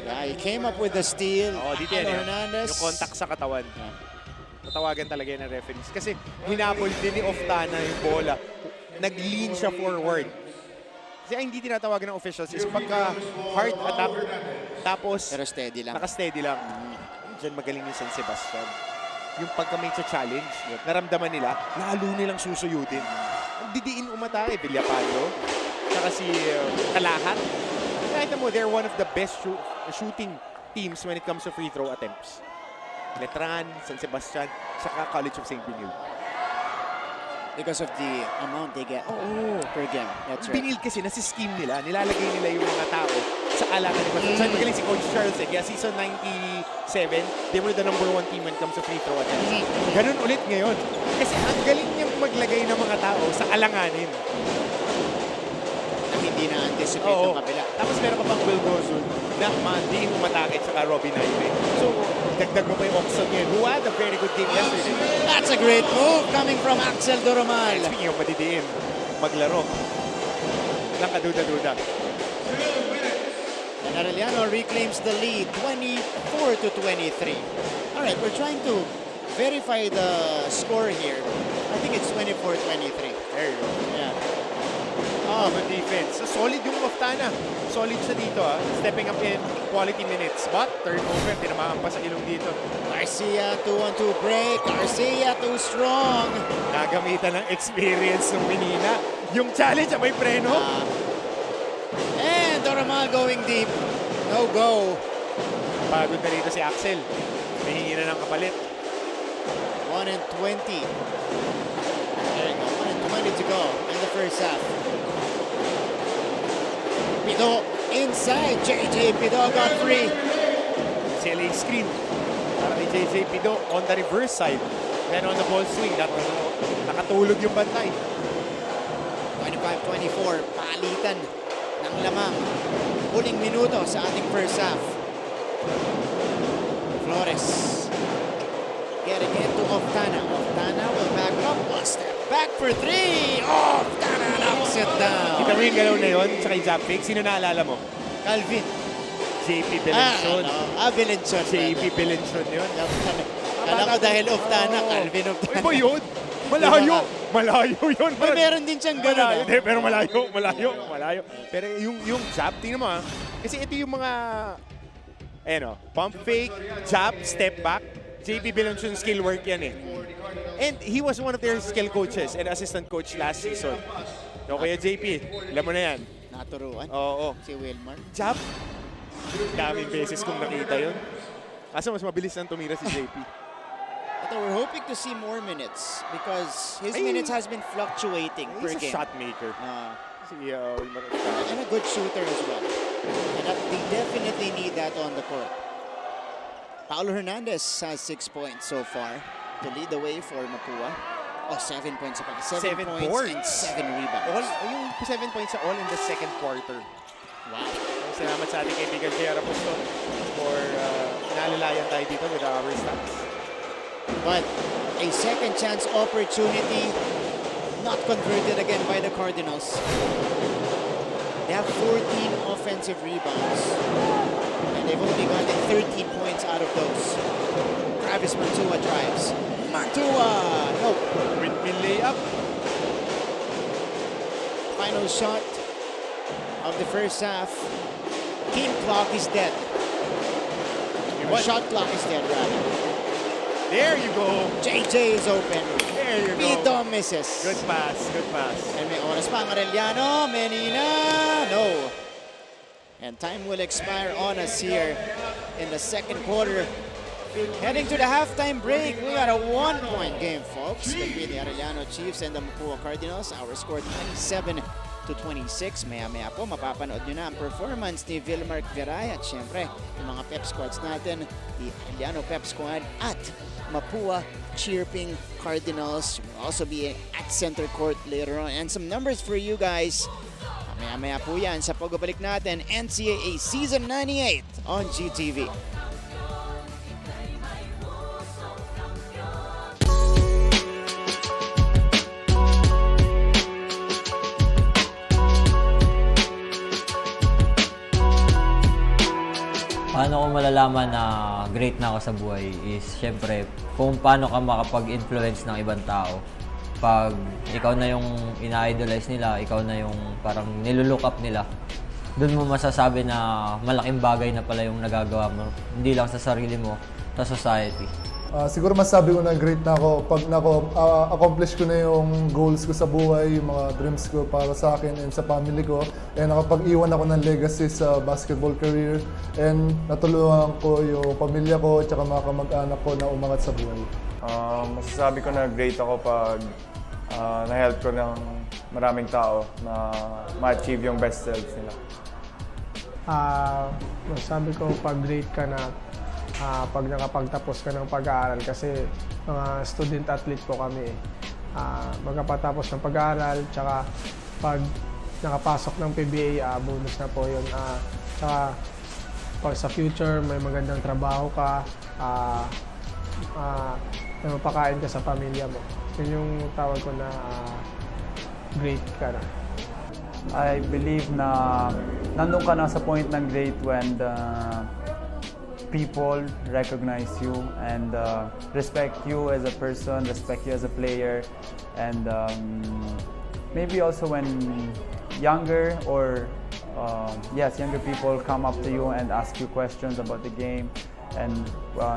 Yeah, he came up with the steal. Dito yan. Hernandez. Yung contact sa katawan. Natawagan talaga yan ng referees. Kasi hinabol din ni Oftana yung bola. Nag-lean siya forward. Kasi ang hindi tinatawagan ng officials is pagka heart attack, tapos pero steady lang. Naka-steady lang. Diyan magaling yung San Sebastian. Yung pagka may challenge, naramdaman nila, lalo nilang susuyutin. Ang didiin umatake, Villapalo, saka si Kalahat. Kahit mo, they're one of the best shooting teams when it comes to free throw attempts. Letran, San Sebastian, saka College of St. Benil. Because of the amount they get per game. That's right. Binil kasi na si scheme nila, nilalagay nila yung mga tao sa alangan ni Basta. Saan magaling si Coach Charles eh. Kaya season 97, they were the #1 team when it comes to free throw attempts. Ganun ulit ngayon. Kasi ang galing niyang maglagay ng mga tao sa alanganin. Na hindi na-anticipate ng kabila. Tapos meron ka pang Will Gozul na Mandy, Umatake, at Robin Naime. So, dagdag mo pa yung Oxon ngayon, who had a very good game yesterday. That's a great move coming from Axel Doromal. Speaking of madidiin, maglaro. Lang kaduda-duda. And Arellano reclaims the lead, 24-23. All right, we're trying to verify the score here. I think it's 24-23. There you go. Yeah. Good defense. So, solid yung Oftana. Solid siya dito stepping up in quality minutes. But turnover, tinamaan pa sa ilong dito. Garcia, 2-on-2 break. Garcia, too strong. Nagamitan ng experience ng Menina. Yung challenge, may preno. And Doramal going deep. No go. Pagod na rito si Axel. May na ng kapalit. 1:20. There you go. 1:20 to go in the first half. Pido inside. JJ Pido got free. CLA screen. Para kay JJ Pido on the reverse side. Then on the ball swing, nakatulog yung bantay. 25-24. Palitan ng lamang. Huling minuto sa ating first half. Flores getting into Oftana. Oftana will back up. One step back for 3. Oftana knocks it down. Kita mo yung galaw na yun sa kay Zappic. Sino naalala mo? Calvin. JP Belenchon. Belenchon. JP Belenchon yun. Kala ko dahil Oftana, Calvin Oftana. Iba yun. Malayo. Malayo yun. May meron din siyang gano'n. Pero malayo. Pero yung jab, tingnan mo kasi ito yung mga pump fake, jab, step back. JP Belenchon skill work yan eh. And he was one of their skill coaches and assistant coach last season. So kaya JP, alam mo na yan. Naturuan? Oo. Si Wilmar? Jab. Daming beses kong nakita yun. Kaso mas mabilis nang tumira si JP. But we're hoping to see more minutes because his minutes has been fluctuating per game. He's a shot maker. And a good shooter as well. And they definitely need that on the court. Paulo Hernandez has 6 points so far to lead the way for Mapua. 7 points. 7 points and 7 rebounds. Yung 7 points all in the second quarter. Wow. Salamat sa ating kaibigan J.R. Apostol for nalalayan tayo dito with our stats. But a second chance opportunity not converted again by the Cardinals. They have 14 offensive rebounds. And they've only gotten 13 points out of those. Travis Mantua drives. Mantua! Nope. Windmill layup. Final shot of the first half. Game clock is dead. Or shot clock is dead, rather. There you go. JJ is open. There you go. Pito misses. Good pass, good pass. And may oras pa ang Arellano. Menina, no. And time will expire on us here in the second quarter. Heading to the halftime break, we got a 1-point game, folks, between the Arellano Chiefs and the Mapua Cardinals. Our score 27-26. Maya-maya po, mapapanood nyo na ang performance ni Vilmark Veray at syempre, yung mga pep squads natin, the Arellano Pep Squad at Mapua Chirping Cardinals. Will also be at center court later on. And some numbers for you guys. Maya-maya po yan sa pagbabalik natin, NCAA Season 98 on GTV. Paano ko malalaman na great na ako sa buhay is syempre kung paano ka makapag-influence ng ibang tao. Pag ikaw na yung ina-idolize nila, ikaw na yung parang nilulook up nila, doon mo masasabi na malaking bagay na pala yung nagagawa mo. Hindi lang sa sarili mo, sa society. Siguro masabi ko na great na ako pag accomplish ko na yung goals ko sa buhay, yung mga dreams ko para sa akin and sa family ko. And nakapag-iwan ako ng legacy sa basketball career. And natulungan ko yung pamilya ko at mga kamag-anak ko na umangat sa buhay. Masasabi ko na great ako pag na-help ko ng maraming tao na ma-achieve yung best selves nila. Masasabi ko pag great ka na pag nakapagtapos ka ng pag-aaral kasi mga student athlete po kami. Magkapatapos ng pag-aaral, tsaka pag nakapasok ng PBA, bonus na po yun. Tsaka pag sa future may magandang trabaho ka, na mapakain ka sa pamilya mo. Yun yung tawag ko na great ka na. I believe na nandun ka na sa point ng great when the people recognize you and respect you as a person, respect you as a player, and maybe also when younger or younger people come up to you and ask you questions about the game and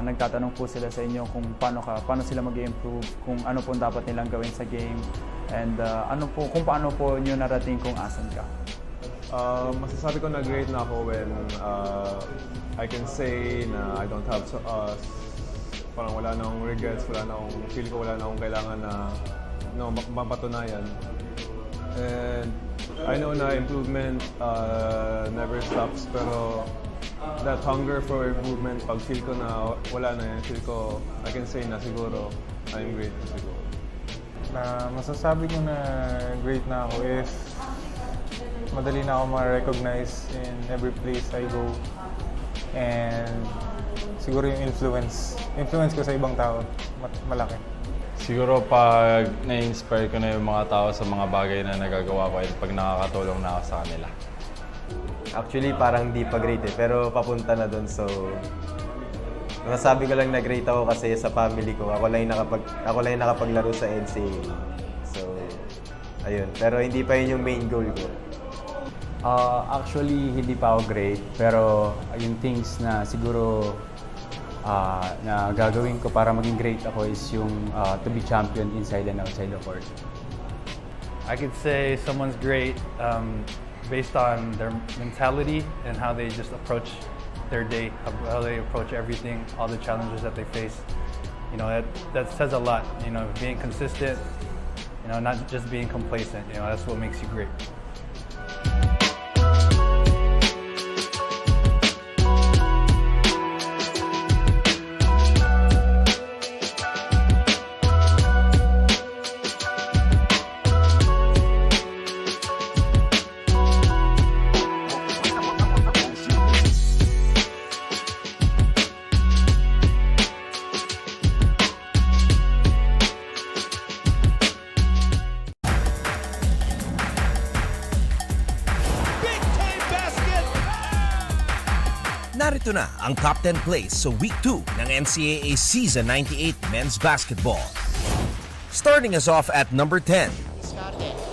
nagtatanong po sila sa inyo kung paano sila mag-improve, kung ano po dapat nilang gawin sa game, and kung paano po nyo narating kung asan ka. Masasabi ko na great na ako when I can say na I don't have parang wala na akong regrets, feel ko wala na akong kailangan na mapatunayan. And I know na improvement never stops, pero that hunger for improvement, pag feel ko na wala na yan, feel ko I can say na siguro I'm great na siguro. Na masasabi ko na great na ako if madali na ako ma-recognize in every place I go. And siguro yung influence ko sa ibang tao, malaki. Siguro pag na-inspire ko na yung mga tao sa mga bagay na nagagawa ko at pag nakakatulong na ako sa kanila. Actually, parang di pa great pero papunta na doon. So, masasabi ko lang na great ako kasi sa family ko. Ako lang yung nakapaglaro sa NCAA. So, ayun. Pero hindi pa yun yung main goal ko. Actually, hindi pa ako great, pero yung things na siguro na gagawin ko para maging great ako is yung to be champion inside and outside the court. I could say someone's great based on their mentality and how they just approach their day, how they approach everything, all the challenges that they face. You know, that says a lot. You know, being consistent, you know, not just being complacent. You know, that's what makes you great. Narito na ang top 10 plays sa Week 2 ng NCAA Season 98 Men's Basketball. Starting us off at number 10.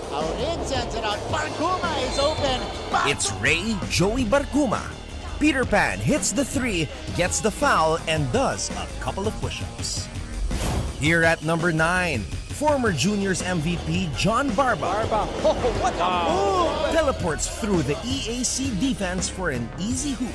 Aurin sends it out. Barkuma is open. It's Ray Joey Barkuma. Peter Pan hits the 3, gets the foul, and does a couple of push-ups. Here at number 9, former Juniors MVP John Barba. Oh, what a move! Teleports through the EAC defense for an easy hoop.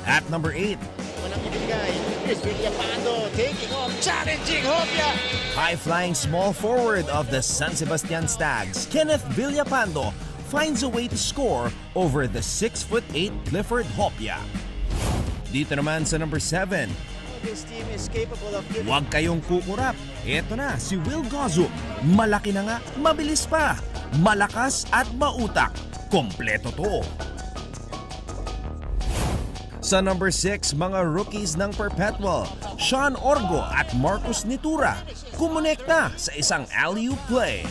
At number 8, Walang ibigay. Here's Villapando taking off, challenging Hopia. high-flying small forward of the San Sebastian Stags, Kenneth Villapando, finds a way to score over the 6'8" Clifford Hopia. Dito naman sa number 7, This team is capable of giving... huwag kayong kukurap. Eto na, si Will Gozo. Malaki na nga, mabilis pa. Malakas at mautak. Kompleto to. Sa number 6, mga rookies ng Perpetual, Sean Orgo at Marcus Nitura, kumonekta sa isang alley-oop play.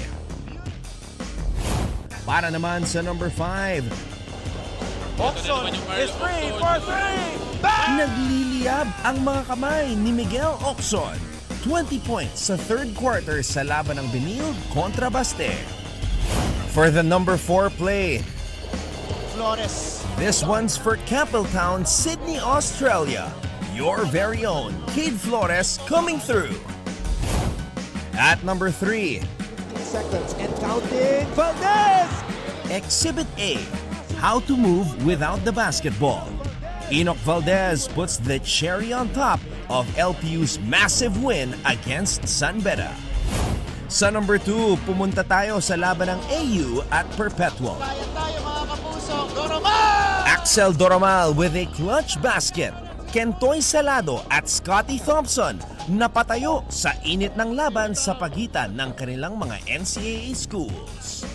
Para naman sa number 5, Oxon is free for 3! nagliliyab ang mga kamay ni Miguel Oxon. 20 points sa third quarter sa laban ng Benil kontra Baste. For the number 4 play, Flores. this one's for Campbelltown, Sydney, Australia. Your very own Cade Flores coming through. At number 3, Seconds and counting. Valdez! Exhibit A, how to move without the basketball. Enoch Valdez puts the cherry on top of LPU's massive win against San Beda. Sa number 2, pumunta tayo sa laban ng AU at Perpetual. Bayan tayo mga kapuso. Doromal! Axel Doromal with a clutch basket. Kentoy Salado at Scotty Thompson napatayo sa init ng laban sa pagitan ng kanilang mga NCAA schools.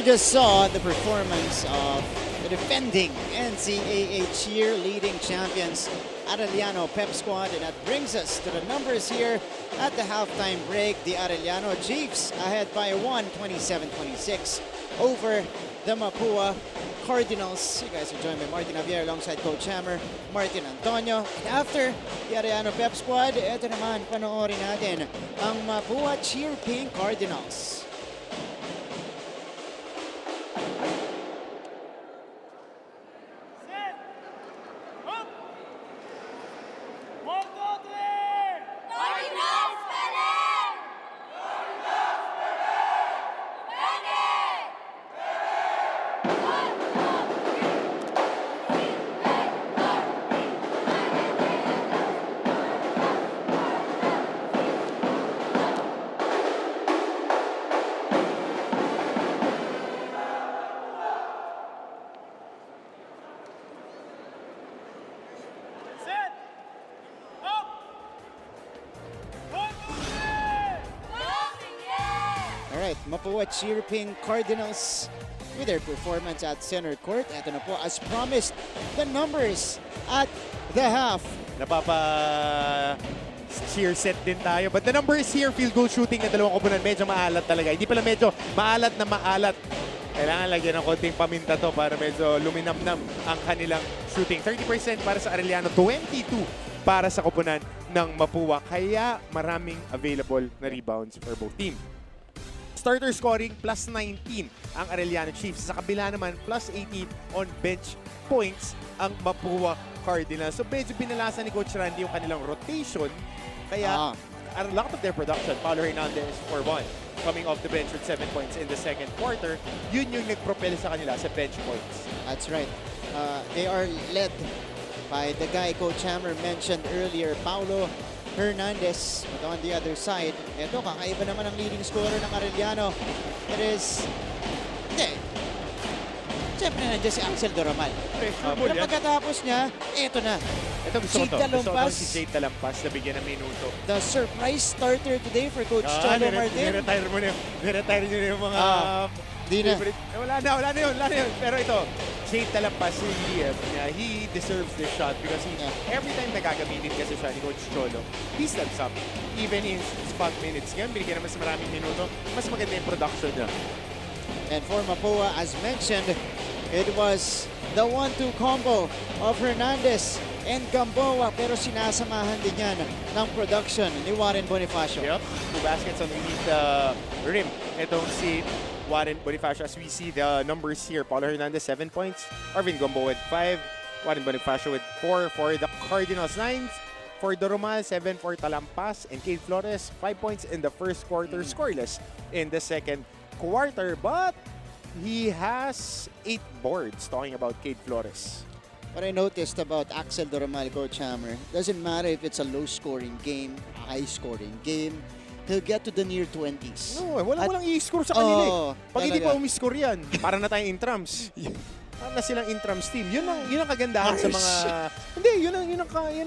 You just saw the performance of the defending NCAA cheerleading champions, Arellano Pep Squad, and that brings us to the numbers here at the halftime break. The Arellano Chiefs ahead by 27-26 over the Mapua Cardinals. You guys are joined by Martin Javier alongside Coach Hammer, Martin Antonio. And after the Arellano Pep Squad, eto naman, panoorin natin ang Mapua Cheer Pink Cardinals. Alright, Mapua Cheerping Cardinals with their performance at center court. Ito na po, as promised, the numbers at the half. Cheer set din tayo. But the numbers here, field goal shooting ng dalawang koponan, medyo maalat talaga. Hindi pala medyo maalat na maalat. Kailangan lagyan ng konting paminta to para medyo luminamnam ang kanilang shooting. 30% para sa Arellano, 22% para sa koponan ng Mapua. Kaya maraming available na rebounds for both team. Starter scoring plus 19 ang Arellano Chiefs. Sa kabila naman, plus 18 on bench points ang Mapua Cardinals. So medyo binalasan ni Coach Randy yung kanilang rotation. Kaya a lot of their production, Paulo Hernandez for 1, coming off the bench with 7 points in the second quarter. Yun yung nagpropel sa kanila sa bench points. That's right. They are led by the guy Coach Hammer mentioned earlier, Paulo Hernandez. But on the other side, eto, kakaiba naman ang leading scorer ng Arellano. It is... Siyempre nandiyan si Axel Doramal. Pero pagkatapos niya, eto na. Ito gusto ko to. Si Jade Talampas na bigyan ng minuto. The surprise starter today for Coach Cholo Martin. Niretire mo na yung mga... Di na. Wala na yun. Pero ito, Jade Talampas, he deserves this shot because every time nagagamitin kasi siya ni Coach Cholo, he steps up. Even in spot minutes ngayon, binigyan naman sa maraming minuto, mas maganda yung production niya. And for Mapua, as mentioned, it was the 1-2 combo of Hernandez and Gamboa, pero sinasamahan din yan ng production ni Warren Bonifacio. Yep, 2 baskets underneath the rim. Itong si Warren Bonifacio, as we see the numbers here, Paulo Hernandez 7 points, Arvin Gamboa with 5, Warren Bonifacio with 4 for the Cardinals, 9 for Doromal, 7 for Talampas, and Cade Flores, 5 points in the first quarter, scoreless in the second quarter, but he has 8 boards, talking about Cade Flores. What I noticed about Axel Doromal, Coach Hammer, doesn't matter if it's a low-scoring game, a high-scoring game, he'll get to the near 20s. No, walang i-score sa kanila Pag hindi pa umi-score yan, para na tayong intrams. Para na silang intrams team. Yun ang kagandahan sa mga... Hindi, yun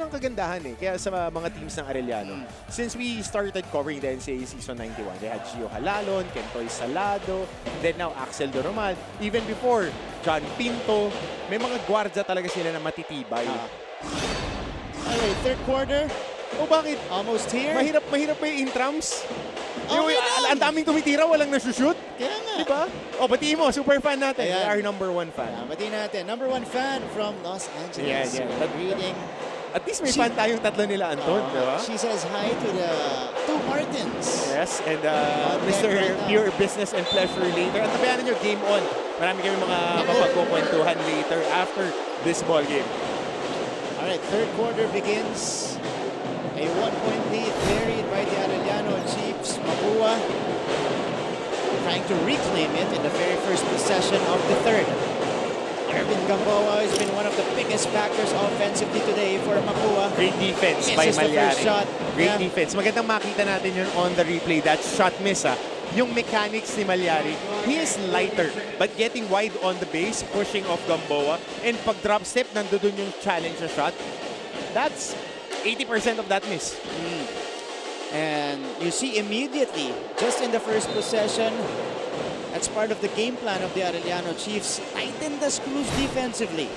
ang kagandahan Kaya sa mga teams ng Arellano. Since we started covering the NCAA Season 91, they had Gio Halalon, Kentoy Salado, then now Axel Doromal. Even before, John Pinto. May mga gwardya talaga sila na matitibay. Alright, third quarter. Bakit? Almost here. Mahirap pa yung intrams. Ang daming tumitira, walang nasushoot. Kaya nga. Diba? Batiin mo, super fan natin. Ayan. Our number 1 fan. Batiin natin. Number 1 fan from Los Angeles. Reading. At least may fan tayong tatlo nila, Anton. Diba? She says hi to the two Martins. Yes, and Mr. Pure Business and Pleasure later. At tabayanan nyo, game on. Marami kami mga mapagkukwentuhan later after this ball game. Alright, third quarter begins. A 1-point lead carried by the Arellano Chiefs. Mapua trying to reclaim it in the very first possession of the third. Arvin Gamboa has been one of the biggest factors offensively today for Mapua. Great defense by Malyari. Great defense. Magandang makita natin yun on the replay. That shot miss Yung mechanics ni Malyari, he is lighter but getting wide on the base, pushing off Gamboa. And pag drop step, nandun yung challenge na shot. That's 80% of that miss. And you see immediately, just in the first possession, that's part of the game plan of the Arellano Chiefs. Tighten the screws defensively.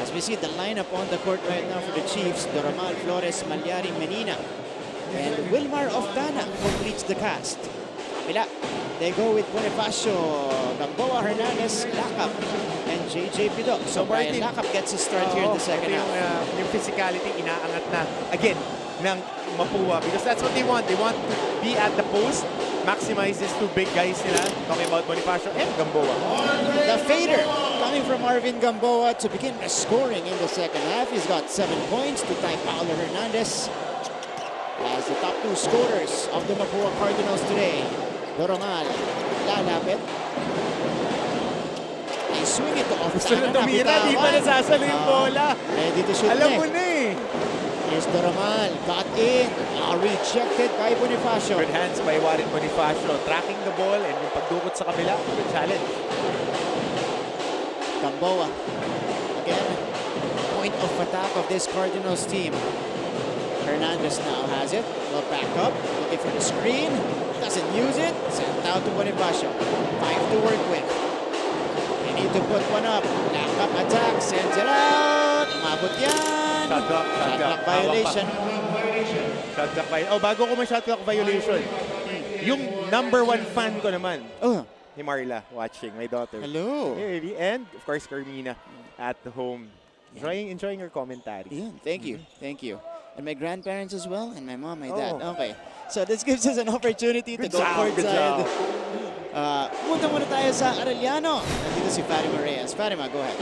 As we see the lineup on the court right now for the Chiefs, Doromal, Flores, Malyari, Menina. And Wilmar Oftana completes the cast. They go with Bonifacio, Gamboa, Hernandez, Lakap, and JJ Pido. So Brian Lakap gets a start here in the second half. Yung physicality, inaangat na again ng Mapua because that's what they want. They want to be at the post, maximize these two big guys nila. Talking about Bonifacio and Gamboa. The fader coming from Arvin Gamboa to begin the scoring in the second half. He's got 7 points to tie Paulo Hernandez as the top 2 scorers of the Mapua Cardinals today. Dorongal, lalapit. They swing it to off. Gusto na tumira, di pa nasasalo yung bola. Ready to shoot. Alam mo na Here's Dorongal, got in. Rejected by Bonifacio. Good hands by Warren Bonifacio. Tracking the ball and yung pagdukot sa kabila. Good challenge. Gamboa. Again, point of attack of this Cardinals team. Hernandez now has it. Will back up. Looking for the screen. Doesn't use it. Sent out to Bonifacio. 5 to work with. They need to put one up. Lakap attack. Sends it out. Umabot yan. Shot clock violation. Shot clock violation. Bago ko may shot clock violation. Yung number 1 fan ko naman. Ni Marla watching. My daughter. Hello. And of course, Carmina at home. Enjoying her commentary. Yeah, thank you. Thank you. And my grandparents as well, and my mom, my dad. Okay. So this gives us an opportunity to go courtside. Punta muna tayo sa Arellano. Nandito si Fatima Reyes. Fatima, go ahead.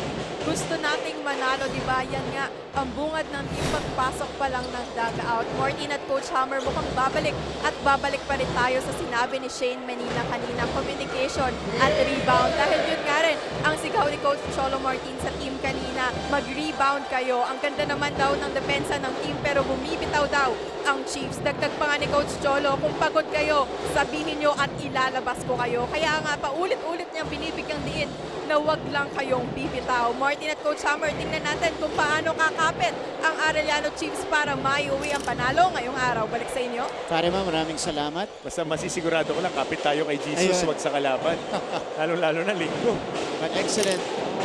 Gusto nating manalo, di ba? Yan nga, ang bungad ng team pagpasok pa lang ng dugout. Martin at Coach Hammer mukhang babalik at babalik pa rin tayo sa sinabi ni Shane Menina kanina, communication at rebound. Dahil yun nga rin, ang sigaw ni Coach Cholo Martin sa team kanina, mag-rebound kayo. Ang ganda naman daw ng depensa ng team pero bumibitaw daw ang Chiefs. Dagdag pa nga ni Coach Cholo, kung pagod kayo, sabihin nyo at ilalabas ko kayo. Kaya nga paulit-ulit niyang binibigyang diin na wag lang kayong bibitaw. Martin at Coach Hammer, tingnan natin kung paano kakapit ang Arellano Chiefs para maiuwi ang panalo ngayong araw. Balik sa inyo. Fatima, maraming salamat. Basta masisigurado ko lang, kapit tayo kay Jesus, wag sa kalaban. Lalo-lalo na linggo. But excellent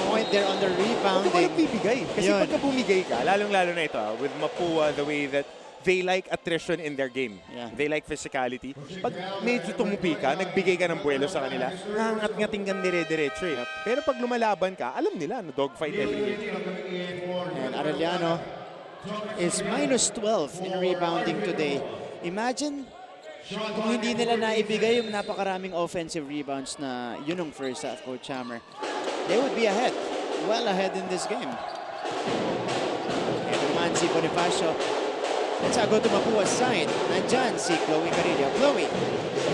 point there on the rebounding. Huwag ka nagbibigay. Kasi pagka bumigay ka, lalong-lalo na ito, with Mapua, the way that they like attrition in their game. Yeah. They like physicality. Pag medyo tumupi ka, nagbigay ka ng buwelo sa kanila, nangat-ngating kang dire-diretso eh. Pero pag lumalaban ka, alam nila na dogfight every game. And Arellano is minus 12 in rebounding today. Imagine kung hindi nila naibigay yung napakaraming offensive rebounds na yun ang first half, Coach Hammer. They would be ahead. Well ahead in this game. And naman si Bonifacio. Let's go to Mapua's side. Nandyan si Chloe Carrillo. Chloe.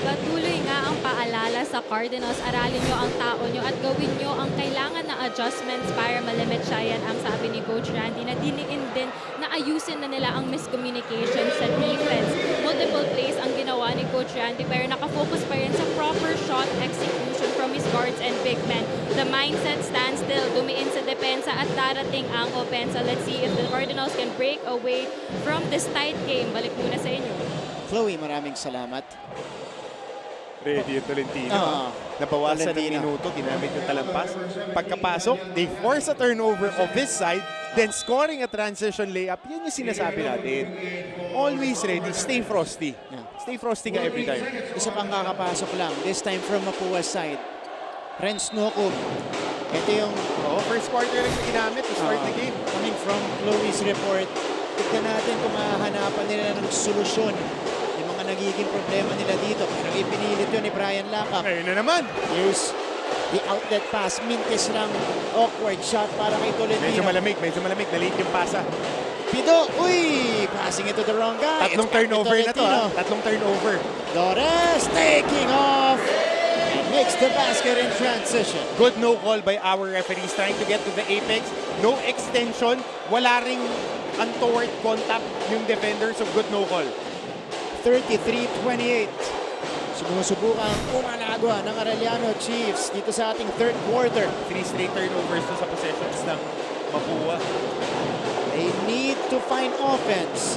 Patuloy nga ang paalala sa Cardinals. Aralin nyo ang tao nyo at gawin nyo ang kailangan na adjustments para malimit siya. Yan ang sabi ni Coach Randy na diniin din na ayusin na nila ang miscommunication sa defense. Multiple plays ang ginawa ni Coach Randy pero nakafocus pa rin sa proper shot execution from his guards and big men. The mindset stands still. Dumiin sa depensa at darating ang opensa. Let's see if the Cardinals can break away from this tight game. Balik muna sa inyo. Chloe, maraming salamat. Ready yung Tolentino. Nabawasan ng minuto, ginamit yung talampas. Pagkapasok, they force a turnover of his side, then scoring a transition layup. Yan yung sinasabi natin. Always ready, stay frosty. Stay frosty ka every time. Isa pang kakapasok lang, this time from Mapua's side. Renz Noko. Ito yung first quarter lang na ginamit to start the game. Coming from Chloe's report, tignan natin kung mahanapan nila ng solusyon yung mga nagiging problema nila dito. Pero ipinilit yun ni Brian Lacap. Ayun na naman. Here's the outlet pass. Mintis lang. Awkward shot para kay Tolentino. Medyo malamig. Nalate yung pasa. Pido. Uy! Passing it to the wrong guy. Tatlong turnover na to. Tatlong turnover. Torres taking off. Makes the basket in transition. Good no call by our referees trying to get to the apex. No extension. Wala ring untoward contact yung defender, so good no call. 33-28. Sumusubukan umalagwa ng Arellano Chiefs dito sa ating third quarter. 3 straight turnovers to sa possessions ng Mapua. They need to find offense.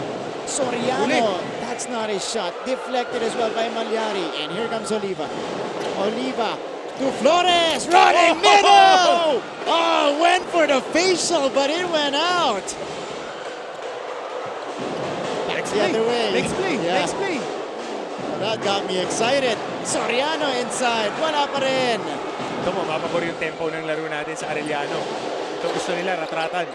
Soriano, that's not his shot. Deflected as well by Malyari. And here comes Oliva. Oliva to Flores, running middle! Oh, went for the facial, but it went out. Back the other way. Next play. That got me excited. Soriano inside, wala pa rin. Ito mo, mapabor yung tempo ng laro natin sa Arellano. Ito gusto nila, ratratan.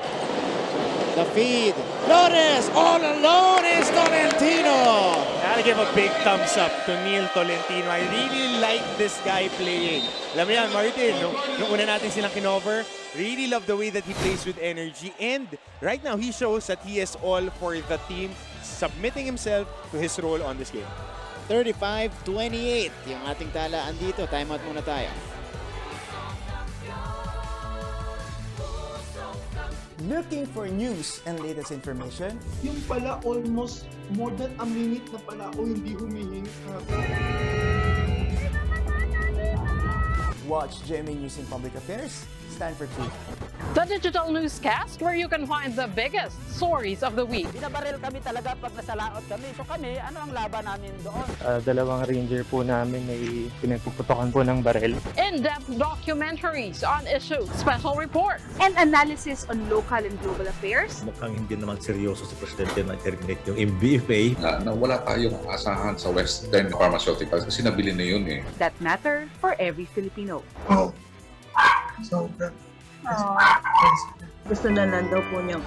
The feed. Flores, all alone is Tolentino. Gotta give a big thumbs up to Neil Tolentino. I really like this guy playing. Alam mo yan, Martin, nung una natin silang kinover, really love the way that he plays with energy. And right now, he shows that he is all for the team, submitting himself to his role on this game. 35-28 yung ating talaan dito. Timeout muna tayo. Looking for news and latest information? Yung pala almost more than a minute na pala ako hindi humihinga. Watch GMA News and Public Affairs. Stand for truth. The digital newscast where you can find the biggest stories of the week. Binabaril kami talaga pag nasalaot kami. So kami, ano ang laban namin doon? Dalawang ranger po namin ay pinagpuputokan po ng baril. In-depth documentaries on issues, special reports, and analysis on local and global affairs. Mukhang hindi naman seryoso si Presidente na terminate yung MBFA. Na wala tayong asahan sa Western Pharmaceuticals kasi nabili na yun eh. That matter for every Filipino. Oh. So good. Gusto na lang daw po niya.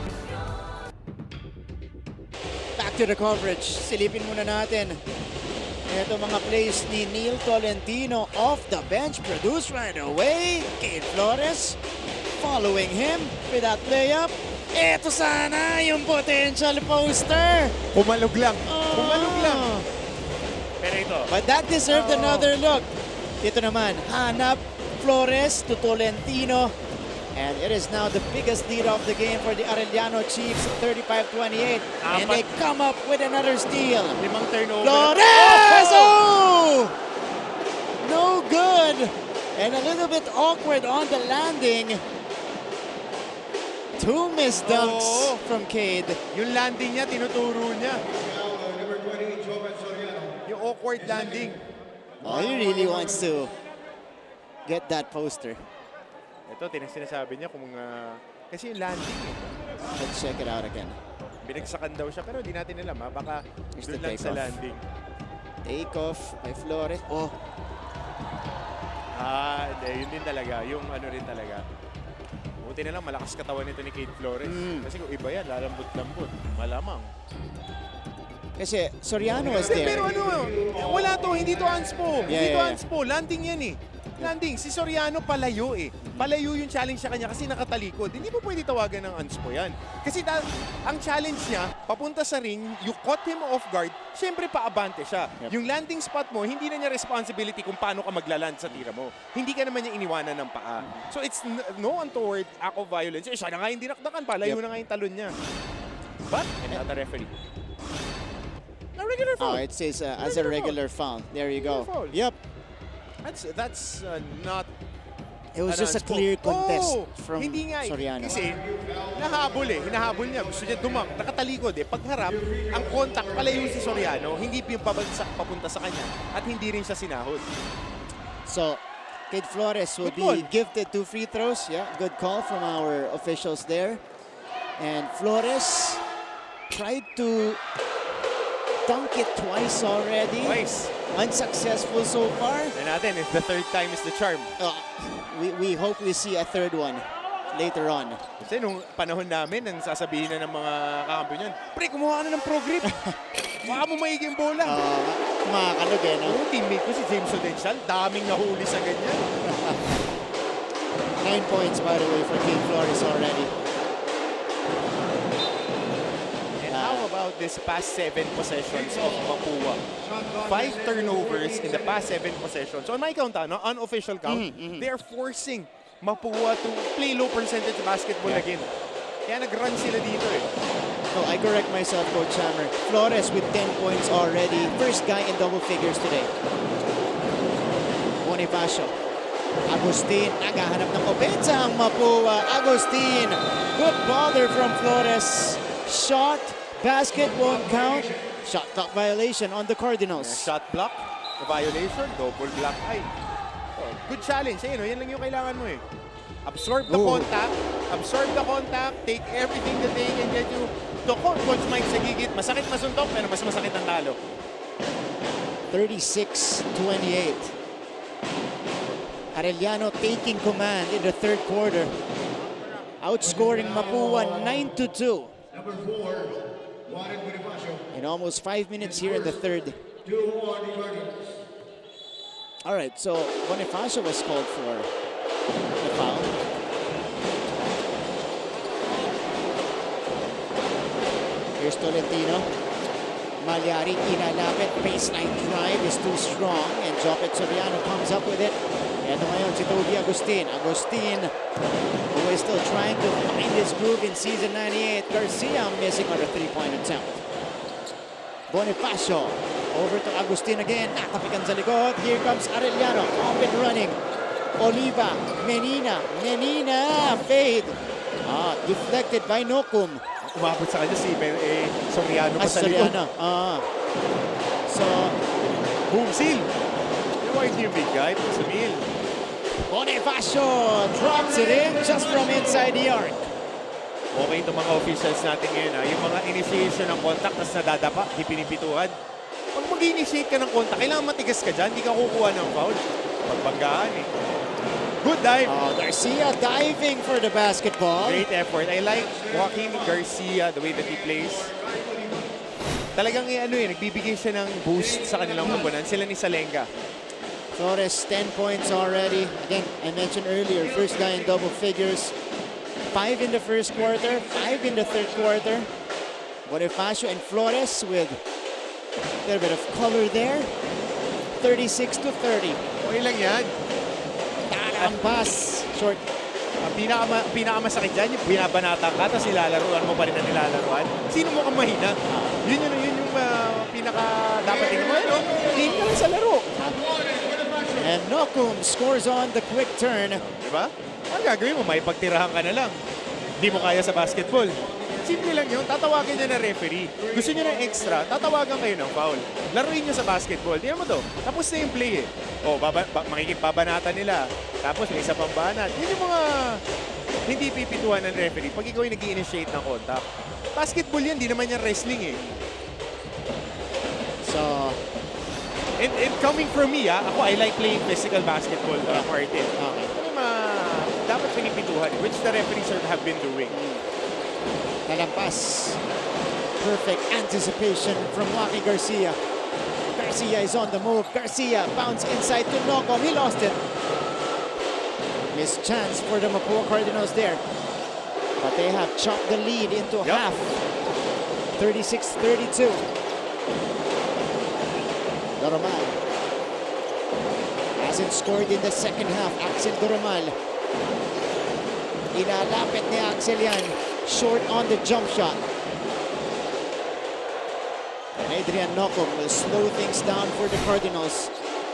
Back to the coverage. Silipin muna natin Ito mga plays ni Neil Tolentino off the bench, produced right away. Kate Flores following him with that layup. Ito sana yung potential poster. Pumalog lang. Pumalog lang. Pero ito. But that deserved another look. Ito naman, hanap Flores to Tolentino. And it is now the biggest lead of the game for the Arellano Chiefs, 35-28. And they come up with another steal. 5 turnover. Flores! Oh! No good. And a little bit awkward on the landing. 2 missed dunks from Cade. Yung landing niya, tinuturo niya. Yung awkward landing. Oh, he really wants to get that poster. Ito, sinasabi niya kung kasi yung landing eh. Let's check it out again. Binagsakan daw siya pero di natin alam ha. Baka Here's doon the lang sa takeoff. landing. Take off by Flores. Oh. Yun din talaga. Yung ano rin talaga. Buti na lang malakas katawan nito ni Kate Flores. Kasi kung iba yan, lalambot-lambot. Malamang. Kasi Soriano was there. Pero ano, wala to. Hindi to anspo. Hindi to anspo. Landing yan eh. Landing. Si Soriano palayo eh. Palayo yung challenge sa kanya kasi nakatalikod. Hindi mo pwede tawagan ng anspo yan. Kasi ang challenge niya, papunta sa ring, you caught him off guard, syempre paabante siya. Yung landing spot mo, hindi na niya responsibility kung paano ka maglaland sa tira mo. Hindi ka naman niya iniwanan ng paa. So it's no untoward act of violence. Siya na nga hindi nakdakan, palayo na nga yung talon niya. But, not a referee. A regular foul. Oh, it says as a regular foul. There you go. Yep. That's not... It was just a clear contest from hindi nga, Soriano. Kasi nahabol eh. Hinahabol niya. Gusto niya nakatalikod eh. Pagharap, ang contact palayo si Soriano, hindi yung pabagsak papunta sa kanya at hindi rin siya sinahod. So, Kate Flores will be gifted 2 free throws. Yeah, good call from our officials there. And Flores tried to dunk it twice already. Twice. Unsuccessful so far. And natin, if the third time is the charm. We hope we see a third one later on. Kasi nung panahon namin, nang sasabihin na ng mga kakampi niyan, pre, kumuha ka na ng pro grip. Baka mo maiging bola. Kumakanog eh, no? Teammate ko si James Odensial, daming nahuli sa ganyan. 9 points, by the way, for Kate Flores already. How about this past 7 possessions of Mapua? 5 turnovers in the past 7 possessions. So on my count, unofficial count, they are forcing Mapua to play low percentage basketball again. Kaya nag-run sila dito eh. So I correct myself, Coach Hammer. Flores with 10 points already. First guy in double figures today. Bonifacio. Agustin, naghahanap ng opensa ang Mapua. Agustin, good ball there from Flores. Shot. Basket won't count. Shot clock violation on the Cardinals. Shot block, violation, double block. Ay, good challenge. Yan lang yung kailangan mo eh. Absorb the contact, take everything that they can get you. Coach Mike sa gigit, masakit masuntok, pero mas masakit ang talo. 36-28. Arellano taking command in the third quarter. Outscoring Mapua 9-2. In almost 5 minutes here in the third. All right, so Bonifacio was called for the foul. Here's Tolentino. Malyari ilalapit. Baseline drive is too strong. And Jopet Soriano comes up with it. Ito ngayon si Toby Agustin. Agustin, who is still trying to find his groove in season 98. Garcia missing on a 3-point attempt. Bonifacio over to Agustin again. Nakapikan sa likod. Here comes Arellano. Off and running. Oliva. Menina. Fade. Deflected by Nokum. Umabot sa kanya si Soriano pa sa likod. So, boom, seal. Why do you big guy? Samil. Bonifacio drops it in just from inside the arc. Okay itong mga officials natin ngayon ha. Yung mga initiation ng contact tas nadadapa, di pinipituhan. Pag mag-initiate ka ng contact, kailangan matigas ka dyan, di ka kukuha ng foul. Pagbanggaan eh. Good dive. Garcia diving for the basketball. Great effort. I like Joaquin Garcia, the way that he plays. talagang nagbibigay siya ng boost sa kanilang koponan. Sila ni Salenga. Flores, 10 points already. Again, I mentioned earlier, first guy in double figures. 5 in the first quarter, 5 in the third quarter. Bonifacio and Flores with a little bit of color there. 36 to 30. Okay lang yan. Ang pass. Short. Pinakamasakit dyan, yung binabanatan ka, tapos nilalaruan mo pa rin na nilalaruan. Sino mo kang mahina? Yun yung pinaka dapat tingnan mo. Tingin ka lang sa laro. And Nokum scores on the quick turn. Diba? Ang gagawin mo, may pagtirahan ka na lang. Hindi mo kaya sa basketball. Simple lang yun, tatawagan niya na referee. Gusto niya ng extra, tatawagan kayo ng foul. Laruin niyo sa basketball. Tingnan mo to, tapos na yung play eh. O, makikipabanatan nila. Tapos may isa pang banat. Yun yung mga hindi pipituan ng referee pag ikaw yung nag-i-initiate ng contact. Basketball yan, di naman yan wrestling eh. So, and coming from me, ako, I like playing physical basketball, Martin. Okay. Dapat pinipituhan, which the referees have been doing. Talampas. Perfect anticipation from Joaquin Garcia. Garcia is on the move. Garcia bounce inside to Nokom. He lost it. Missed chance for the Mapua Cardinals there. But they have chopped the lead into half. 36-32. Doromal hasn't scored in the second half. Axel Doromal. Inalapit ni Axel yan. Short on the jump shot. Adrian Nokom will slow things down for the Cardinals.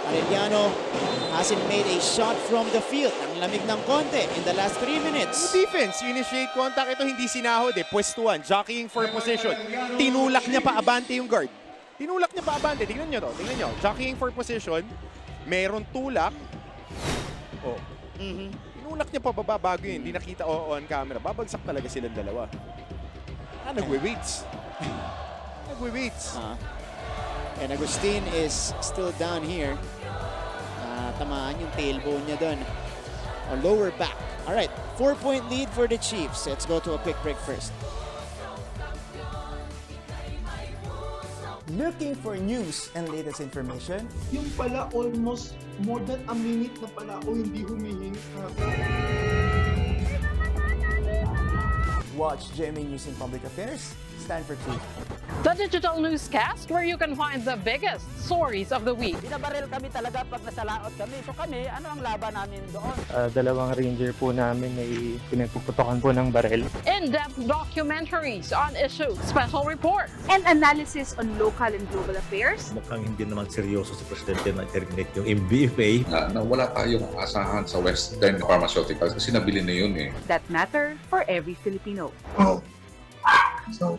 Arellano hasn't made a shot from the field. Ang lamig ng konti in the last 3 minutes. Defense, initiate contact. Ito hindi sinahod eh. Pwestuhan, jockeying for position. Tinulak niya pa abante yung guard. Tinulak niya pa abante. Tingnan niyo to. Tingnan niyo. Jockeying for position. Meron tulak. Oh. Tinulak niya pa baba bago yun. Hindi nakita on camera. Babagsak talaga silang dalawa. Nagwe-weights. Nagwe-weights. And Agustin is still down here. Tamaan yung tailbone niya doon. Or lower back. All right, 4-point lead for the Chiefs. Let's go to a quick break first. Looking for news and latest information? Yung pala almost more than a minute na pala ako hindi humihinga. Watch GMA News and Public Affairs. Stand for truth. The digital newscast where you can find the biggest stories of the week. Binabaril kami talaga pag nasalaot kami. So kami, ano ang laban namin doon? Dalawang ranger po namin ay pinagpuputokan po ng baril. In-depth documentaries on issues, special reports, and analysis on local and global affairs. Mukhang hindi naman seryoso si Presidente na terminate yung MBFA. Na wala tayong asahan sa Western Pharmaceuticals kasi nabili na yun eh. That matter for every Filipino. So,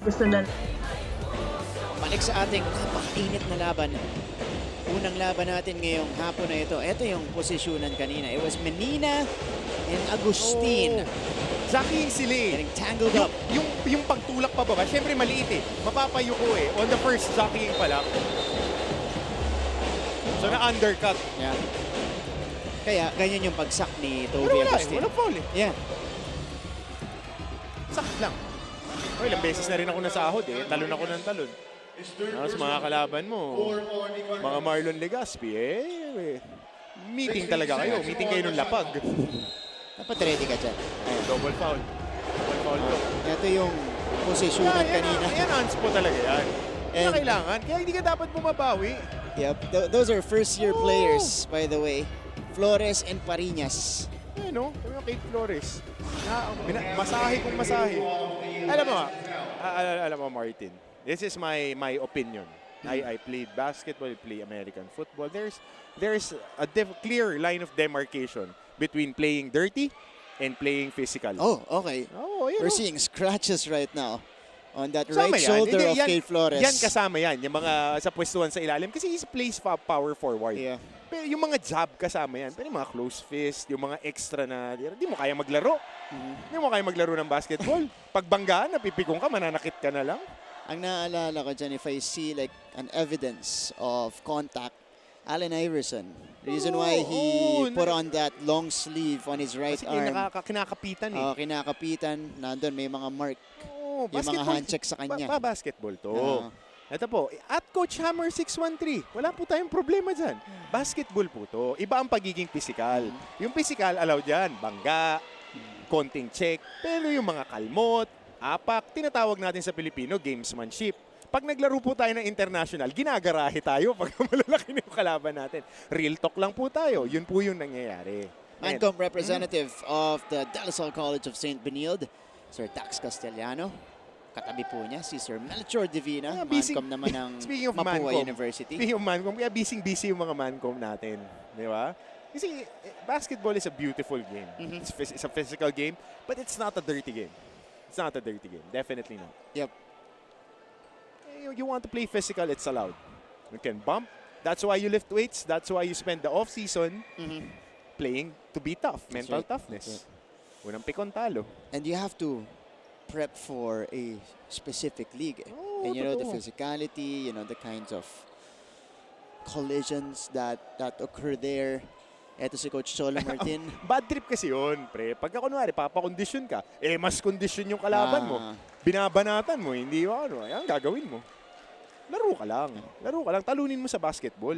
gusto na. Balik sa ating napakainit na laban. Unang laban natin ngayong hapon na ito. Ito yung posisyonan kanina. It was Menina and Agustin. Jockeying sila eh. Getting tangled up. Yung pagtulak pa baba, syempre maliit eh. Mapapayuko eh. On the first jockeying pa lang. So na-undercut. Yeah. Kaya ganyan yung pagsak ni Toby Pero Agustin. Wala foul eh. Yeah. Sakit lang. Ilang beses na rin ako nasahod eh. Talon ako ng talon. Tapos mga kalaban mo, mga Marlon Legaspi meeting talaga kayo. Meeting kayo ng lapag. Dapat ready ka dyan. Ayun, double foul. Double foul to. Ito yung posisyonan kanina. Yan, anspo talaga yan. Yan kailangan. Kaya hindi ka dapat bumabawi. Yep. Those are first-year players, by the way. Flores and Parinas. Kami yung kay Flores. Masahe kung masahe. Alam mo, Martin, this is my opinion. I played basketball, I play American football. There's a clear line of demarcation between playing dirty and playing physical. Oh, okay. We're seeing scratches right now on that right shoulder of Kay Flores. Yan kasama yan, yung mga sa pwestuhan sa ilalim kasi he plays power forward. Yeah. Pero yung mga jab kasama yan, pero yung mga close fist, yung mga extra na, di mo kaya maglaro. Hindi mo kaya maglaro ng basketball. Pagbanggaan, napipikong ka, mananakit ka na lang. Ang naalala ko dyan, if I see like an evidence of contact, Allen Iverson. Reason why he put on that long sleeve on his right arm. Kasi kinakapitan eh. Kinakapitan. Nandun, may mga mark. yung mga handcheck sa kanya. Basketball to. Ito po, at Coach Hammer 613. Wala po tayong problema dyan. Basketball po to. Iba ang pagiging physical. Yung physical, allowed yan. Bangga, konting check. Pero yung mga kalmot, apak, tinatawag natin sa Pilipino, gamesmanship. Pag naglaro po tayo ng international, ginagarahe tayo pag malalaki na yung kalaban natin. Real talk lang po tayo. Yun po yung nangyayari. Mancom representative of the De La Salle College of St. Benilde, Sir Tax Castellano. Katabi po niya si Sir Melchor Divina, Mancom naman ng Mapua University. Speaking of Mancom, kaya busy yung mga Mancom natin. Di ba? Kasi basketball is a beautiful game. It's a physical game, but it's not a dirty game. It's not a dirty game. Definitely not. Yep. You want to play physical, it's allowed. You can bump. That's why you lift weights. That's why you spend the off-season playing to be tough. Mental toughness. Unang pikon talo. And you have to prep for a specific league. And you know the physicality, you know the kinds of collisions that occur there. Eto si Coach Cholo Martin. Bad trip kasi yun, pre. Pagka kunwari, papakondisyon ka, mas kondisyon yung kalaban mo. Binabanatan mo, hindi mo ano. Ayan, gagawin mo. Laro ka lang. Laro ka lang. Talunin mo sa basketball.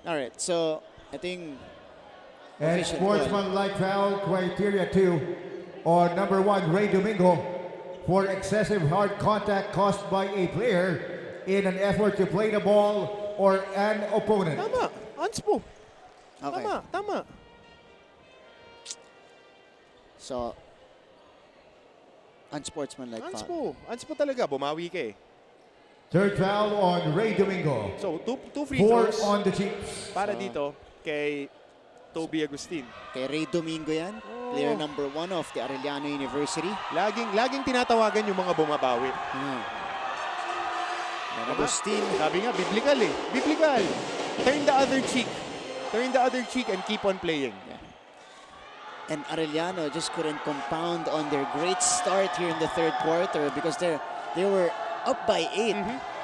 Alright, so I think... And sportsmanlike foul criteria 2 on number 1, Ray Domingo, for excessive hard contact caused by a player in an effort to play the ball or an opponent. Tama. Anspo. Okay. Tama. So, unsportsmanlike foul. Anspo talaga. Bumawi ka eh. Third foul on Ray Domingo. So, two free throws. 4 on the Chiefs. Para dito kay Toby Agustin. Kay Ray Domingo yan. Player number 1 of the Arellano University. Laging tinatawagan yung mga bumabawi. Agustin. Sabi nga, biblical eh. Biblical. Turn the other cheek. Turn the other cheek and keep on playing. And Arellano just couldn't compound on their great start here in the third quarter because they were up by 8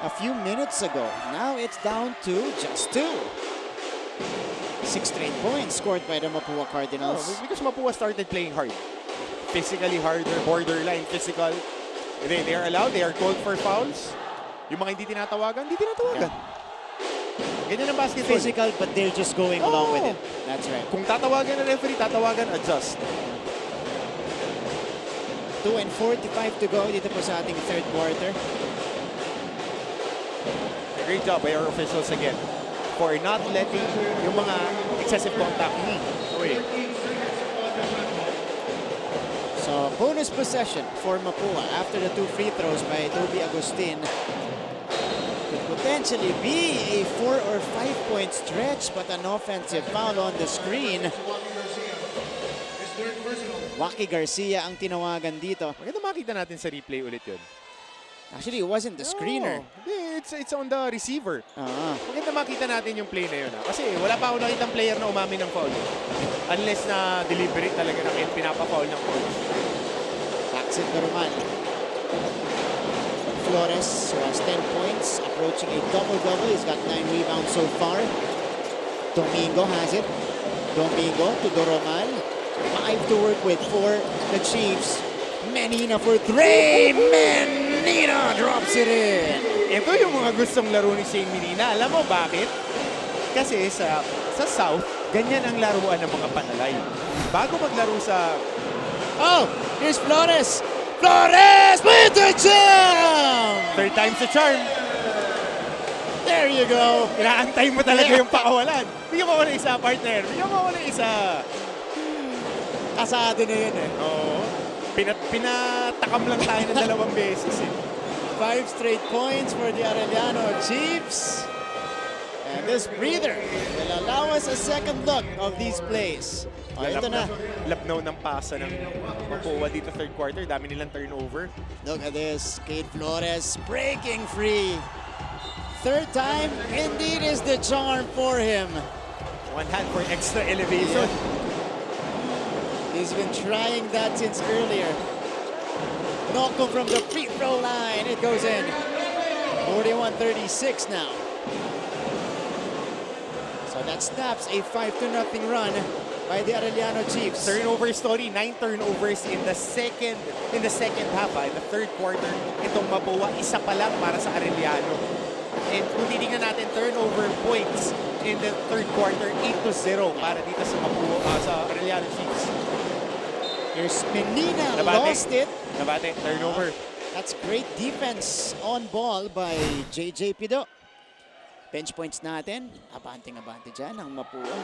a few minutes ago. Now it's down to just 2. 6 straight points scored by the Mapua Cardinals. Because Mapua started playing hard. Physically harder, borderline physical. They are allowed, they are called for fouls. Yung mga hindi tinatawagan. Ganyan ang basketball. Physical, but they're just going along with it. That's right. Kung tatawagan ng referee, adjust. 2:45 to go dito po sa ating third quarter. Great job by our officials again for not letting yung mga excessive contact away. So, bonus possession for Mapua after the 2 free throws by Toby Agustin. Could potentially be a 4 or 5 point stretch, but an offensive foul on the screen. Waki Garcia ang tinawagan dito. Maganda makita natin sa replay ulit yun. Actually, it wasn't the screener. It's on the receiver. Maganda makita natin yung play na yun. Kasi wala pa ako nakitang player na umamin ng foul. Unless na deliberate talaga na pinapa-foul ng coach. Maxim Garuman. Flores, who has 10 points, approaching a double-double. He's got 9 rebounds so far. Domingo has it. Domingo to Doromal. 5 to work with for the Chiefs. Menina for 3. Menina drops it in. Ito yung mga gustong laro ni Shane Menina. Alam mo bakit? Kasi sa South, ganyan ang laruan ng mga panalay. Bago maglaro sa... Oh, here's Flores. Flores with the jam! Third time's the charm. There you go. Inaantay mo talaga yung pakawalan. Bigyan mo ako ng isa, partner. Bigyan mo ako ng isa. Kasado na yun eh. Oo. Pinatakam lang tayo ng 2 beses eh. 5 straight points for the Arellano Chiefs. And this breather will allow us a second look of these plays. Ito na. Labnaw ng pasa ng Mapua dito third quarter. Dami nilang turnover. Look at this. Cade Flores breaking free. Third time, indeed, is the charm for him. One hand for extra elevation. He's been trying that since earlier. Noko from the free throw line. It goes in. 41-36 now. So So that snaps a 5-0 run by the Arellano Chiefs. Turnover story, 9 turnovers in the second half, in the third quarter. Itong Mapua, isa pa lang para sa Arellano. And kung titignan natin, turnover points in the third quarter, 8-0 para dito sa Mapua, sa Arellano Chiefs. Here's Menina, lost it. Nabate, turnover. That's great defense on ball by JJ Pido. Bench points natin, abante dyan ang Mapua.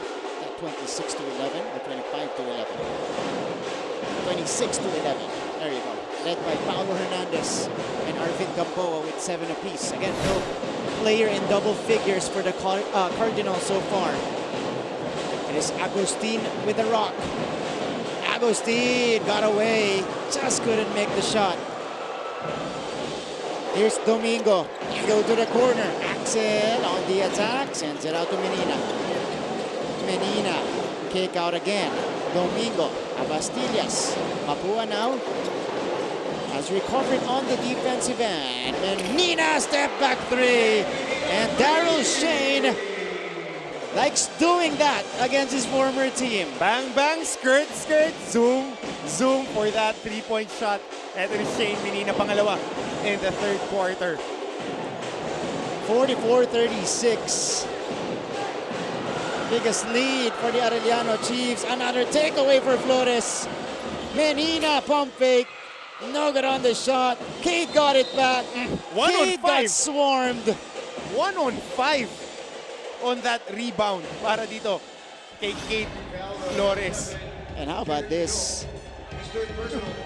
26-11 or 25-11. 26-11. There you go. Led by Paulo Hernandez and Arvin Gamboa with 7 apiece. Again, no player in double figures for the Cardinals so far. It is Agustin with the rock. Agustin got away, just couldn't make the shot. Here's Domingo. He go to the corner. Axel on the attack. Sends it out to Menina. Menina. Kick out again. Domingo. Abastillas. Mapua now has recovered on the defensive end. Menina step back three. And Daryl Shane likes doing that against his former team. Bang, bang, skirt, skirt, zoom, zoom for that three-point shot. Ito ni Shane Menina, pangalawa in the third quarter. 44-36. Biggest lead for the Arellano Chiefs. Another takeaway for Flores. Menina pump fake. No good on the shot. Kate got it back. Kate got swarmed. 1 on 5 on that rebound para dito kay Kate Flores. And how about this?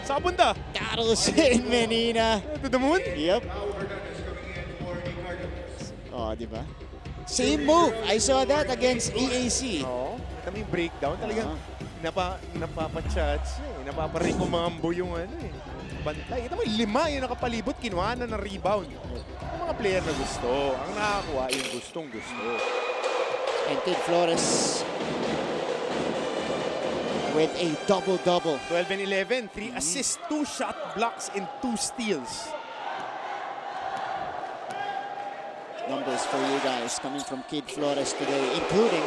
Sa bunda. Daryl Shane Menina. To the moon? Yep. Oh, di ba? Same move. I saw that against EAC. Oo. Kami breakdown. Talagang napapachats. Napaparicomambo yung bantay. Ito mo, 5 yung nakapalibot. Kinuha na ng rebound. Ang mga player na gusto. Ang nakakuha yung gustong-gusto. And Kate Flores with a double-double. 12 and 11. 3 assists, 2 shot blocks, and 2 steals. Numbers for you guys coming from Kid Flores today, including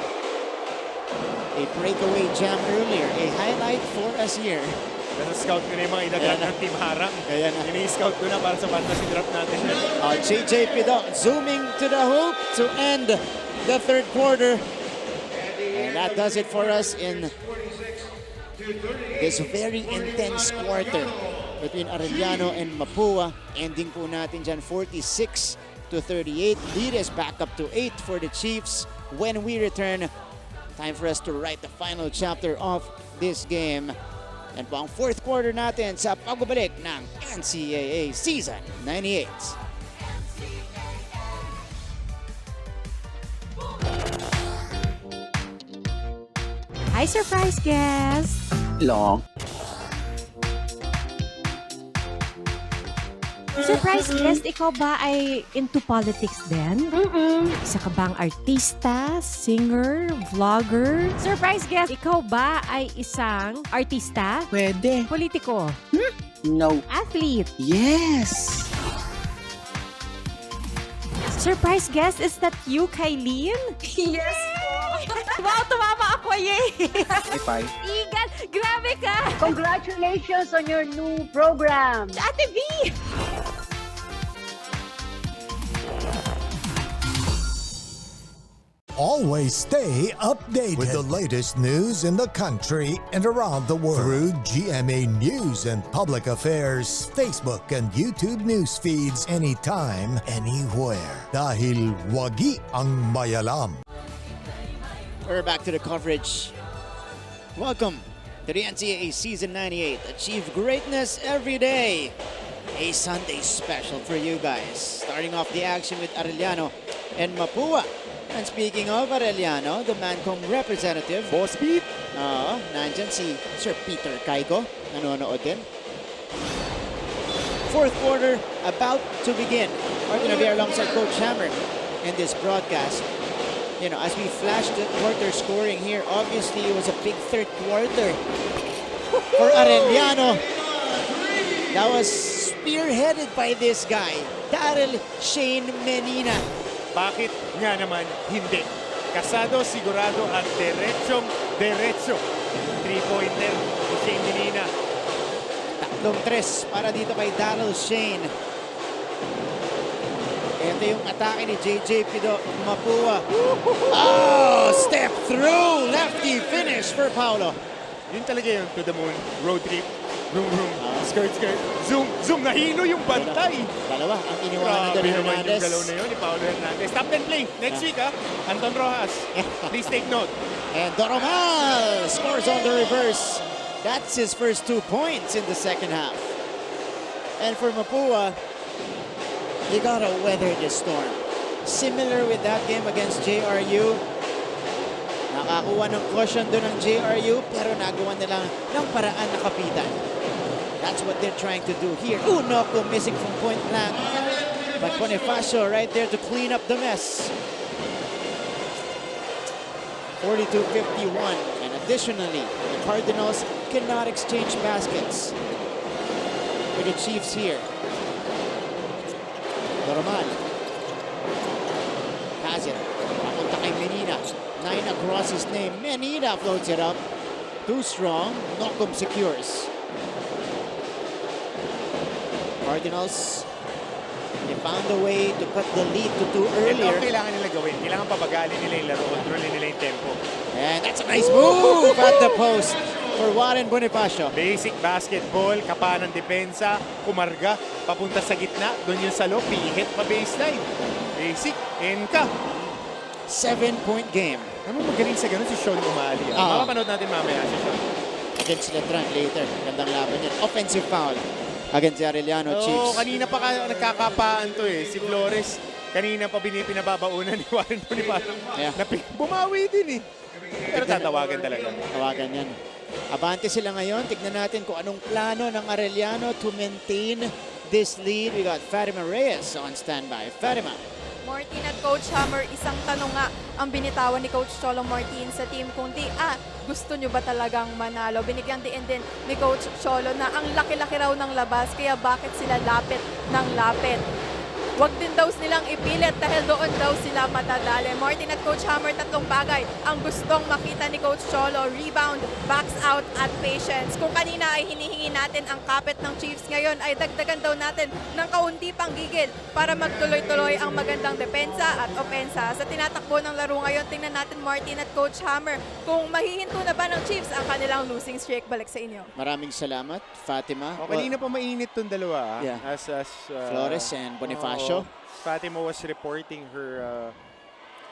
a breakaway jam earlier, a highlight for us here. Nasa scout ko na yung mga idagdag ng Team Harang. Kaya na. Ini-scout ko na para sa fantasy draft natin. JJ Pido zooming to the hoop to end the third quarter. And that does it for us in this very intense quarter between Arellano and Mapua. Ending po natin dyan 46-38. Lead is back up to 8 for the Chiefs. When we return, time for us to write the final chapter of this game. And po ang fourth quarter natin sa pagbabalik ng NCAA Season 98. Hi, surprise guest! Long. Surprise guest, ikaw ba ay into politics din? Isa ka bang artista, singer, vlogger? Surprise guest, ikaw ba ay isang artista? Pwede. Politiko? No. Athlete? Yes! Surprise guest, is that you, Kylene? Yes Wow, tumama ako, yay! High five. Igan, grabe ka! Congratulations on your new program! Ate V! Always stay updated with the latest news in the country and around the world through GMA News and Public Affairs, Facebook and YouTube news feeds anytime, anywhere. Dahil wagi ang mayalam. We're back to the coverage. Welcome to the NCAA Season 98. Achieve greatness every day. A Sunday special for you guys. Starting off the action with Arellano and Mapua. And speaking of Arellano, the Mancom representative, Boss Pete. Nandyan si Sir Peter Caico. Nanonood din. Fourth quarter about to begin. Martin Javier alongside Coach Hammer in this broadcast. You know, as we flashed the quarter scoring here, obviously it was a big third quarter for Arellano. That was spearheaded by this guy, Daryl Shane Menina. Bakit nga naman hindi? Casado, sigurado at derecho. 3-pointer ni Shane Menina. 3 para dito kay Daryl Shane. Ito yung atake ni JJ Mapua. Oh, step through. Lefty finish for Paolo. Yun talaga yung to the moon, road trip, vroom vroom, skirt, zoom, nahino yung bantay. Dalawa ang iniwanan ni Hernandez. Yung dalaw na yun ni Paolo Hernandez. Stop and play. Next week, Anton Rojas. Please take note. And Doromal scores on the reverse. That's his first 2 points in the second half. And for Mapua, they gotta weather the storm. Similar with that game against JRU. Nakakuha ng caution doon ng JRU, pero nagawa nila ng paraan na kapitan. That's what they're trying to do here. Noko missing from point blank. But Bonifacio right there to clean up the mess. 42-51. And additionally, the Cardinals cannot exchange baskets with the Chiefs here. Normal. Has it. Papunta kay Menina. 9 across his name. Menina floats it up. Too strong. Nocum secures. Cardinals, they found a way to cut the lead to 2 earlier. Ito ang kailangan nila gawin. Kailangan pabagalin nila yung laro. Kontrolin nila yung tempo. And that's a nice move at the post for Warren Bonifacio. Basic basketball, kapa ng depensa, kumarga, papunta sa gitna, doon yung salo, pihit pa baseline. Basic, enka. 7-point game. Ano magaling sa ganun si Sean Umali. Makapanood natin mamaya si Sean. Against Letran later. Gandang laban yan. Offensive foul against the Arellano Chiefs. Kanina pa nagkakapaan to eh. Si Flores, kanina pa pinababaunan ni Warren Bonifacio. Bumawi din eh. Pero tatawagan talaga. Tawagan yan. Abante sila ngayon. Tignan natin kung anong plano ng Arellano to maintain this lead. We got Fatima Reyes on standby. Fatima. Martin at Coach Hammer, isang tanong nga ang binitawan ni Coach Cholo Martin sa team, kundi gusto nyo ba talagang manalo? Binigyan din ni Coach Cholo na ang laki-laki raw ng labas, kaya bakit sila lapit ng lapit? Huwag din daw silang ipilit dahil doon daw sila matadali. Martin at Coach Hammer, 3 bagay ang gustong makita ni Coach Cholo. Rebound, backs out at patience. Kung kanina ay hinihingi natin ang kapit ng Chiefs, ngayon ay dagdagan daw natin ng kaunti pang gigil para magtuloy-tuloy ang magandang depensa at opensa. Sa tinatakbo ng laro ngayon, tingnan natin Martin at Coach Hammer kung mahihinto na ba ng Chiefs ang kanilang losing streak. Balik sa inyo. Maraming salamat, Fatima. Kanina pa mainit tong dalawa. As Flores and Bonifacio. Fatima was reporting her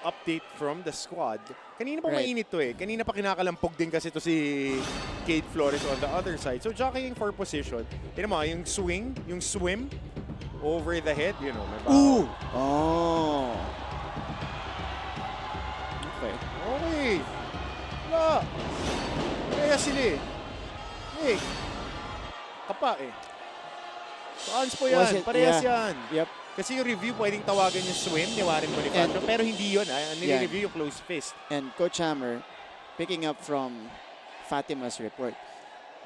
update from the squad. Kanina pa mainit to eh. Kanina pa kinakalampog din kasi to si Cade Flores on the other side. So jockeying for position. Tignan mo, yung swing, yung swim over the head, you know. May Ooh! Oh! Okay. Okay. Wala. Kaya sila eh. Hey. Kapa eh. Paans po yan. Parehas yan. Yep. Kasi yung review pwedeng tawagan yung swim ni Warren Bonifacio, pero hindi yun. Nire-review yung close fist. And Coach Hammer, picking up from Fatima's report,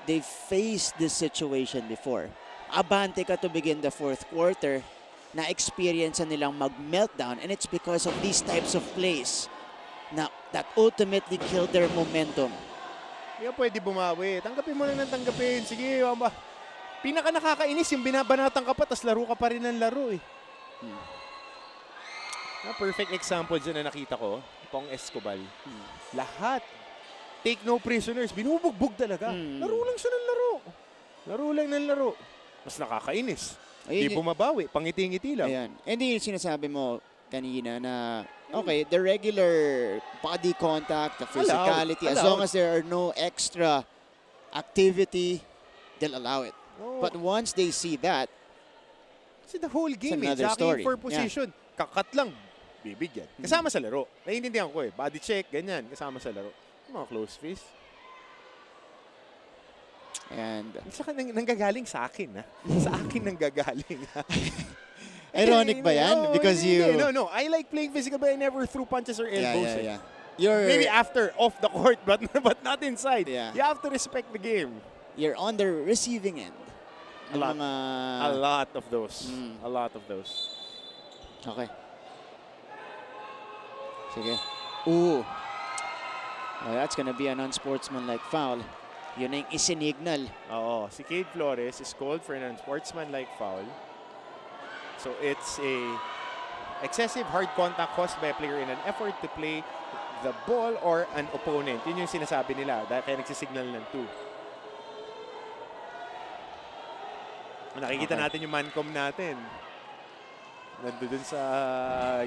they faced this situation before. Abante ka to begin the 4th quarter, na-experience nilang mag-meltdown, and it's because of these types of plays na that ultimately killed their momentum. Hindi ka pwede bumawi. Tanggapin mo lang ng tanggapin. Sige, pinaka nakakainis yung binabanatan ka pa, tas laro ka pa rin ng laro eh. Perfect example dyan na nakita ko, Pong Escobar. Lahat. Take no prisoners. Binubugbog talaga. Laro lang siya ng laro. Laro lang ng laro. Mas nakakainis. Hindi bumabawi. Pangiti-ngiti lang. Ayan. Hindi yung sinasabi mo kanina na, okay, the regular body contact, the physicality, as long as there are no extra activity, they'll allow it. But once they see that, kasi the whole game story. For position. Kakat lang, bibigyan. Kasama sa laro. Naiintindihan ko eh. Body check, ganyan. Kasama sa laro. Mga close fist. And saka nanggagaling sa akin, Sa akin nanggagaling. Ironic ba yan? Because you... No. I like playing physical but I never threw punches or elbows. You're... Maybe after, off the court, but not inside. Yeah. You have to respect the game. You're on the receiving end. A lot of those. A lot of those. Okay. Sige. Ooh. Oh, that's gonna be an unsportsmanlike foul. Yun ang isinignal. Oo, si Cade Flores is called for an unsportsmanlike foul. So it's a excessive hard contact caused by a player in an effort to play the ball or an opponent. Yun yung sinasabi nila. Dahil kaya nagsisignal ng 2. Nakikita natin yung mancom natin. Nandun sa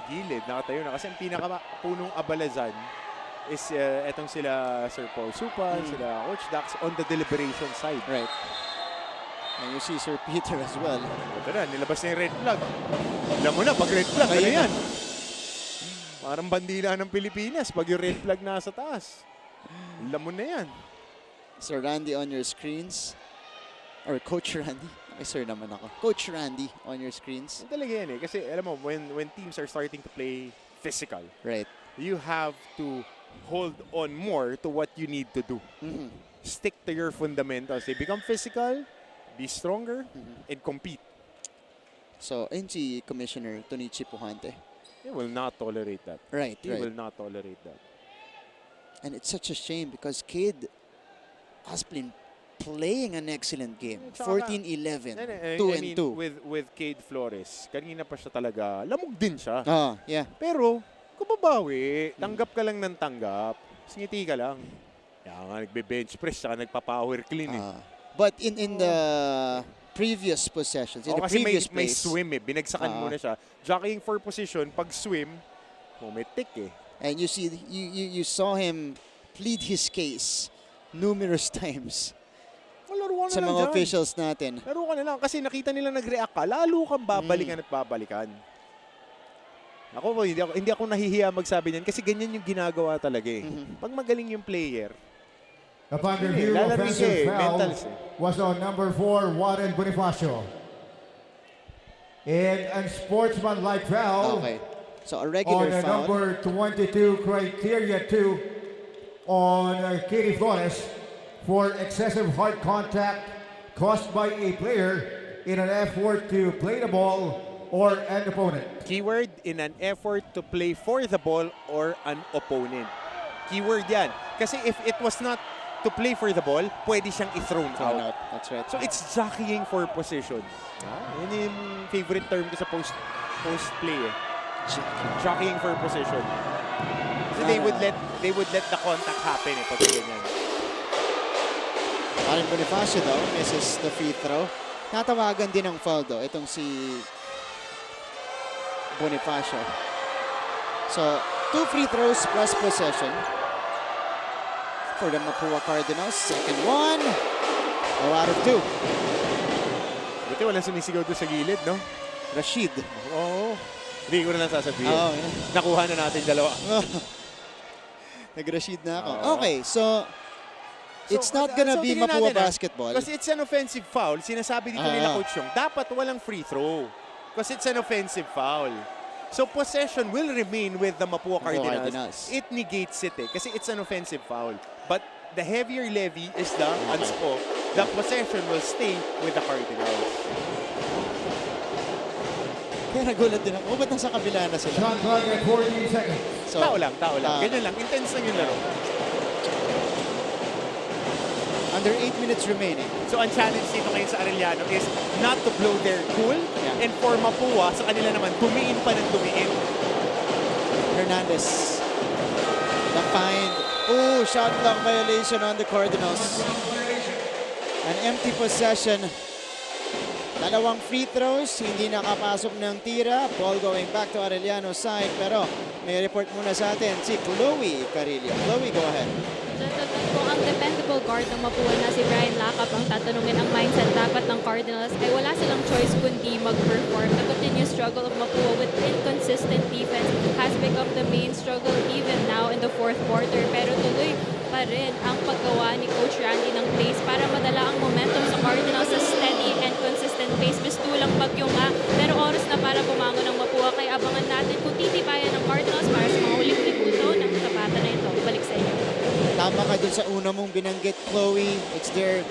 gilid. Nakatayo na. Kasi ang pinakapunong abalazan is etong sila Sir Paul Supan, sila Coach Dax on the deliberation side. Right. And you see Sir Peter as well. Ito na, nilabas na yung red flag. Alam mo na, pag red flag, ano yan? Parang bandila ng Pilipinas pag yung red flag nasa taas. Alam mo na yan. Sir Randy on your screens. Or Coach Randy. May sir naman ako. Coach Randy on your screens. Talaga yan eh. Kasi alam mo, when teams are starting to play physical, right, you have to hold on more to what you need to do. Stick to your fundamentals. They become physical, be stronger, and compete. So, ayun si Commissioner Tonichi Puhante. He will not tolerate that. Right, He will not tolerate that. And it's such a shame because Cade has been playing an excellent game. 14-11, 2-2. With Cade Flores, kanina pa siya talaga, lamog din siya. Yeah. Pero, kung babawi, tanggap ka lang ng tanggap, singiti ka lang. Kaya nga, nagbe-bench press, saka nagpa-power clean eh. But in the previous possessions, in the previous may plays, swim eh, binagsakan muna siya. Jockeying for position, pag swim, may tick eh. And you see, you saw him plead his case numerous times. Laruan sa mga officials natin. Laro ka na lang kasi nakita nila nag-react ka, lalo kang babalikan at babalikan. Ako, hindi ako nahihiya magsabi niyan kasi ganyan yung ginagawa talaga eh. Pag magaling yung player, upon review, offensive foul was on number 4, Warren Bonifacio. And unsportsmanlike foul. Okay. So a regular on foul. Number 22, criteria 2 on Katie Flores for excessive hard contact caused by a player in an effort to play the ball or an opponent. Keyword, in an effort to play for the ball or an opponent. Keyword yan. Kasi if it was not to play for the ball, pwede siyang i-thrown out. That's right. So it's jockeying for position. Yun yung favorite term ko sa post-play eh. Jockeying for position. So they would let the contact happen eh pag ganyan. Warren Bonifacio daw misses the free throw. Natawagan din ng foul daw itong si Bonifacio. So 2 free throws plus possession for the Mapua Cardinals. Second one. 0 out of 2. Buti walang sumisigaw doon sa gilid, no? Rashid. Oo. Hindi ko na lang sasabihin. Yeah. Nakuha na natin dalawa. Nag-Rashid na ako. Okay, so it's not gonna be Mapua basketball. Kasi it's an offensive foul. Sinasabi dito nila Coach Yong, dapat walang free throw. Kasi it's an offensive foul. So possession will remain with the Mapua Cardinals. It negates it eh. Kasi it's an offensive foul. But the heavier levy is the unspo. The possession will stay with the Cardinals. Kaya nagulat din ako. Ba't nasa kabila na sila? Shot clock at 14 seconds. So, tao lang. Ganyan lang. Intense lang yung laro. Under 8 minutes remaining. So ang challenge dito ngayon sa Arellano is not to blow their cool and for Mapua, sa kanila naman, tumiin pa ng tumiin. Hernandez. The find. Oh, shot clock violation on the Cardinals. An empty possession. Dalawang free throws, hindi nakapasok ng tira. Ball going back to Arellano side. Pero may report muna sa atin si Chloe Carillo. Chloe, go ahead. Kung ang dependable guard ng Mapua na si Brian Lacap ang tatanungin ang mindset dapat ng Cardinals ay wala silang choice kundi mag-perform. The continuous struggle of Mapua with inconsistent defense has become the main struggle even now in the fourth quarter. Pero tuloy pa rin ang paggawa ni Coach Randy ng plays para madala ang momentum sa Cardinals sa steady and consistent pace. Mistulang bagyo nga, pero oras na para bumangon ng Mapua. Kaya abangan natin kung titibayan ng Cardinals para sa mga huling minuto ng tapatan na ito. Balik sa inyo. Tama ka dun sa una mong binanggit, Chloe. It's their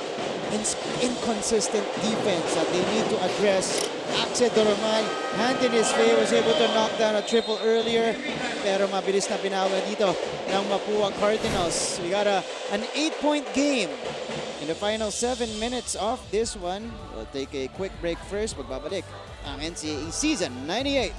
inconsistent defense that they need to address. Axel Doromal, hand in his face, was able to knock down a triple earlier. pero mabilis na binawi dito ng Mapua Cardinals. We got an 8-point game in the final 7 minutes of this one. We'll take a quick break first. Magbabalik ang NCAA Season 98.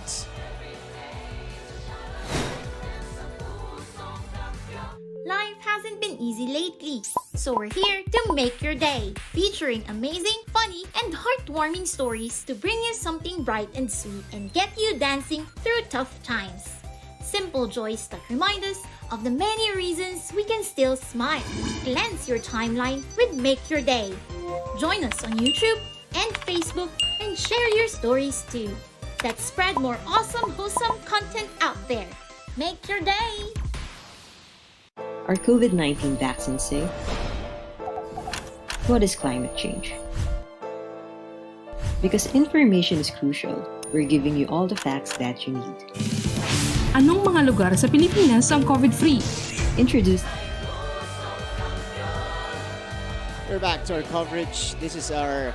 Life hasn't been easy lately, so we're here to make your day, featuring amazing, funny, and heartwarming stories to bring you something bright and sweet and get you dancing through tough times. Simple joys that remind us of the many reasons we can still smile. Cleanse your timeline with Make Your Day. Join us on YouTube and Facebook and share your stories too. Let's spread more awesome, wholesome content out there. Make your day! Are COVID-19 vaccines safe? What is climate change? Because information is crucial, we're giving you all the facts that you need. Anong mga lugar sa Pilipinas ang COVID-free? Introduce. We're back to our coverage. This is our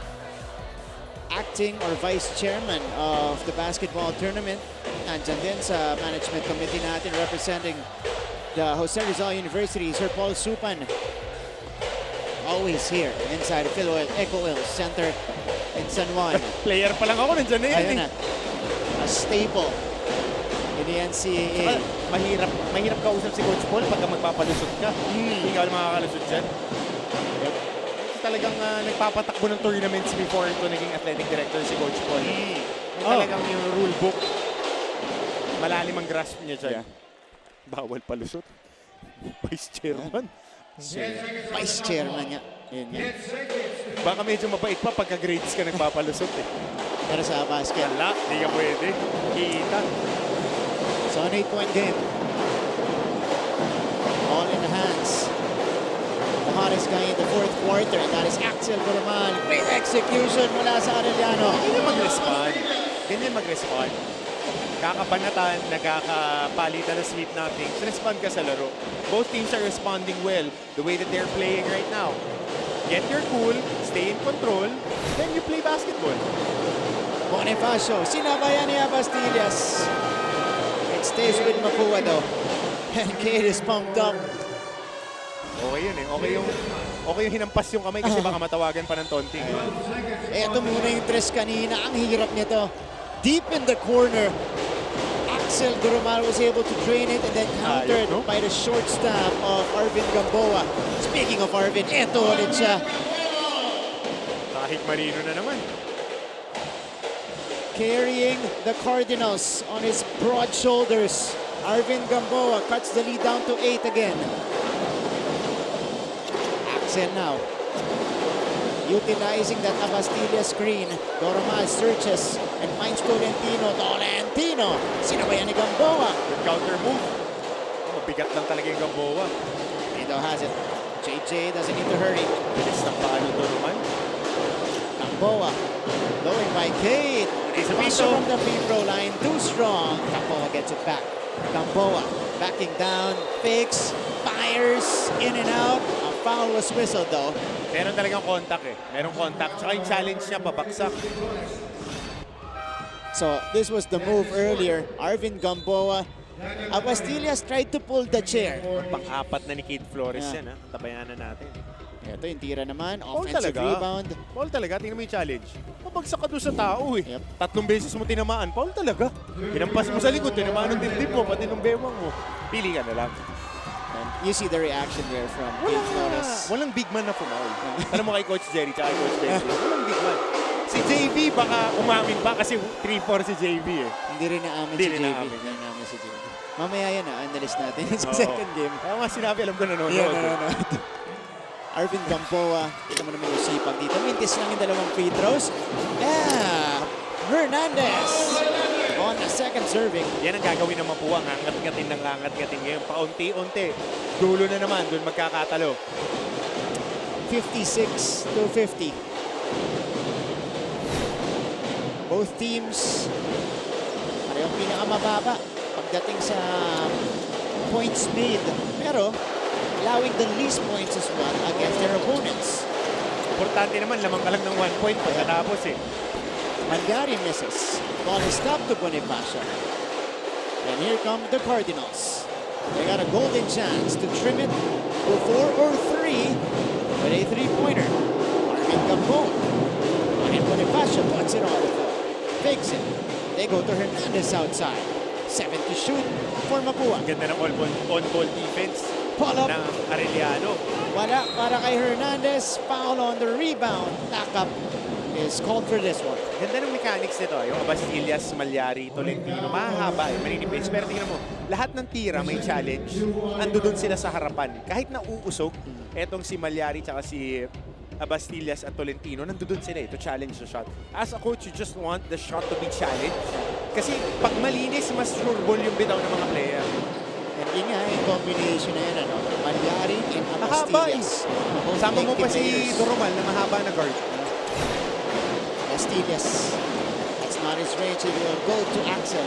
acting or vice chairman of the basketball tournament. Nandyan din sa management committee natin representing the Jose Rizal University, Sir Paul Supan. Always here inside the Philoil Eco Oil Center in San Juan. Player pa lang ako, nandiyan na yun. Ayan na. A staple in the NCAA. Mahirap kausap si Coach Paul pagka magpapalusot ka. Hindi ka makakalusot dyan. Yep. Talagang nagpapatakbo ng tournaments before ito naging athletic director si Coach Paul. Talagang yung rule book, malalim ang grasp niya dyan. Yeah. Bawal palusot. Vice chairman. Vice chairman niya. Baka medyo mabait pa pagka grades ka nagpapalusot eh. Pero sa basket. Wala, hindi ka pwede. Kita. So an 8-point game. All in the hands. The hottest guy in the fourth quarter. That is Axel Gurman. Great execution mula sa Arellano. Ganyan mag-respond. Kakabanatan, nagkakapalitan ng sweep nothing. So respond ka sa laro. Both teams are responding well the way that they're playing right now. Get your cool, stay in control, then you play basketball. Bonifacio, sinabayan ni Abastillas. It stays with Mapua though. And Kate is pumped up. Okay yun eh. Okay yung hinampas yung kamay kasi baka matawagan pa ng taunting. Ito muna yung tres kanina. Ang hirap nito. Deep in the corner. Axel Gurumal was able to drain it and then countered by the short stab of Arvin Gamboa. Speaking of Arvin, eto ulit siya. Kahit Marino na naman. Carrying the Cardinals on his broad shoulders. Arvin Gamboa cuts the lead down to 8 again. Axel now. Utilizing that Abastilla screen. Doromal searches and finds Tolentino. Tolentino! Sinabayan ni Gamboa. Good counter move. Mabigat lang talaga yung Gamboa. Tito has it. JJ doesn't need to hurry. Bilis ng paano Doromal. Gamboa. Going by Kate. Piso from the free throw line. Too strong. Gamboa gets it back. Gamboa backing down. Fakes. Fires. In and out. A foul was whistled though. Meron talagang contact eh. Merong contact. Tsaka yung challenge niya, pabaksak. So, this was the move earlier. Arvin Gamboa. Abastillas tried to pull the chair. Pang-apat na ni Kid Flores yan ha. Tabayanan natin. Ito yung tira naman. Paul Offensive talaga. rebound. Paul talaga. Tingnan mo yung challenge. Pabagsak ka doon sa tao eh. Yep. 3 beses mo tinamaan. Paul talaga. Hinampas mo sa likod. Tinamaan ng dibdib mo. Pati ng bewang mo. Pili ka na lang. You see the reaction there from Kid Flores. Walang big man na pumaul. Alam mo kay Coach Jerry tsaka kay Coach Benji. Walang big man. Si JV baka umamin pa kasi 3-4 si JV eh. Hindi rin naamin si JV. Hindi naamin si JV. Mamaya yan analyst natin sa second game. Kaya nga sinabi, alam ko nanonood. Yeah, Arvin Gamboa. Kita mo naman yung sipag dito. Mintis lang yung dalawang free throws. Yeah! Hernandez! On the second serving. Yan ang gagawin ng Mapua. Ngangat-ngatin ng ngangat-ngatin ngayon. Paunti-unti. Dulo na naman. Doon magkakatalo. 56-50. Both teams parehong pinakamababa pagdating sa points made. Pero allowing the least points as well against their opponents. Importante naman, lamang ka lang ng 1 point pagkatapos eh. Mangari misses. Ball is stopped to Bonifacio. And here come the Cardinals. They got a golden chance to trim it to 4 or 3 with a three-pointer. Marvin Gamboa. And Bonifacio puts it on the floor. Fakes it. They go to Hernandez outside. 7 to shoot for Mapua. Ganda ng on-ball defense Pull up. ng Arellano. Wala para kay Hernandez. Foul on the rebound. Tap-up is called for this one. Ganda ng mechanics nito. Yung Abastillas, Malyari, Tolentino. Mahahaba, maninipis. Pero tingnan mo, lahat ng tira may challenge. Ando doon sila sa harapan. Kahit na uusog, etong si Malyari tsaka si Abastillas at Tolentino, nandoon sila to challenge the shot. As a coach, you just want the shot to be challenged. Kasi pag malinis, mas sure ball yung bitaw ng mga player. And yun nga, yung combination na yun, ano? Malyari and Mahaba eh. Abastillas. Sama mo pa si Doromal na mahaba na guard. Abastillas. That's not his range. He will go to Axel.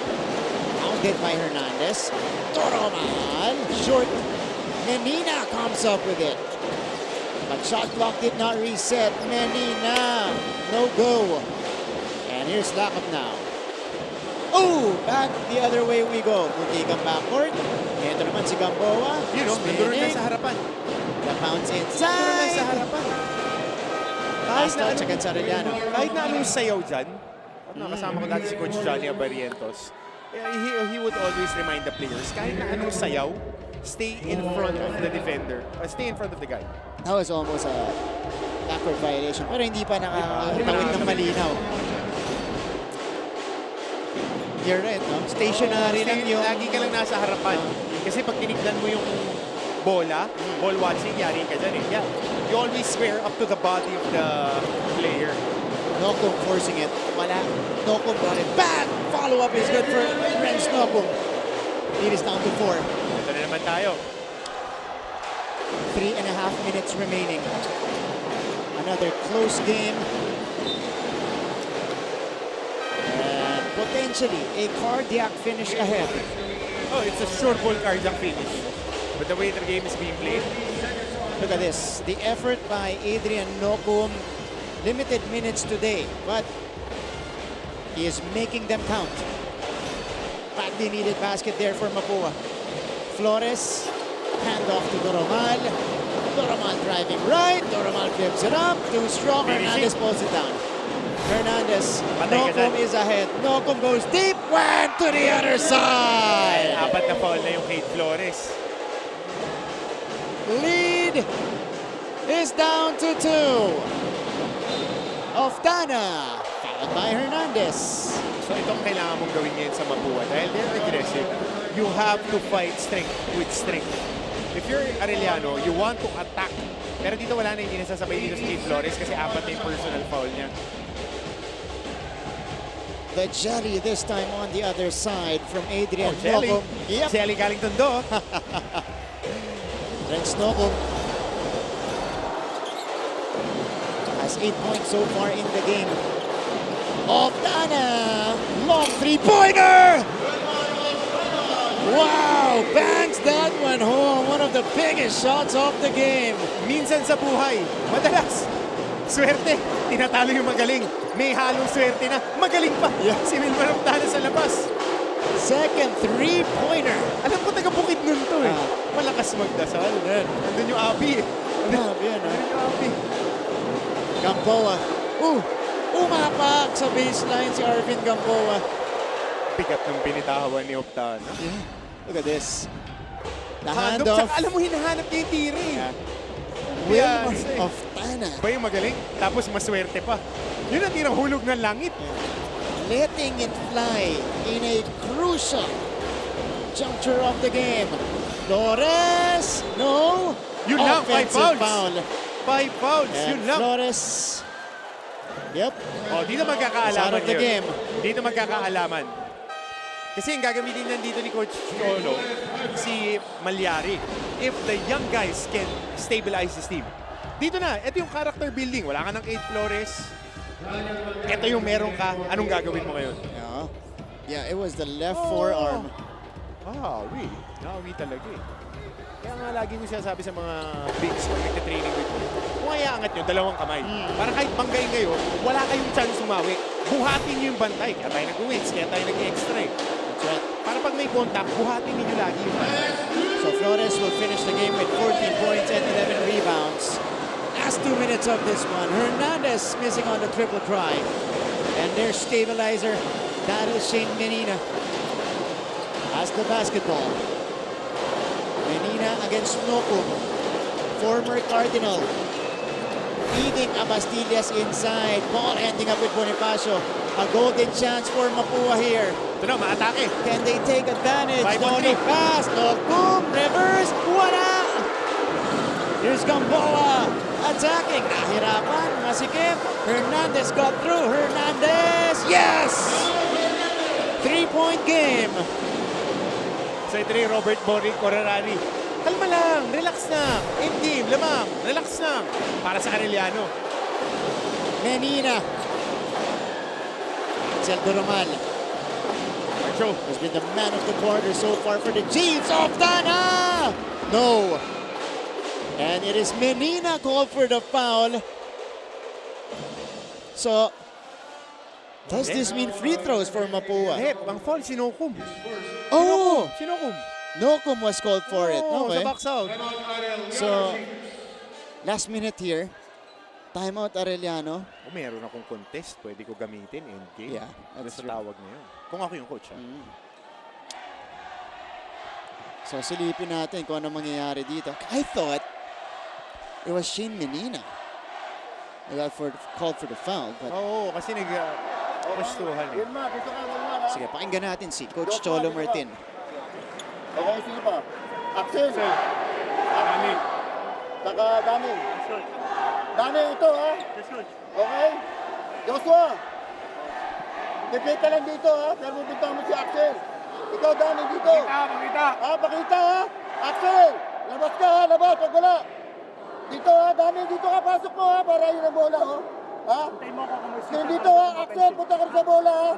Outdid by Hernandez. Doromal. Short. Menina comes up with it. But shot clock did not reset. Menina. No go. And here's Lakap now. Oh! Back the other way we go. Muntikang backcourt. Ito naman si Gamboa. You know, nandun na sa harapan. The bounce inside. Nandun na sa harapan. Last touch against Arellano. Kahit na anong sayaw dyan, nakasama ko dati si Coach Johnny Abarientos, he would always remind the players, kahit na anong sayaw, stay in front of the defender. Stay in front of the guy. That was almost a backward violation. Pero hindi pa nakatawid ng malinaw. You're right, no? Stationary lang yung... Lagi ka lang nasa harapan. Kasi pag tinignan mo yung bola, ball watching, yari ka dyan eh. Yeah. You always square up to the body of the player. Nokum forcing it. Wala. Nokum got it. Bad! Follow-up is good for Renz Nokum. It is down to 4. Ito na naman tayo. 3.5 minutes remaining. Another close game. And potentially a cardiac finish ahead. Oh, it's a short ball cardiac finish. But the way the game is being played. Look at this. The effort by Adrian Nokum. Limited minutes today, but he is making them count. Badly needed basket there for Mapua. Flores, hand off to Doromal. Doromal driving right. Doromal flips it up. Too strong. Hernandez pulls it down. Hernandez. Nokum is ahead. Nokum goes deep. Went to the other side. Apat na foul na yung Kate Flores. Lead is down to 2. Oftana, fouled by Hernandez. So itong kailangan mong gawin ngayon sa Mapua. Dahil they're aggressive, you have to fight strength with strength. If you're Arellano, you want to attack. Pero dito wala na, hindi nasasabay dito si Kate Flores kasi apat na yung personal foul niya. The jelly this time on the other side from Adrian jelly. Nokum. Yep. Jelly galing tondo. Renz Nokum has 8 points so far in the game. Oftana, long three-pointer! Wow, bangs that one home. One of the biggest shots of the game. Minsan sa buhay, madalas, swerte, tinatalo yung magaling. May halong swerte na, magaling pa. Yeah. Si Wilmer Oftana sa labas. Second three-pointer. Alam ko taga-Bukid nun to eh. Malakas magdasal. Nandun yung Abi eh. Nandun yung Abi. Gamboa. Umapak sa baseline si Arvin Gamboa. Bigat ng binitawan ni Oftana. Yeah. Look at this. The handoff. Alam mo, hinahanap niya yung tira eh. Yeah. Wilmer Oftana. Ba yung magaling? Tapos maswerte pa. Yun ang tirang hulog ng langit. Letting it fly in a crucial juncture of the game. Flores, no. Yun lang, 5 fouls. Foul. 5 fouls, And yun lang. Flores, yep. Oh, dito magkakaalaman of the game. Dito magkakaalaman. Kasi yung gagamitin nandito ni Coach Cholo, si Malyari, if the young guys can stabilize his team. Dito na, ito yung character building. Wala ka ng 8 Flores. Ito yung meron ka. Anong gagawin mo ngayon? Yeah, it was the left forearm. Nawi. Nawi talaga eh. Kaya nga lagi ko sinasabi sa mga bigs pag nagtitraining with me, kung iaangat nyo, dalawang kamay. Para kahit banggain kayo, wala kayong chance sumawi. Buhatin nyo yung bantay. Kaya tayo nag-wins, kaya tayo nag-extra eh. That's right. Para pag Pag may contact, buhatin ninyo lagi yung So Flores will finish the game with 14 points and 11 rebounds. Last 2 minutes of this one. Hernandez missing on the triple try. And their stabilizer, that is Shane Menina. Has the basketball. Menina against Nokum. Former Cardinal. Feeding Abastillas inside. Ball ending up with Bonifacio. A golden chance for Mapua here. Ito na, maatake. Can they take advantage? 5 No on look pass. No boom. Reverse. Wala! Here's Gamboa. Attacking. Nahirapan. Masikip. Hernandez got through. Hernandez. Yes! 3-point game. Sa ito ni Robert Boring Correrani. Kalma lang. Relax na. Team, lamang. Relax na. Para sa Arellano. Menina. Axel Doromal has been the man of the quarter so far for the Chiefs. Off Dana! No. And it is Menina called for the foul. So, does this mean free throws for Mapua? Ang foul, Sinokum. Oh! Sinokum. Nokum was called for it. Oh, Okay. sa box out. So, last minute here. Timeout Arellano. Kung meron akong contest, pwede ko gamitin endgame. Yeah, that's sa true. tawag na yun. Kung ako yung coach. So, silipin natin kung ano mangyayari dito. I thought it was Shane Menina. I got called for the foul. But Oo, kasi nag-pustuhan eh. sige, pakinggan natin si Coach Cholo Martin. Okay, sige pa. Axel. Dani. Saka Dani. Dani, ito ha. Okay? Joshua. Dipit ka lang dito ha. Pero bubintang mo si Axel. Ikaw Dani dito. Pakita. Pakita ha. Axel. Labas ka ha. Labas. Huwag wala. Dito ha. Dani, dito ka. Pasok mo ha. Para yun ang bola ha. Ha? Dito ha. Axel, punta ka sa bola ha.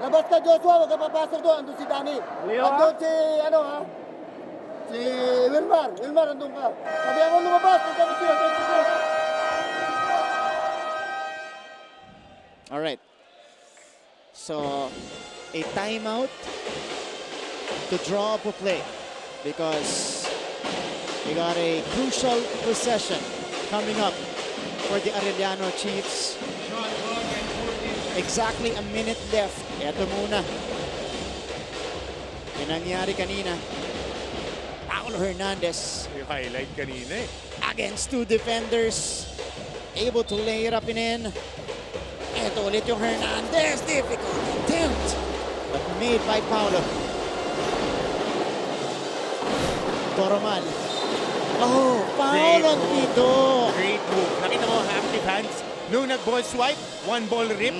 Labas ka Joshua. Huwag ka papasok doon. Andun si Dani. Andun si ano ha. Si Wilmar. Wilmar, andun ka. Sabi ako lumabas. Punta mo siya. All right. So, a timeout to draw up a play because we got a crucial possession coming up for the Arellano Chiefs. Exactly a minute left. Ito muna. Yung nangyari kanina. Paul Hernandez. Yung highlight kanina eh. Against 2 defenders. Able to lay it up and in. Ito ulit yung Hernandez. Difficult attempt. But made by Paulo. Doromal. Oh, foul on Tito. Great move. Nakita mo, active hands. Nung nag-ball swipe, 1 ball rip.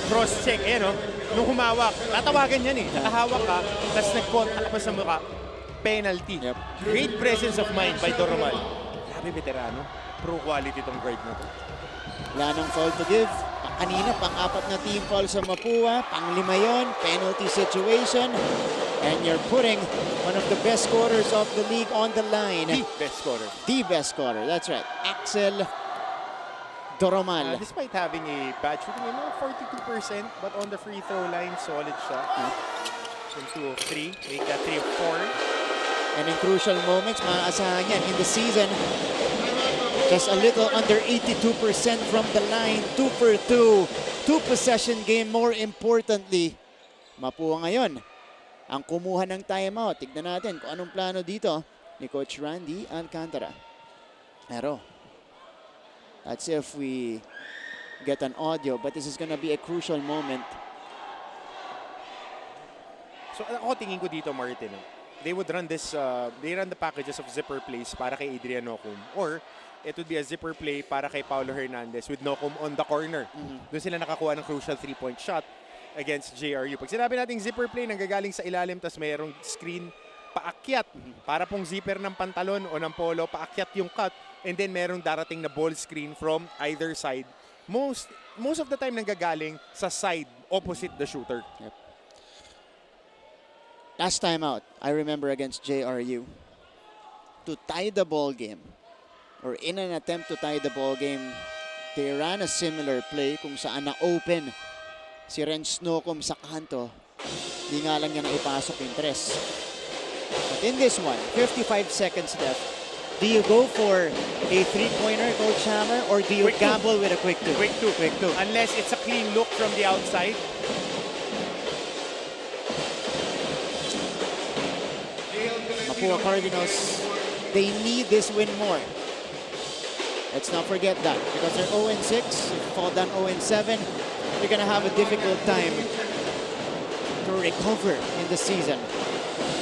Cross-check, eh, no? Nung humawak, tatawagan yan eh. Nakahawak ka, tapos nag-contact pa sa mukha. Penalty. Great presence of mind by Doromal. Grabe, veterano. Pro quality itong guard na to. Wala nang foul to give. Kanina, pang-4 na team foul sa Mapua. Pang-5 yon, penalty situation. And you're putting one of the best scorers of the league on the line. The best scorer. The best scorer, that's right. Axel Doromal. Despite having a bad shooting, 42%, but on the free throw line, solid siya. From 2 of 3, make that 3 of 4. And in crucial moments, maaasahan yan in the season. Just a little under 82% from the line. 2 for 2. 2-possession game. More importantly, Mapua ngayon ang kumuha ng timeout. Tignan natin kung anong plano dito ni Coach Randy Alcantara. Pero, let's see if we get an audio. But this is gonna be a crucial moment. So ako tingin ko dito, Martin, they would run this, they run the packages of zipper plays para kay Adrian Nokum. Or, it would be a zipper play para kay Paulo Hernandez with Nokum on the corner. Doon sila nakakuha ng crucial 3-point shot against JRU. Pag sinabi nating zipper play, nanggagaling sa ilalim, tas mayroong screen paakyat. Para pong zipper ng pantalon o ng polo, paakyat yung cut. And then merong darating na ball screen from either side. Most of the time nanggagaling sa side opposite the shooter. Yep. Last time out, I remember against JRU, to tie the ball game, or in an attempt to tie the ball game, they ran a similar play kung saan na-open si Renz Nokum sa kanto. Di nga lang niya naipasok yung tres. But in this one, 55 seconds left. Do you go for a three-pointer, Coach Hammer, or do you gamble with a quick two? Quick two. Unless it's a clean look from the outside. Mapua Cardinals, they need this win more. Let's not forget that, because they're 0-6, fall down 0-7, they're gonna have a difficult time to recover in the season.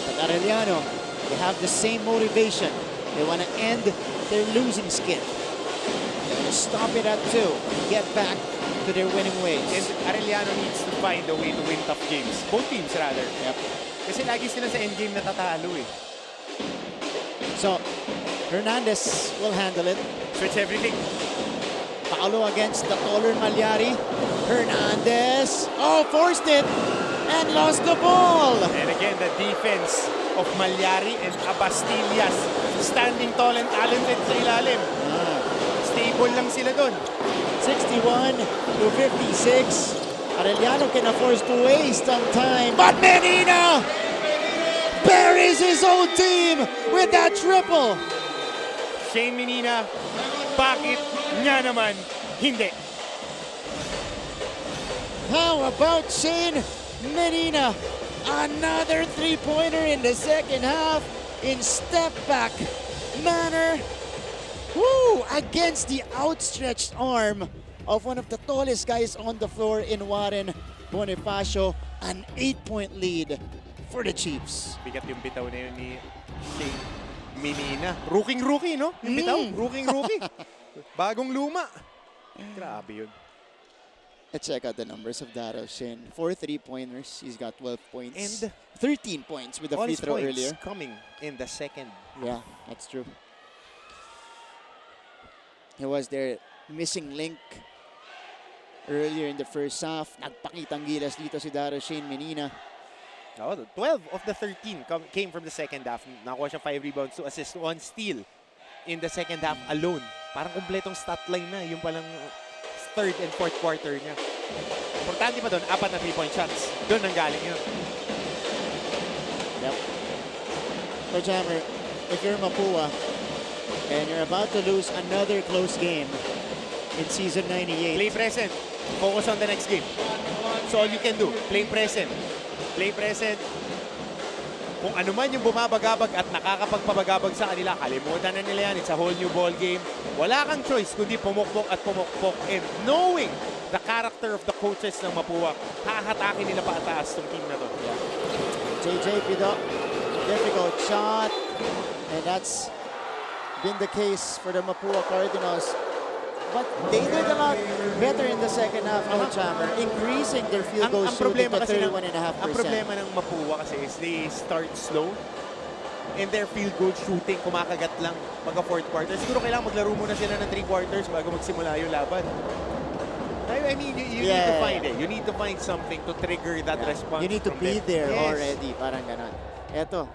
But Arellano, they have the same motivation. They want to end their losing skid. They want to stop it at 2 and get back to their winning ways. And Arellano needs to find a way to win tough games. Both teams rather. Yep. Kasi lagi sila sa endgame natatalo eh. So, Hernandez will handle it. Switch everything. Paolo against the taller Malyari. Hernandez. Oh, forced it and lost the ball. And again, the defense of Malyari and Abastillas. Standing tall and talented sa ilalim. Stable lang sila doon. 61 to 56. Arellano can afford to waste some time. But Medina buries his own team with that triple. Shane Menina, bakit nga naman hindi? How about Shane Menina? Another three-pointer in the second half in step-back manner. Woo! Against the outstretched arm of one of the tallest guys on the floor in Warren Bonifacio. An 8-point lead for the Chiefs. Bigat yung bitaw na yun ni Shane Menina. Rookie, no? Yung bitaw, rookie. Bagong luma. Grabe yun. Let's check out the numbers of Daryl Shane. 4 3-pointers. He's got 12 points. And 13 points with the free throw earlier. Coming in the second. Yeah, that's true. He was their missing link earlier in the first half. Nagpakitang gilas dito si Daryl Shane Menina. 12 of the 13 came from the second half. Nakuha siya 5 rebounds, 2 assists, 1 steal in the second half alone. Parang kumpletong stat line na. Yung palang third and fourth quarter niya. Importante pa doon, 4 na 3-point shots. Doon ang galing yun. Yep. Coach Hammer, if you're Mapua and you're about to lose another close game in season 98. Play present. Focus on the next game. That's all you can do. Play present. Play present. Kung ano man yung bumabagabag at nakakapagpabagabag sa kanila, kalimutan na nila yan. It's a whole new ball game. Wala kang choice kundi pumukpok at pumukpok. And knowing the character of the coaches ng Mapua, hahatakin nila paataas tong team na to. Yeah. JJ Pido, difficult shot. And that's been the case for the Mapua Cardinals. But they did a lot better in the second half, Coach Hammer, increasing their field goal shooting to 31.5%. Ang problema ng Mapua kasi is they start slow and their field goal shooting kumakagat lang pagka fourth quarter. Siguro kailangan maglaro muna sila ng 3 quarters bago magsimula yung laban. I mean, you need to find it. You need to find something to trigger that response. You need to be there already. Parang ganon. Eto,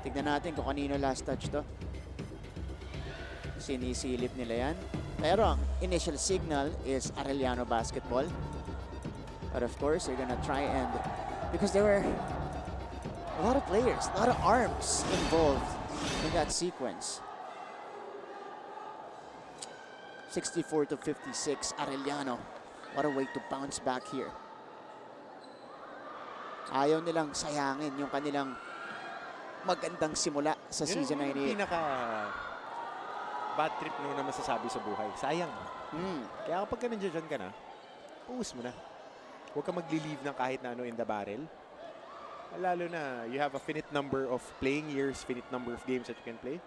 tignan natin kung kanino last touch to. Sinisilip nila yan. Pero ang initial signal is Arellano basketball. But of course, they're gonna try and... Because there were a lot of players, a lot of arms involved in that sequence. 64 to 56, Arellano. What a way to bounce back here. Ayaw nilang sayangin yung kanilang magandang simula sa season 98. Pinaka bad trip na masasabi sa buhay. Sayang. Kaya kapag ka nandiyan ka na, puus mo na. Huwag ka magli-leave ng kahit na ano in the barrel. Lalo na you have a finite number of playing years, finite number of games that you can play.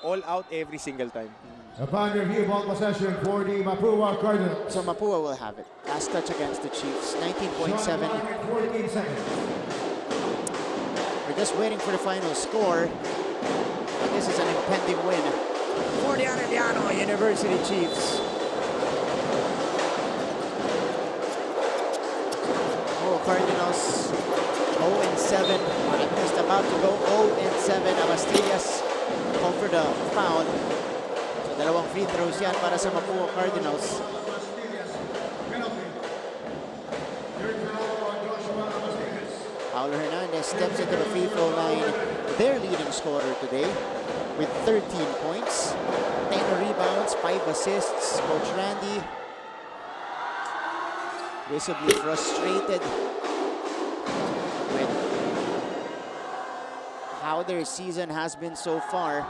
All out every single time. Upon review, ball possession for the Mapua Cardinals. So Mapua will have it. Last touch against the Chiefs, 19.7. 14 seconds. We're just waiting for the final score. This is an impending win for the Arellano University Chiefs. Oh, Cardinals 0-7. At least about to go 0-7. Abastillas called for the foul. So dalawang free throws yan para sa Mapua Cardinals. Foul Paulo Hernandez steps into the free throw line, their leading scorer today, with 13 points, 10 rebounds, 5 assists. Coach Randy visibly frustrated with how their season has been so far.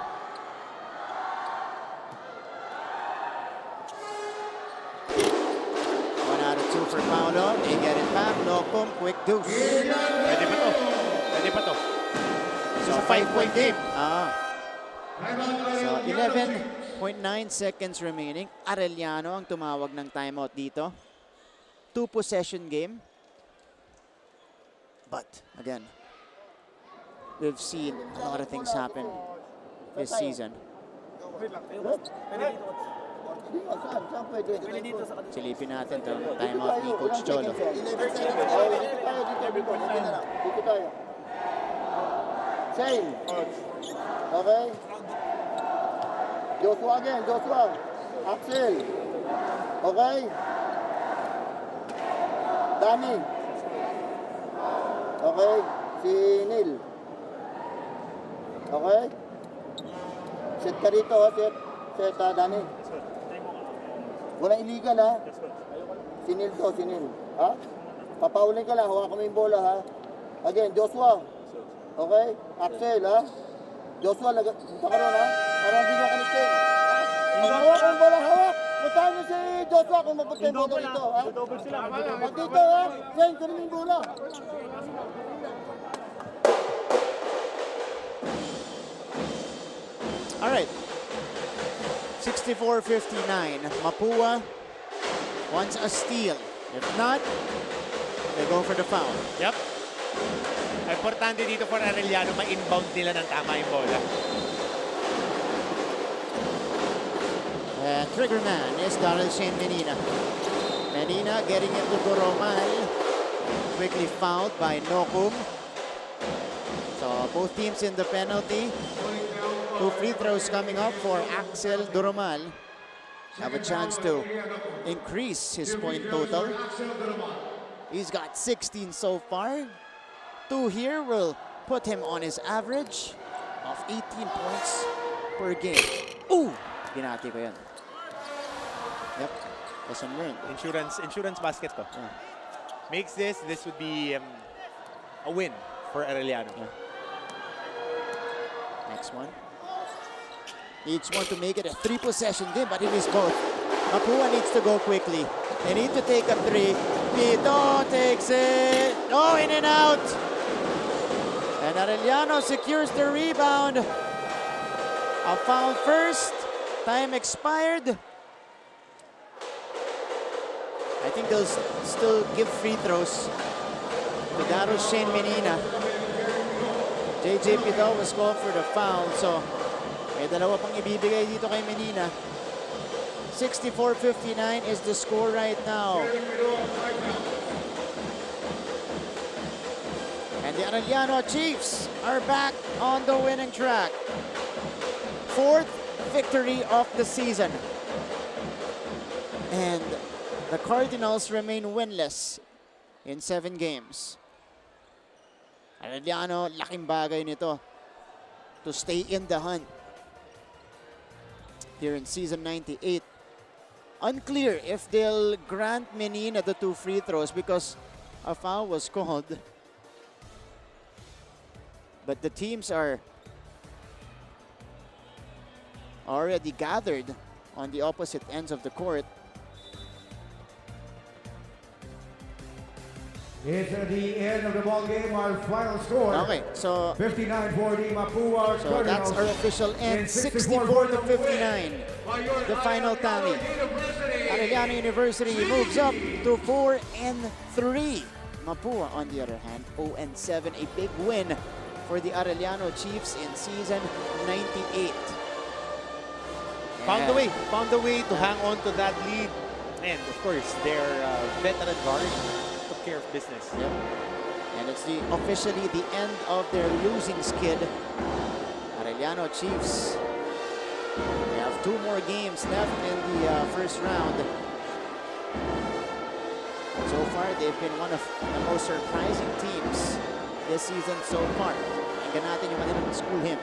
For Paolo, they get it back. Locum, quick deuce. Pwede ba to? Pwede ba to? So, 5-point game. So, 11.9 seconds remaining. Arellano ang tumawag ng timeout dito. 2-possession game. But, again, we've seen a lot of things happen this season. Silipin natin itong timeout ni Coach Cholo. Shane. Okay. Joshua again, Joshua. Axel. Okay. Dami. Okay. Si Neil. Okay. Set ka dito, set. Set, Dani. Walang illegal, ha? Sinil to, sinil. Ha? Papaulin ka lang, hawakan mo yung bola, ha? Again, Joshua. Okay? Axel, ha? Joshua, punta ka ron, ha? Para hindi ka kanisin. Hawak ang bola, hawak! Puntahan niyo si Joshua kung mapunta yung bola dito, ha? Pag dito, ha? Jane, kunin mo yung bola. Alright. 64-59. Mapua wants a steal. If not, they go for the foul. Yep. Importante dito for Arellano, ma-inbound nila ng tama yung bola. Trigger man is Darrell Shane Menina. Menina getting into Doromal. Quickly fouled by Nokum. So both teams in the penalty. 2 free throws coming up for Axel Doromal. Have a chance to increase his point total. He's got 16 so far. 2 here will put him on his average of 18 points per game. Ooh! Binati ko yan. Yep. Lesson learned. Insurance basket to. Yeah. Makes this would be a win for Arellano. Yeah. Next one. Needs one to make it a 3-possession game, but it is both. Mapua needs to go quickly. They need to take a 3. Pito takes it. Oh, in and out. And Arellano secures the rebound. A foul first. Time expired. I think they'll still give free throws to Darrell Shane Menina. JJ Pito was called for the foul, so may dalawa pang ibibigay dito kay Menina. 64-59 is the score right now. And the Arellano Chiefs are back on the winning track. 4th victory of the season. And the Cardinals remain winless in 7 games. Arellano, laking bagay nito to stay in the hunt here in season 98. Unclear if they'll grant Menina the 2 free throws because a foul was called. But the teams are already gathered on the opposite ends of the court. It's at the end of the ball game. Our final score. Okay, so 59-40 Mapua Cardinals. So that's our official end. 64-59. The final tally. Arellano University moves up to 4-3. Mapua, on the other hand, 0-7. A big win for the Arellano Chiefs in season 98. Found a way to hang on to that lead, and of course their veteran guard took care of business. Yep. And it's officially the end of their losing skid. Arellano Chiefs, they have 2 more games left in the first round. So far, they've been one of the most surprising teams this season so far. Hanggang natin yung kanilang school hymn.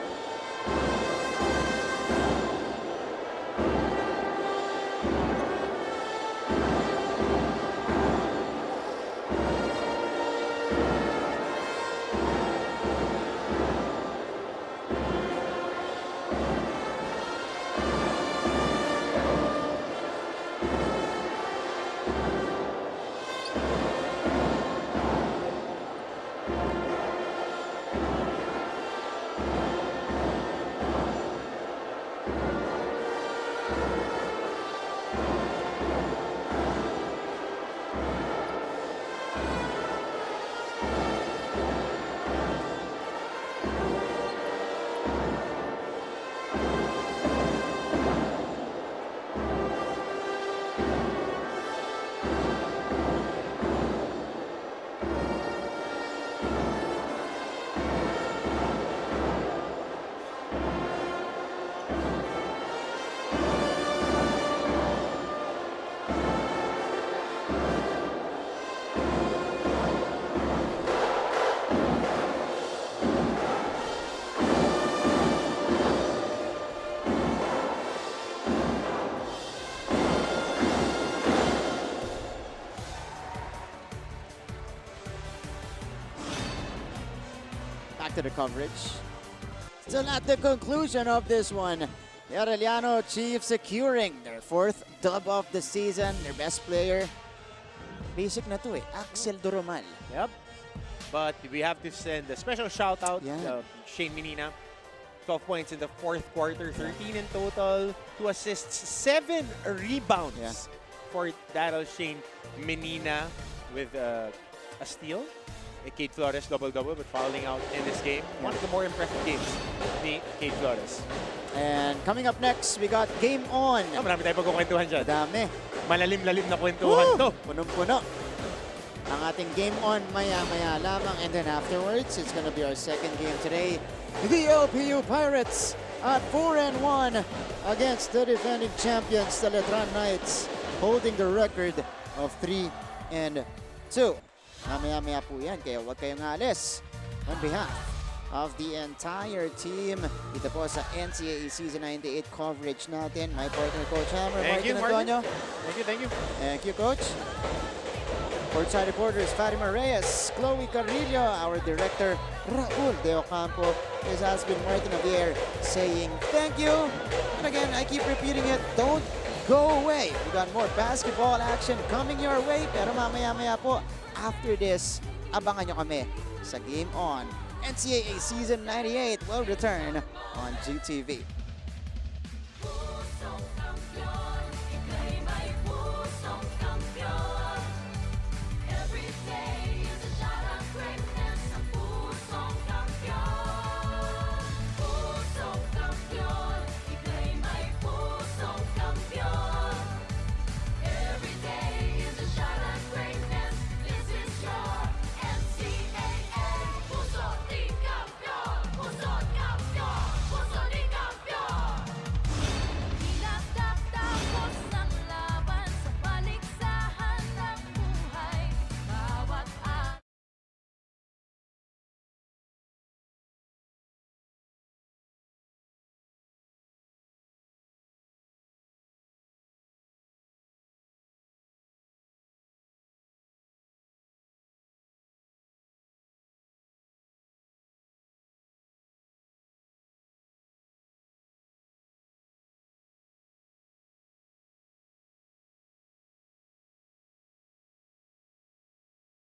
Back to the coverage. Still at the conclusion of this one. The Arellano Chiefs securing their 4th dub of the season. Their best player, basic na to eh, Axel Doromal. Yep. But we have to send a special shout out to Shane Menina. 12 points in the 4th quarter, 13 in total, 2 assists, 7 rebounds for that of Shane Menina with a steal. Kate Flores double-double, but fouling out in this game. One of the more impressive games ni Kate Flores. And coming up next, we got Game On. Marami tayo pagkukwentuhan dyan. Madami. Malalim-lalim na kwentuhan to. Punong-puno. Ang ating Game On maya-maya lamang. And then afterwards, it's gonna be our second game today. The LPU Pirates at 4-1 against the defending champions, the Letran Knights, holding the record of 3-2. Mamaya-maya po yan, kaya huwag kayong alis. On behalf of the entire team, dito po sa NCAA Season 98 coverage natin, my partner, Coach Hammer, Martin Antonio. Thank you. Thank you, Coach. Courtside reporters, Fatima Reyes, Chloe Carrillo, our director, Raul De Ocampo. This has been Martin Javier saying thank you. And again, I keep repeating it, don't go away. We got more basketball action coming your way, pero mamaya-maya po, after this, abangan nyo kami sa Game On. NCAA Season 98 will return on GTV.